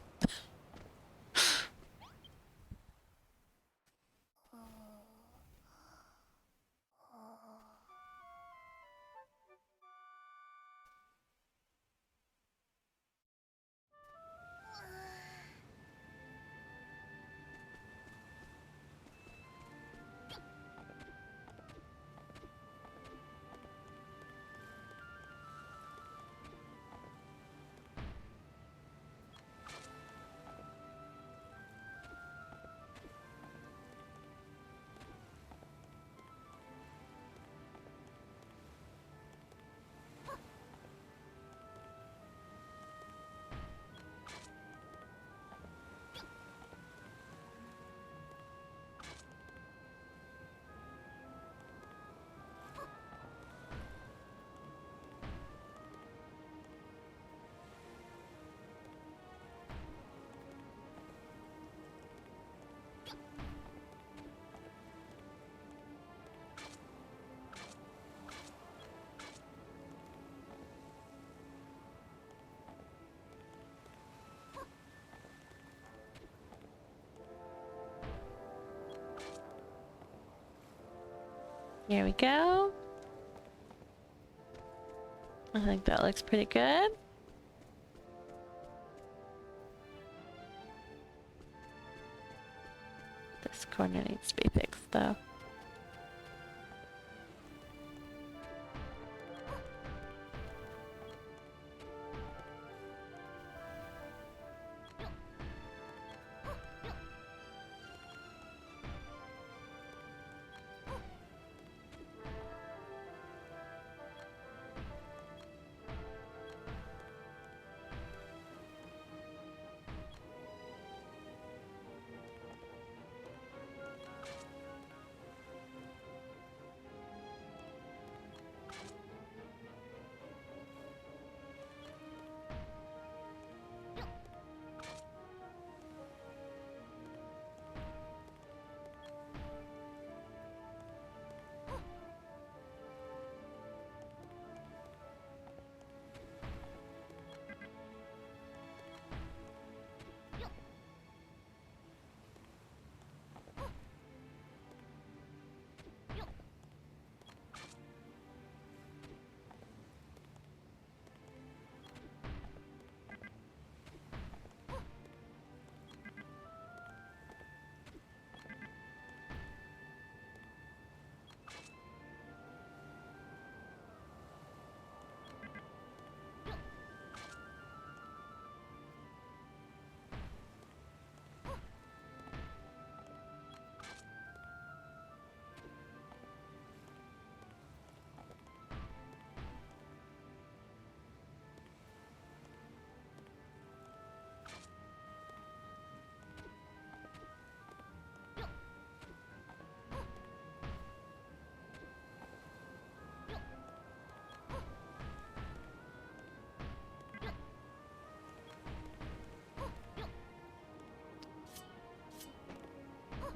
Here we go. I think that looks pretty good. This corner needs to be fixed though.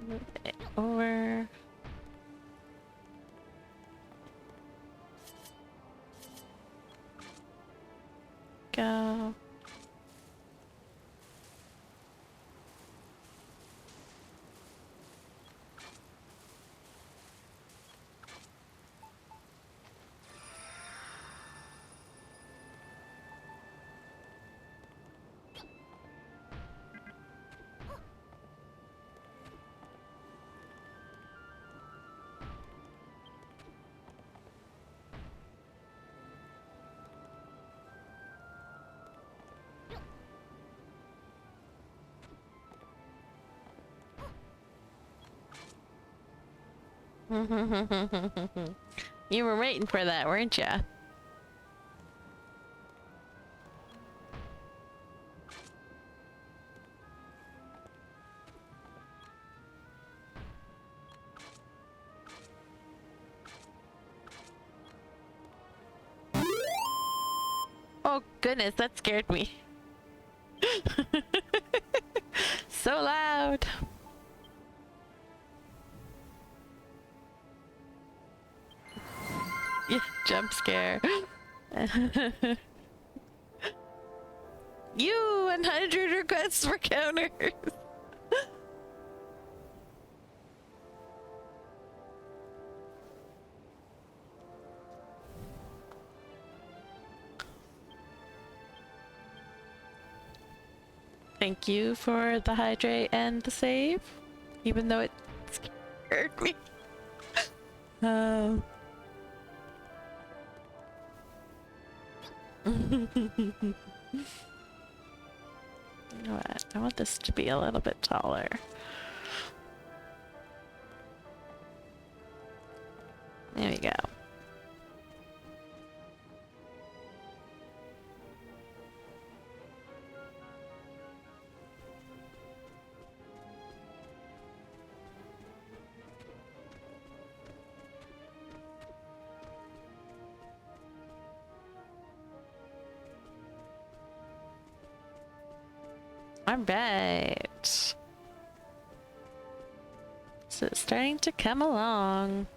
Move it over. Go. You were waiting for that, weren't you? Oh goodness, that scared me. So loud. Yeah, jump scare. You 100 requests for counters. Thank you for the hydrate and the save, even though it scared me. Um. You know what? I want this to be a little bit taller. There we go. Alright. So it's starting to come along.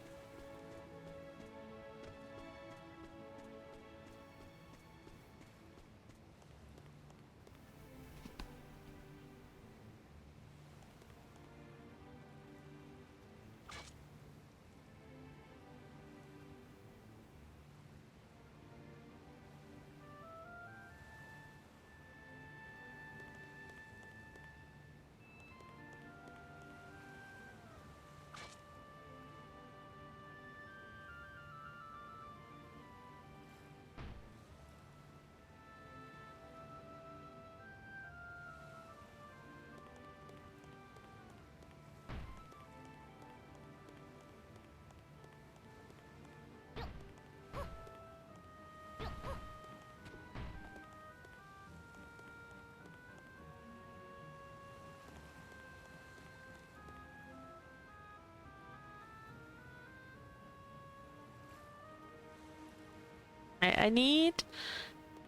I need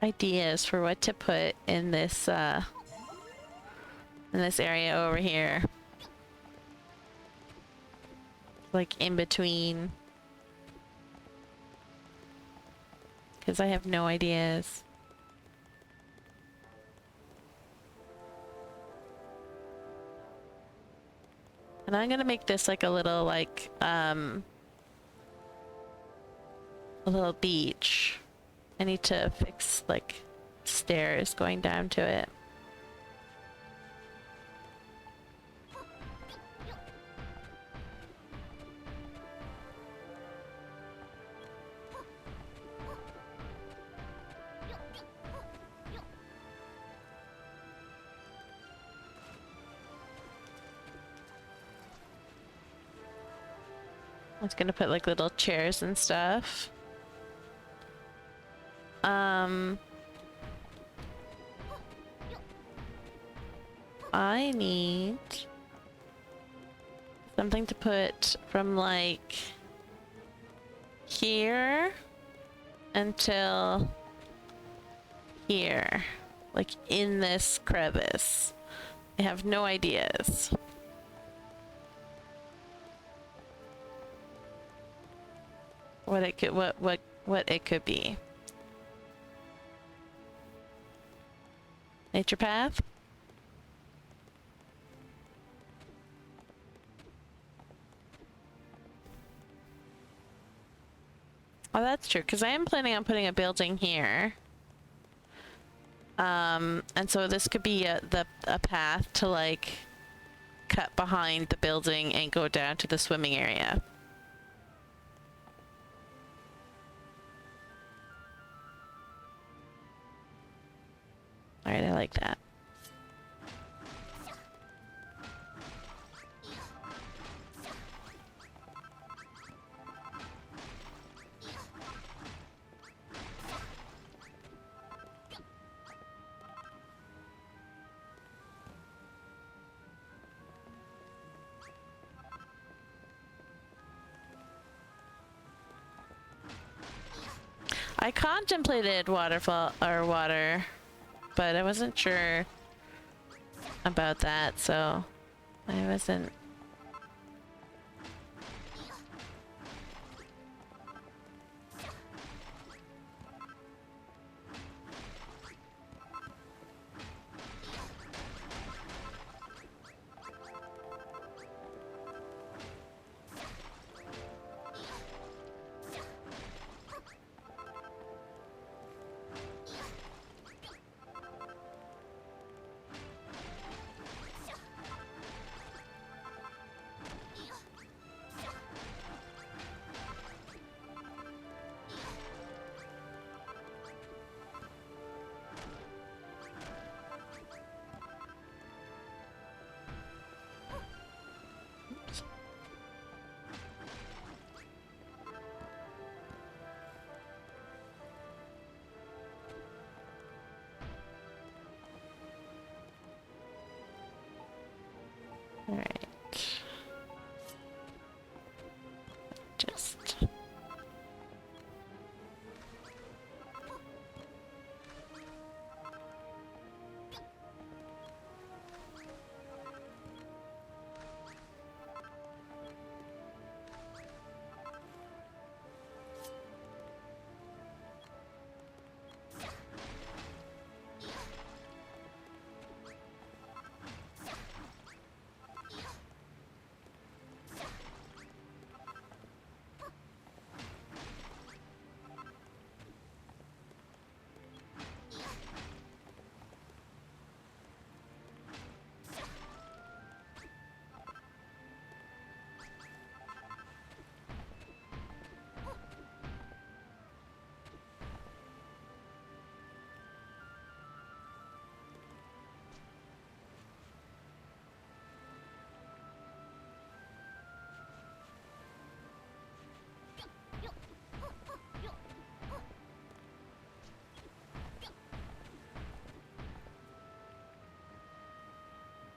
ideas for what to put in this area over here. Like in between. Because I have no ideas. And I'm gonna make this like a little like a little beach. I need to fix like stairs going down to it. I was gonna put like little chairs and stuff. I need something to put from like here until here, like in this crevice. I have no ideas. What it could what it could be. Nature path? Oh, that's true, because I am planning on putting a building here. And so this could be a path to like cut behind the building and go down to the swimming area. Alright, I like that. I contemplated waterfall or water, but I wasn't sure about that, so I wasn't. All right. Just.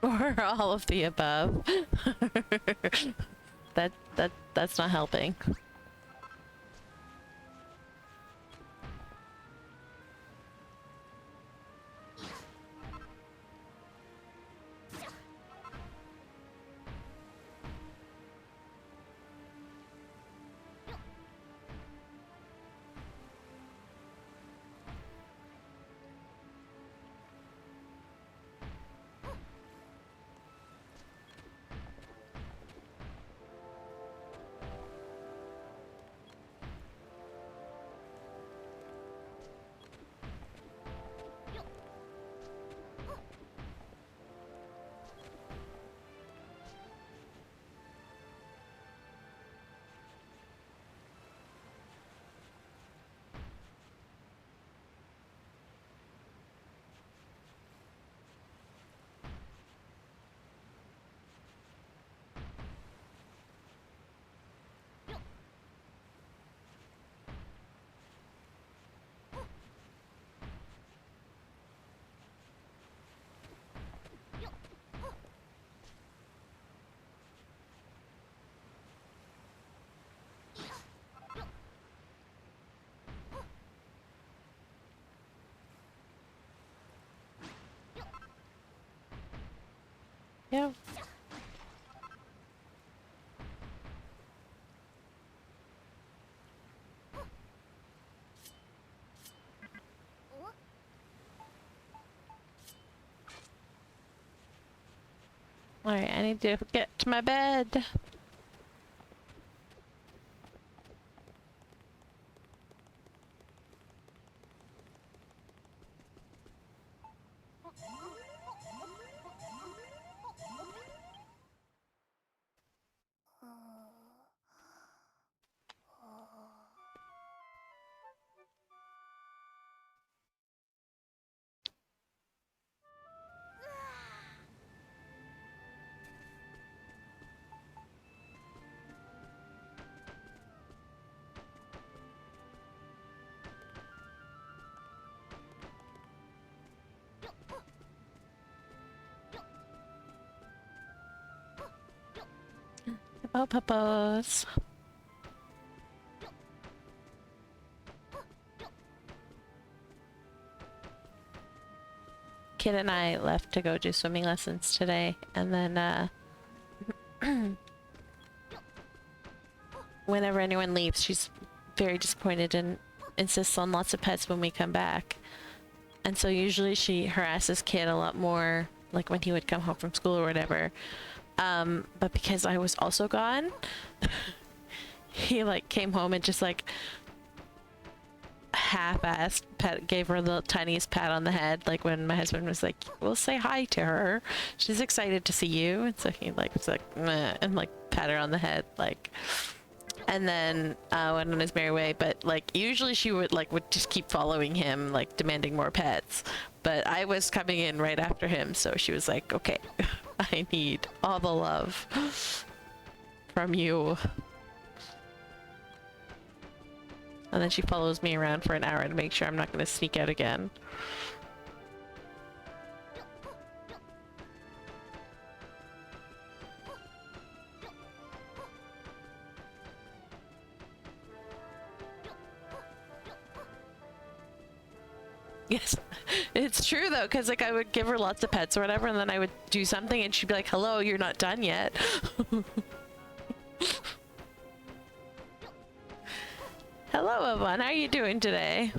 Or all of the above. That's not helping. Yeah. Alright, I need to get to my bed. Oh, puppos. kid and I left to go do swimming lessons today, and then whenever anyone leaves, she's very disappointed and insists on lots of pets when we come back. And so usually she harasses Kid a lot more, like when he would come home from school or whatever. But because I was also gone, he like came home and just like half-assed gave her the tiniest pat on the head, like when my husband was like, "We'll say hi to her. She's excited to see you." And so he like was like, meh, and like pat her on the head, like. And then went on his merry way. But like usually she would just keep following him, like demanding more pets. But I was coming in right after him, so she was like, "Okay, I need all the love from you." And then she follows me around for an hour to make sure I'm not going to sneak out again. Yes, it's true though, because like I would give her lots of pets or whatever, and then I would do something and she'd be like, "Hello, you're not done yet." Hello, Yvonne. How are you doing today?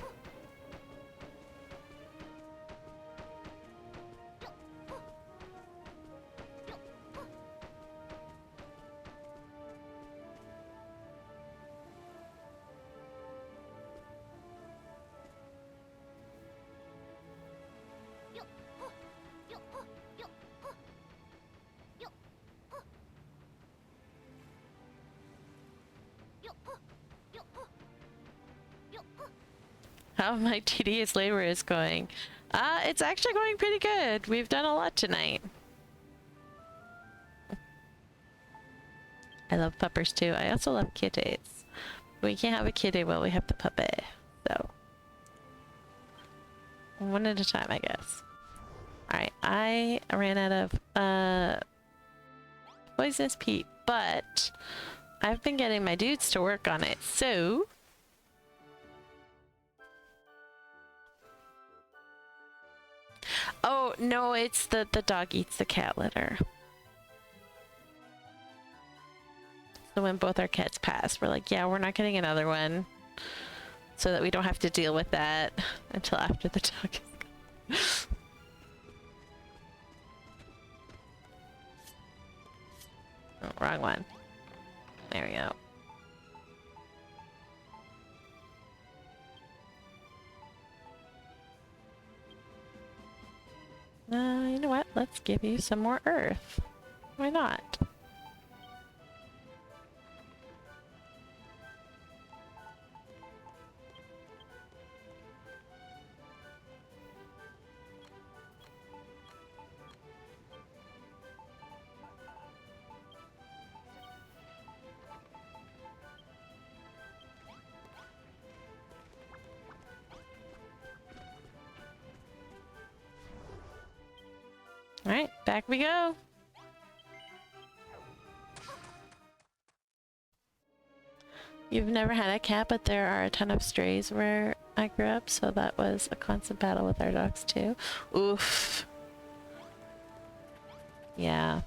How my tedious labor is going. It's actually going pretty good. We've done a lot tonight. I love puppers too. I also love kitties. We can't have a kitty while we have the puppy. So one at a time, I guess. Alright, I ran out of poisonous peat, but I've been getting my dudes to work on it, so oh, no, it's the dog eats the cat litter. So when both our cats pass, we're like, yeah, we're not getting another one. So that we don't have to deal with that until after the dog is gone. Oh, wrong one. There we go. You know what? Let's give you some more earth. Why not? Alright, back we go. You've never had a cat, but there are a ton of strays where I grew up, so that was a constant battle with our dogs too. Oof. Yeah.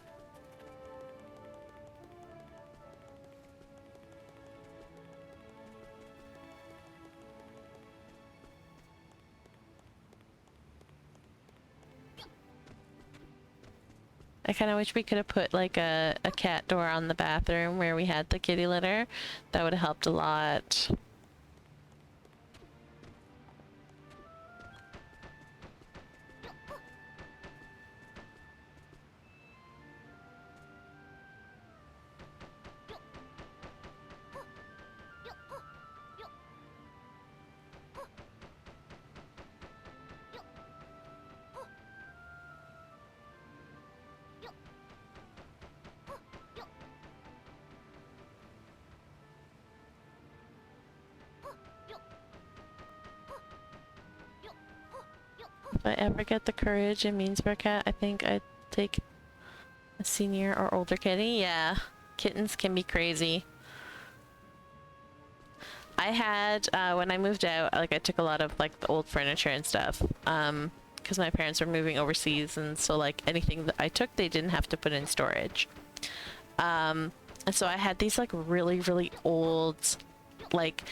I kind of wish we could have put like a cat door on the bathroom where we had the kitty litter. That would have helped a lot. If I ever get the courage and means for a cat, I think I'd take a senior or older kitty. Yeah, kittens can be crazy. I had, when I moved out, like I took a lot of like the old furniture and stuff. because my parents were moving overseas, and so like anything that I took, they didn't have to put in storage. And so I had these like really, really old, like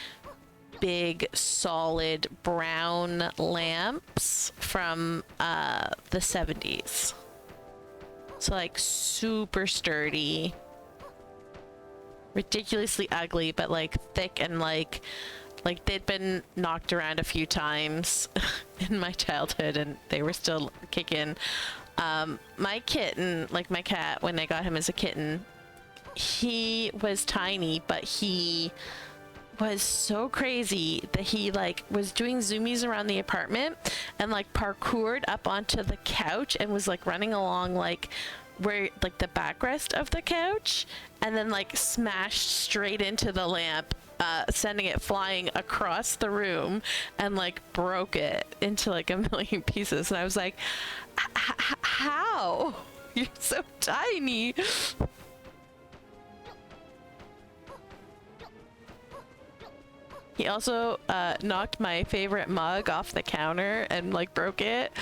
big solid brown lamps from the 70s. So like super sturdy, ridiculously ugly, but like thick and like they'd been knocked around a few times in my childhood and they were still kicking. My kitten, like my cat, when I got him as a kitten, he was tiny, but he was so crazy that he like was doing zoomies around the apartment and like parkoured up onto the couch and was like running along like where like the backrest of the couch and then like smashed straight into the lamp, sending it flying across the room and like broke it into like a million pieces. And I was like, how? You're so tiny. He also knocked my favorite mug off the counter and like broke it.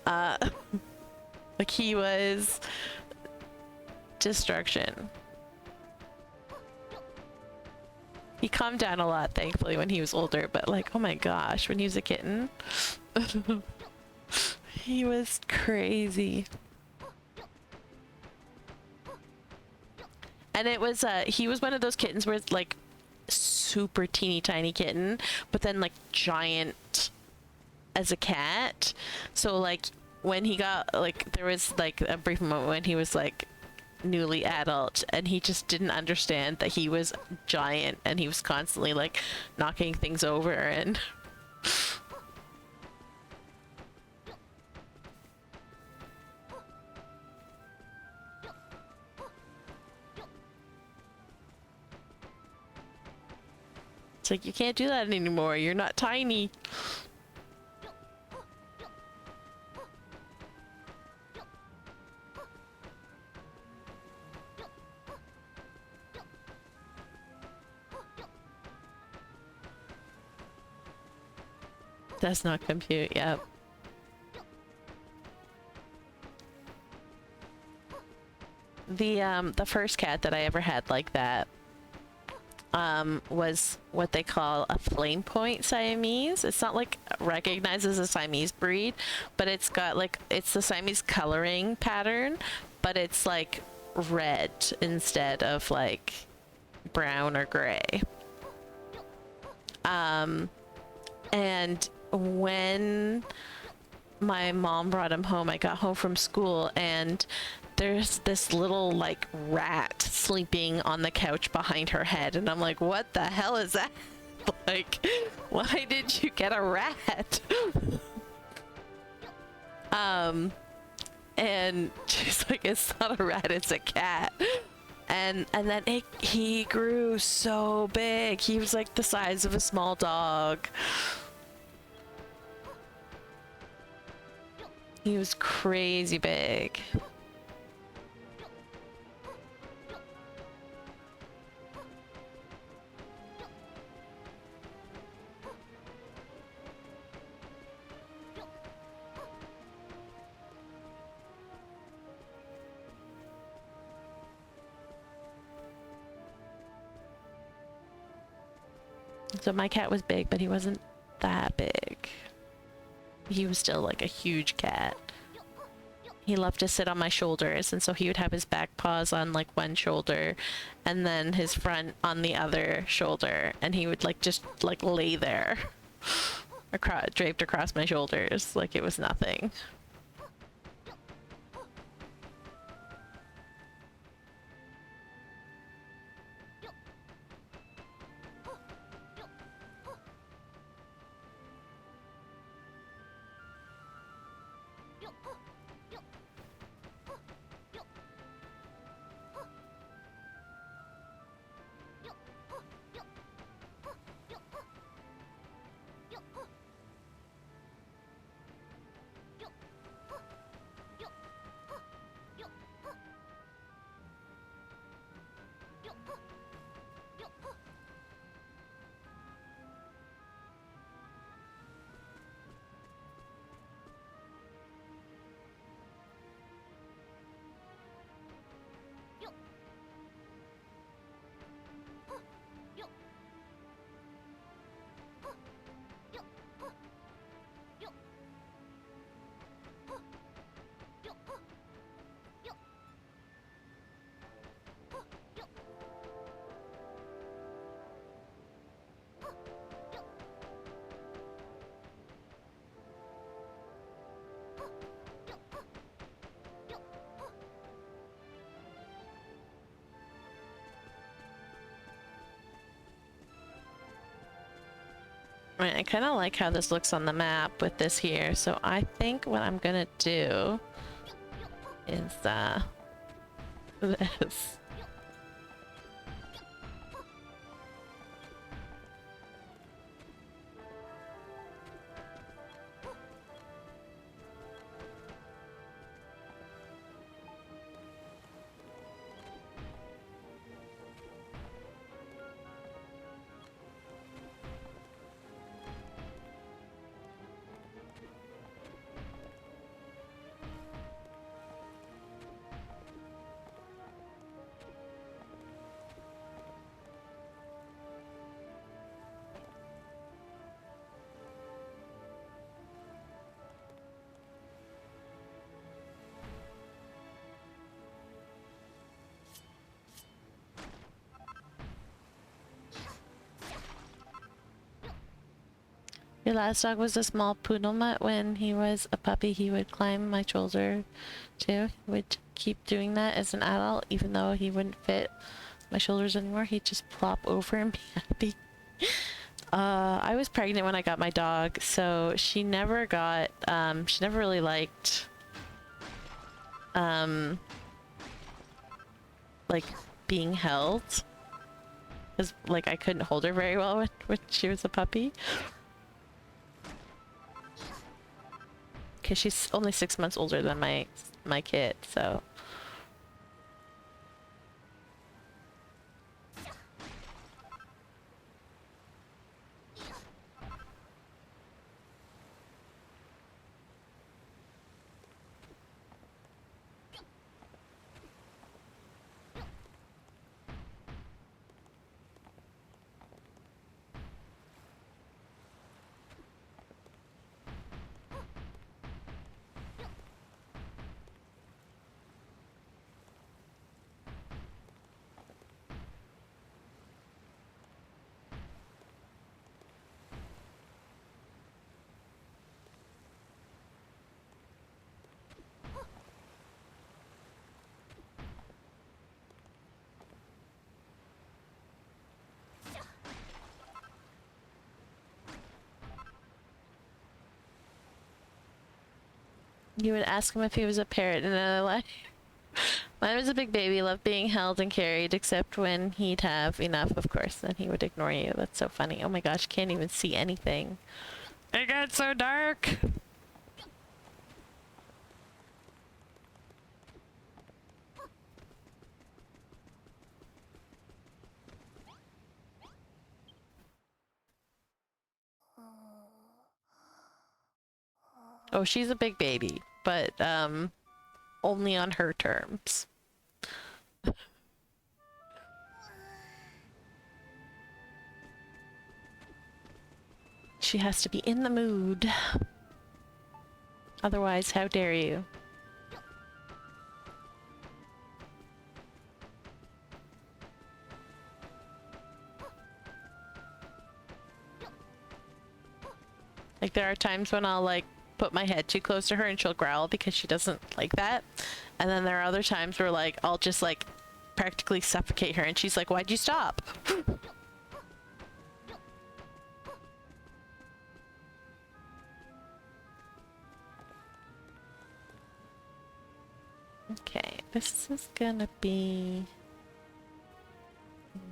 Like he was destruction. He calmed down a lot, thankfully, when he was older, but like, oh my gosh, when he was a kitten, he was crazy. And it was, he was one of those kittens where it's like super teeny tiny kitten, but then like giant as a cat. So like when he got like, there was like a brief moment when he was like newly adult and he just didn't understand that he was giant and he was constantly like knocking things over and it's like, you can't do that anymore, you're not tiny. Does not compute, yep. The first cat that I ever had like that was what they call a flame point Siamese. It's not like recognized as a Siamese breed, but it's got like, it's the Siamese coloring pattern, but it's like red instead of like brown or gray. And when my mom brought him home, I got home from school and there's this little like rat sleeping on the couch behind her head, and I'm like, what the hell is that? Like, why did you get a rat? And she's like, it's not a rat, it's a cat. And then he grew so big. He was like the size of a small dog. He was crazy big. So my cat was big, but he wasn't that big. He was still like a huge cat. He loved to sit on my shoulders, and so he would have his back paws on like one shoulder and then his front on the other shoulder, and he would like just like lay there draped across my shoulders like it was nothing. Right, I kind of like how this looks on the map with this here, so I think what I'm gonna do is this. Your last dog was a small poodle mutt. When he was a puppy, he would climb my shoulder too. He would keep doing that as an adult, even though he wouldn't fit my shoulders anymore. He'd just plop over and be happy. I was pregnant when I got my dog, so she never got, she never really liked, like, being held. Because, like, I couldn't hold her very well when she was a puppy. Because she's only 6 months older than my kid, so... You would ask him if he was a parrot in another life. Mine was a big baby, loved being held and carried, except when he'd have enough, of course. Then he would ignore you. That's so funny. Oh my gosh, can't even see anything. It got so dark! Oh, she's a big baby, but, only on her terms. She has to be in the mood. Otherwise, how dare you? Like, there are times when I'll, like, put my head too close to her and she'll growl because she doesn't like that. And then there are other times where, like, I'll just, like, practically suffocate her and she's like, why'd you stop? Okay, this is gonna be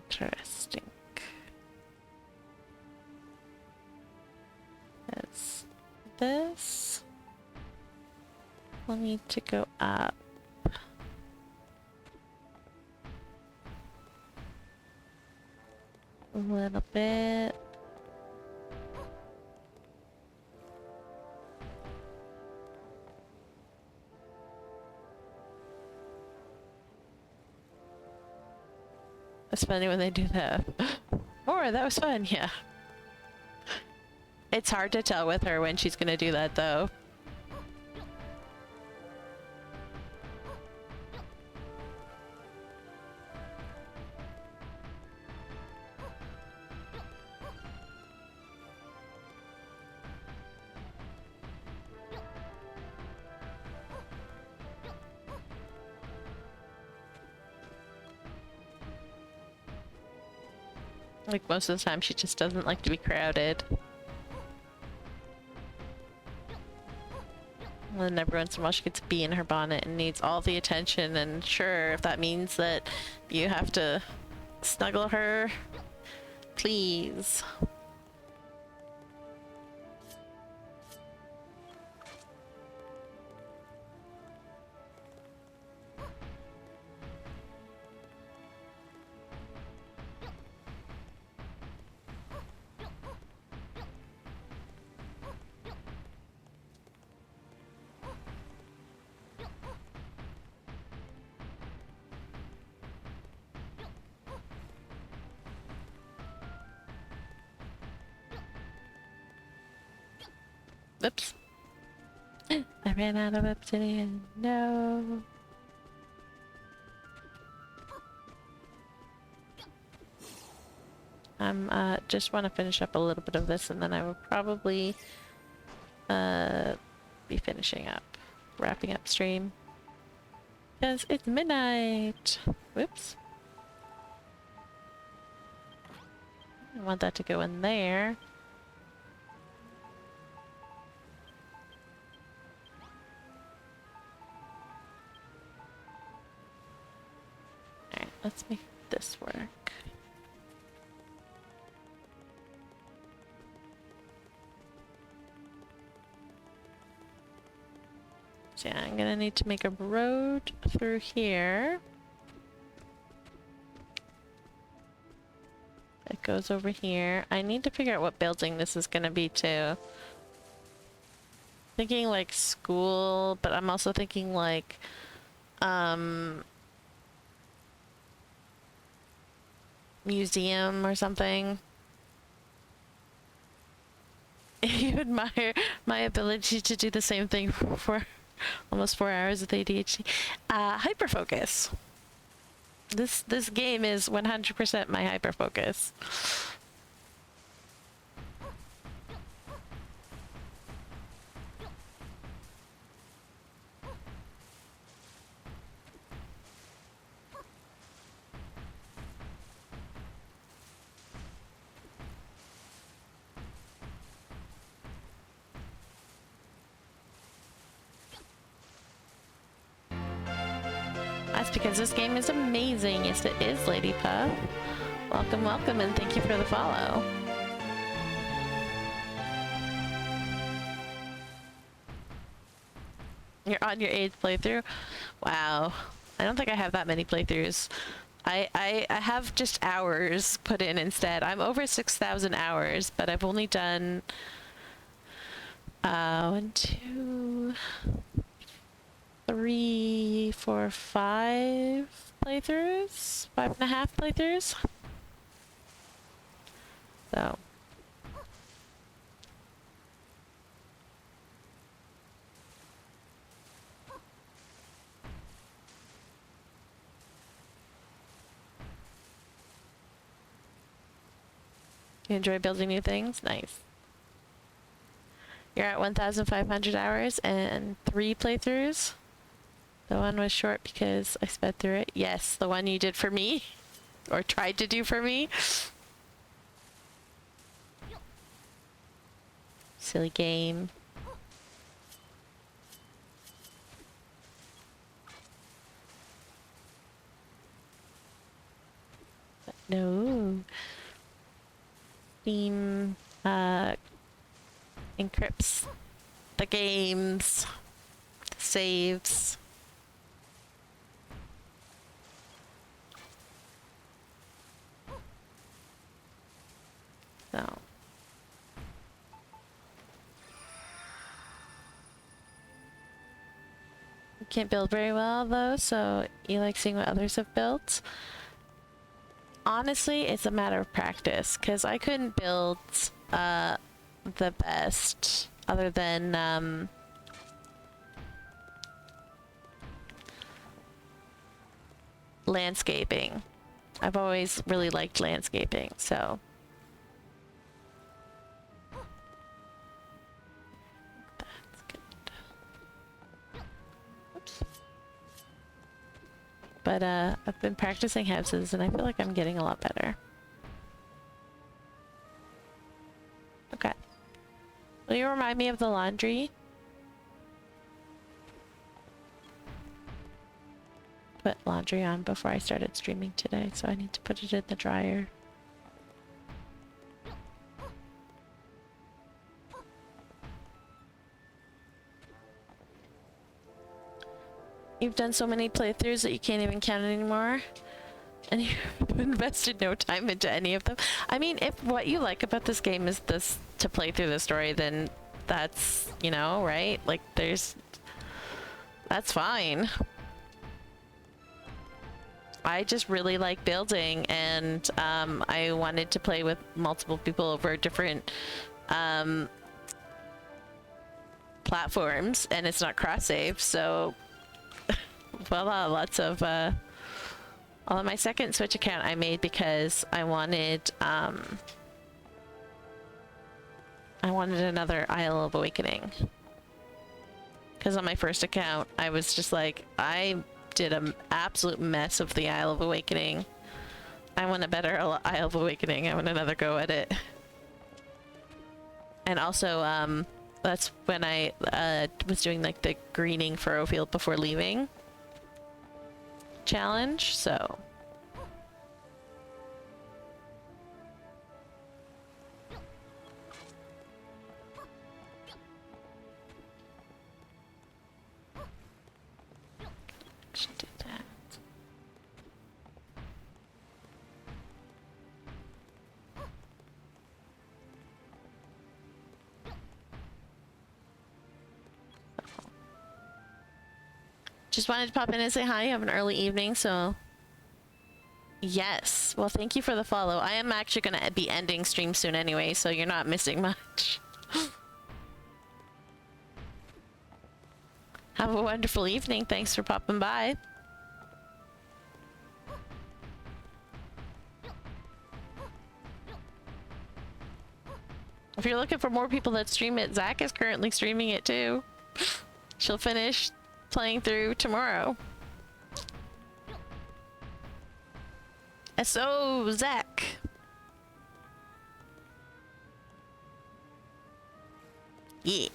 interesting. Because this will need to go up. A little bit. It's funny when they do that. Oh, that was fun, yeah. It's hard to tell with her when she's gonna do that, though. Like, most of the time she just doesn't like to be crowded. And then every once in a while she gets a bee in her bonnet and needs all the attention, and sure, if that means that you have to snuggle her, please. Oops. I ran out of obsidian. No. I'm just want to finish up a little bit of this, and then I will probably be finishing up, wrapping up stream, because it's midnight. Whoops. I want that to go in there. Alright, let's make this work. So yeah, I'm gonna need to make a road through here. It goes over here. I need to figure out what building this is gonna be too. Thinking like school, but I'm also thinking like museum or something. You admire my ability to do the same thing for almost 4 hours with ADHD. Hyperfocus. This game is 100% my hyperfocus. That's because this game is amazing. Yes, it is, Lady Puff. Welcome, welcome, and thank you for the follow. You're on your 8th playthrough? Wow. I don't think I have that many playthroughs. I have just hours put in instead. I'm over 6,000 hours, but I've only done 1, 2, 3, 4, 5 playthroughs, 5.5 playthroughs. So you enjoy building new things? Nice. You're at 1,500 hours and 3 playthroughs. The one was short because I sped through it. Yes, the one you did for me. Or tried to do for me. Silly game. But no. Steam encrypts the games, the saves. So you can't build very well though, so you like seeing what others have built. Honestly, it's a matter of practice, because I couldn't build the best other than landscaping. I've always really liked landscaping, so that's good. Oops. But I've been practicing houses and I feel like I'm getting a lot better. Okay. Will you remind me of the laundry? put laundry on before I started streaming today, so I need to put it in the dryer. You've done so many playthroughs that you can't even count anymore, and you've invested no time into any of them. I mean, if what you like about this game is this to play through the story, then that's, you know, right? Like, that's fine. I just really like building, and I wanted to play with multiple people over different platforms, and it's not cross-save, so voila, lots of all of my second Switch account I made because I wanted another Isle of Awakening. Because on my first account, I was just like, I did an absolute mess of the Isle of Awakening. I want a better Isle of Awakening. I want another go at it. And also, that's when I was doing like the greening furrow field before leaving challenge, so. Should do that. Just wanted to pop in and say hi. Have an early evening, so yes. Well, thank you for the follow. I am actually going to be ending stream soon anyway, so you're not missing much. Have a wonderful evening. Thanks for popping by. If you're looking for more people that stream it, Zach is currently streaming it too. She'll finish playing through tomorrow. So, Zach. Yeah.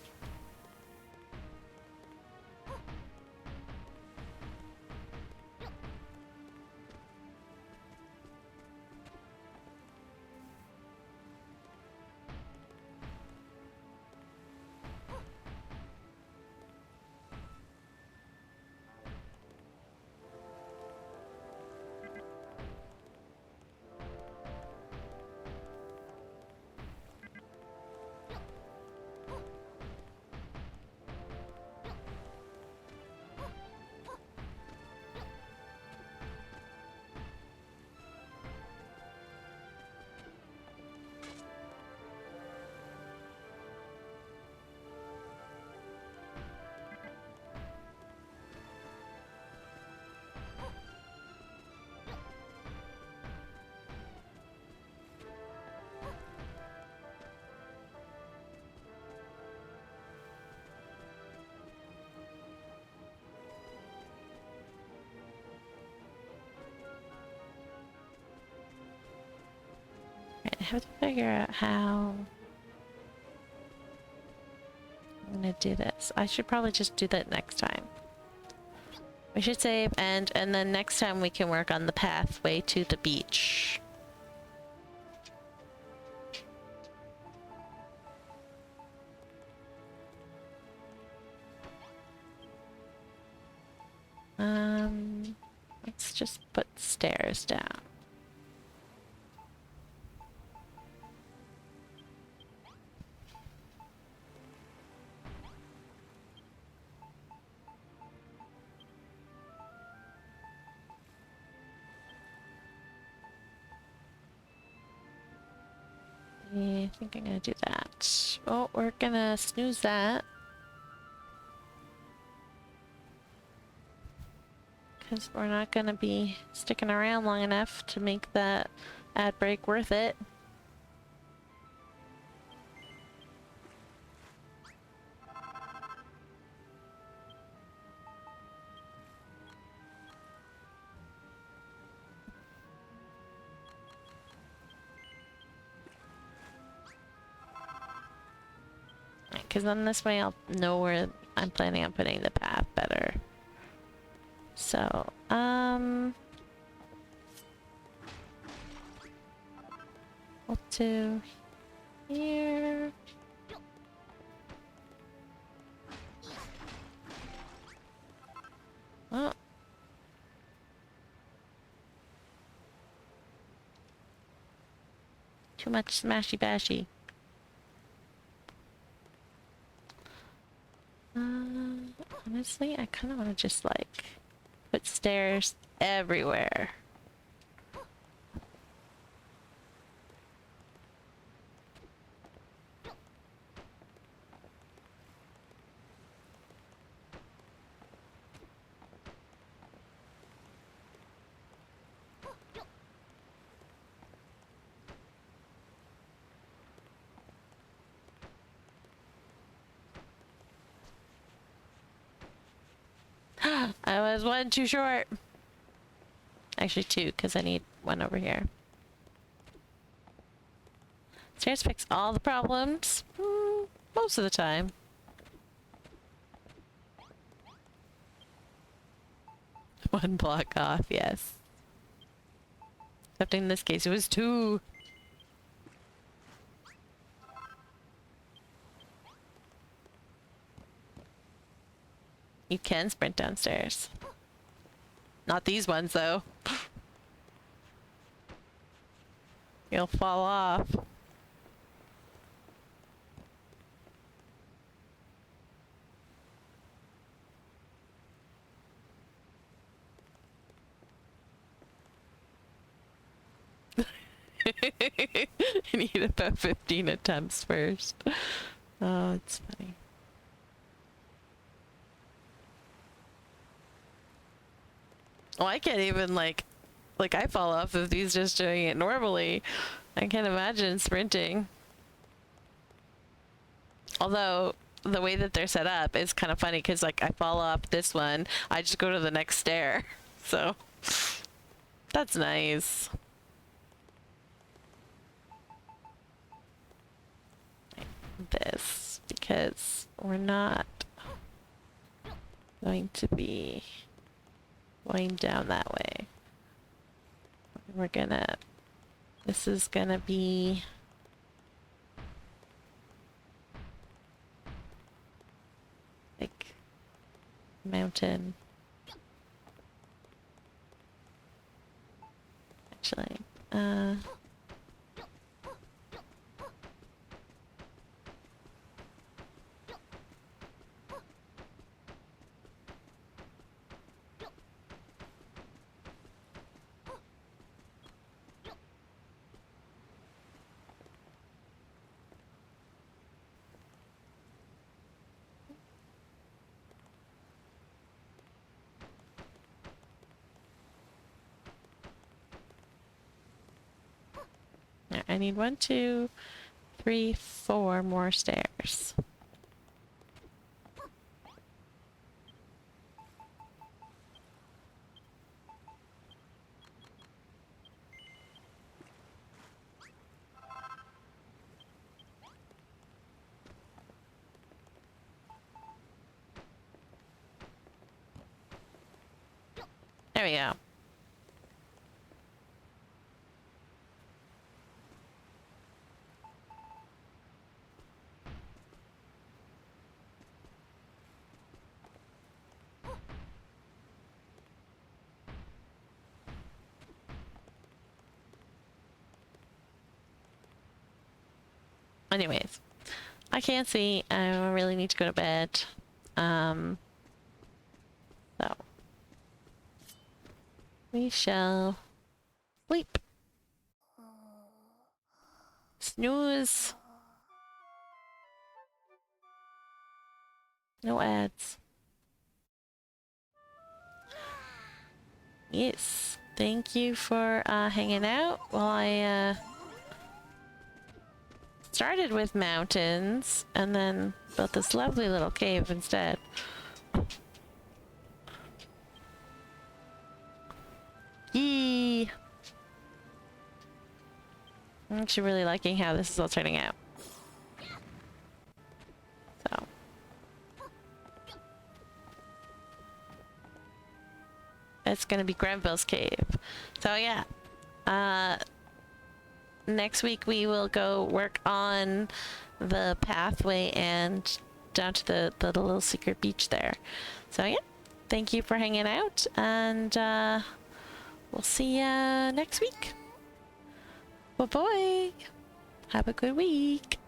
I have to figure out how I'm gonna do this. I should probably just do that next time. We should save and then next time we can work on the pathway to the beach. Let's just put stairs down. I think I'm gonna do that. Oh, we're gonna snooze that. Because we're not gonna be sticking around long enough to make that ad break worth it. Because then this way I'll know where I'm planning on putting the path better. So, up to here. Oh. Too much smashy bashy. Honestly, I kind of want to just like put stairs everywhere. I was one too short. Actually two, because I need one over here. Stairs fix all the problems. Most of the time. One block off, yes. Except in this case, it was two. You can sprint downstairs. Not these ones, though. You'll fall off. You need about 15 attempts first. Oh, it's funny. Well, I can't even like I fall off of these just doing it normally. I can't imagine sprinting. Although the way that they're set up is kind of funny because like I fall off this one, I just go to the next stair. So that's nice. This because we're not going to be going down that way. We're gonna, this is gonna be like mountain. Actually, I need 1, 2, 3, 4 more stairs. There we go. Anyways, I can't see. I really need to go to bed. So we shall sleep. Snooze. No ads. Yes. Thank you for hanging out while I started with mountains and then built this lovely little cave instead. Yee! I'm actually really liking how this is all turning out. So. it's gonna be Grenville's cave. So yeah, next week we will go work on the pathway and down to the little secret beach there. So yeah, thank you for hanging out, and we'll see ya next week. Bye bye. Have a good week.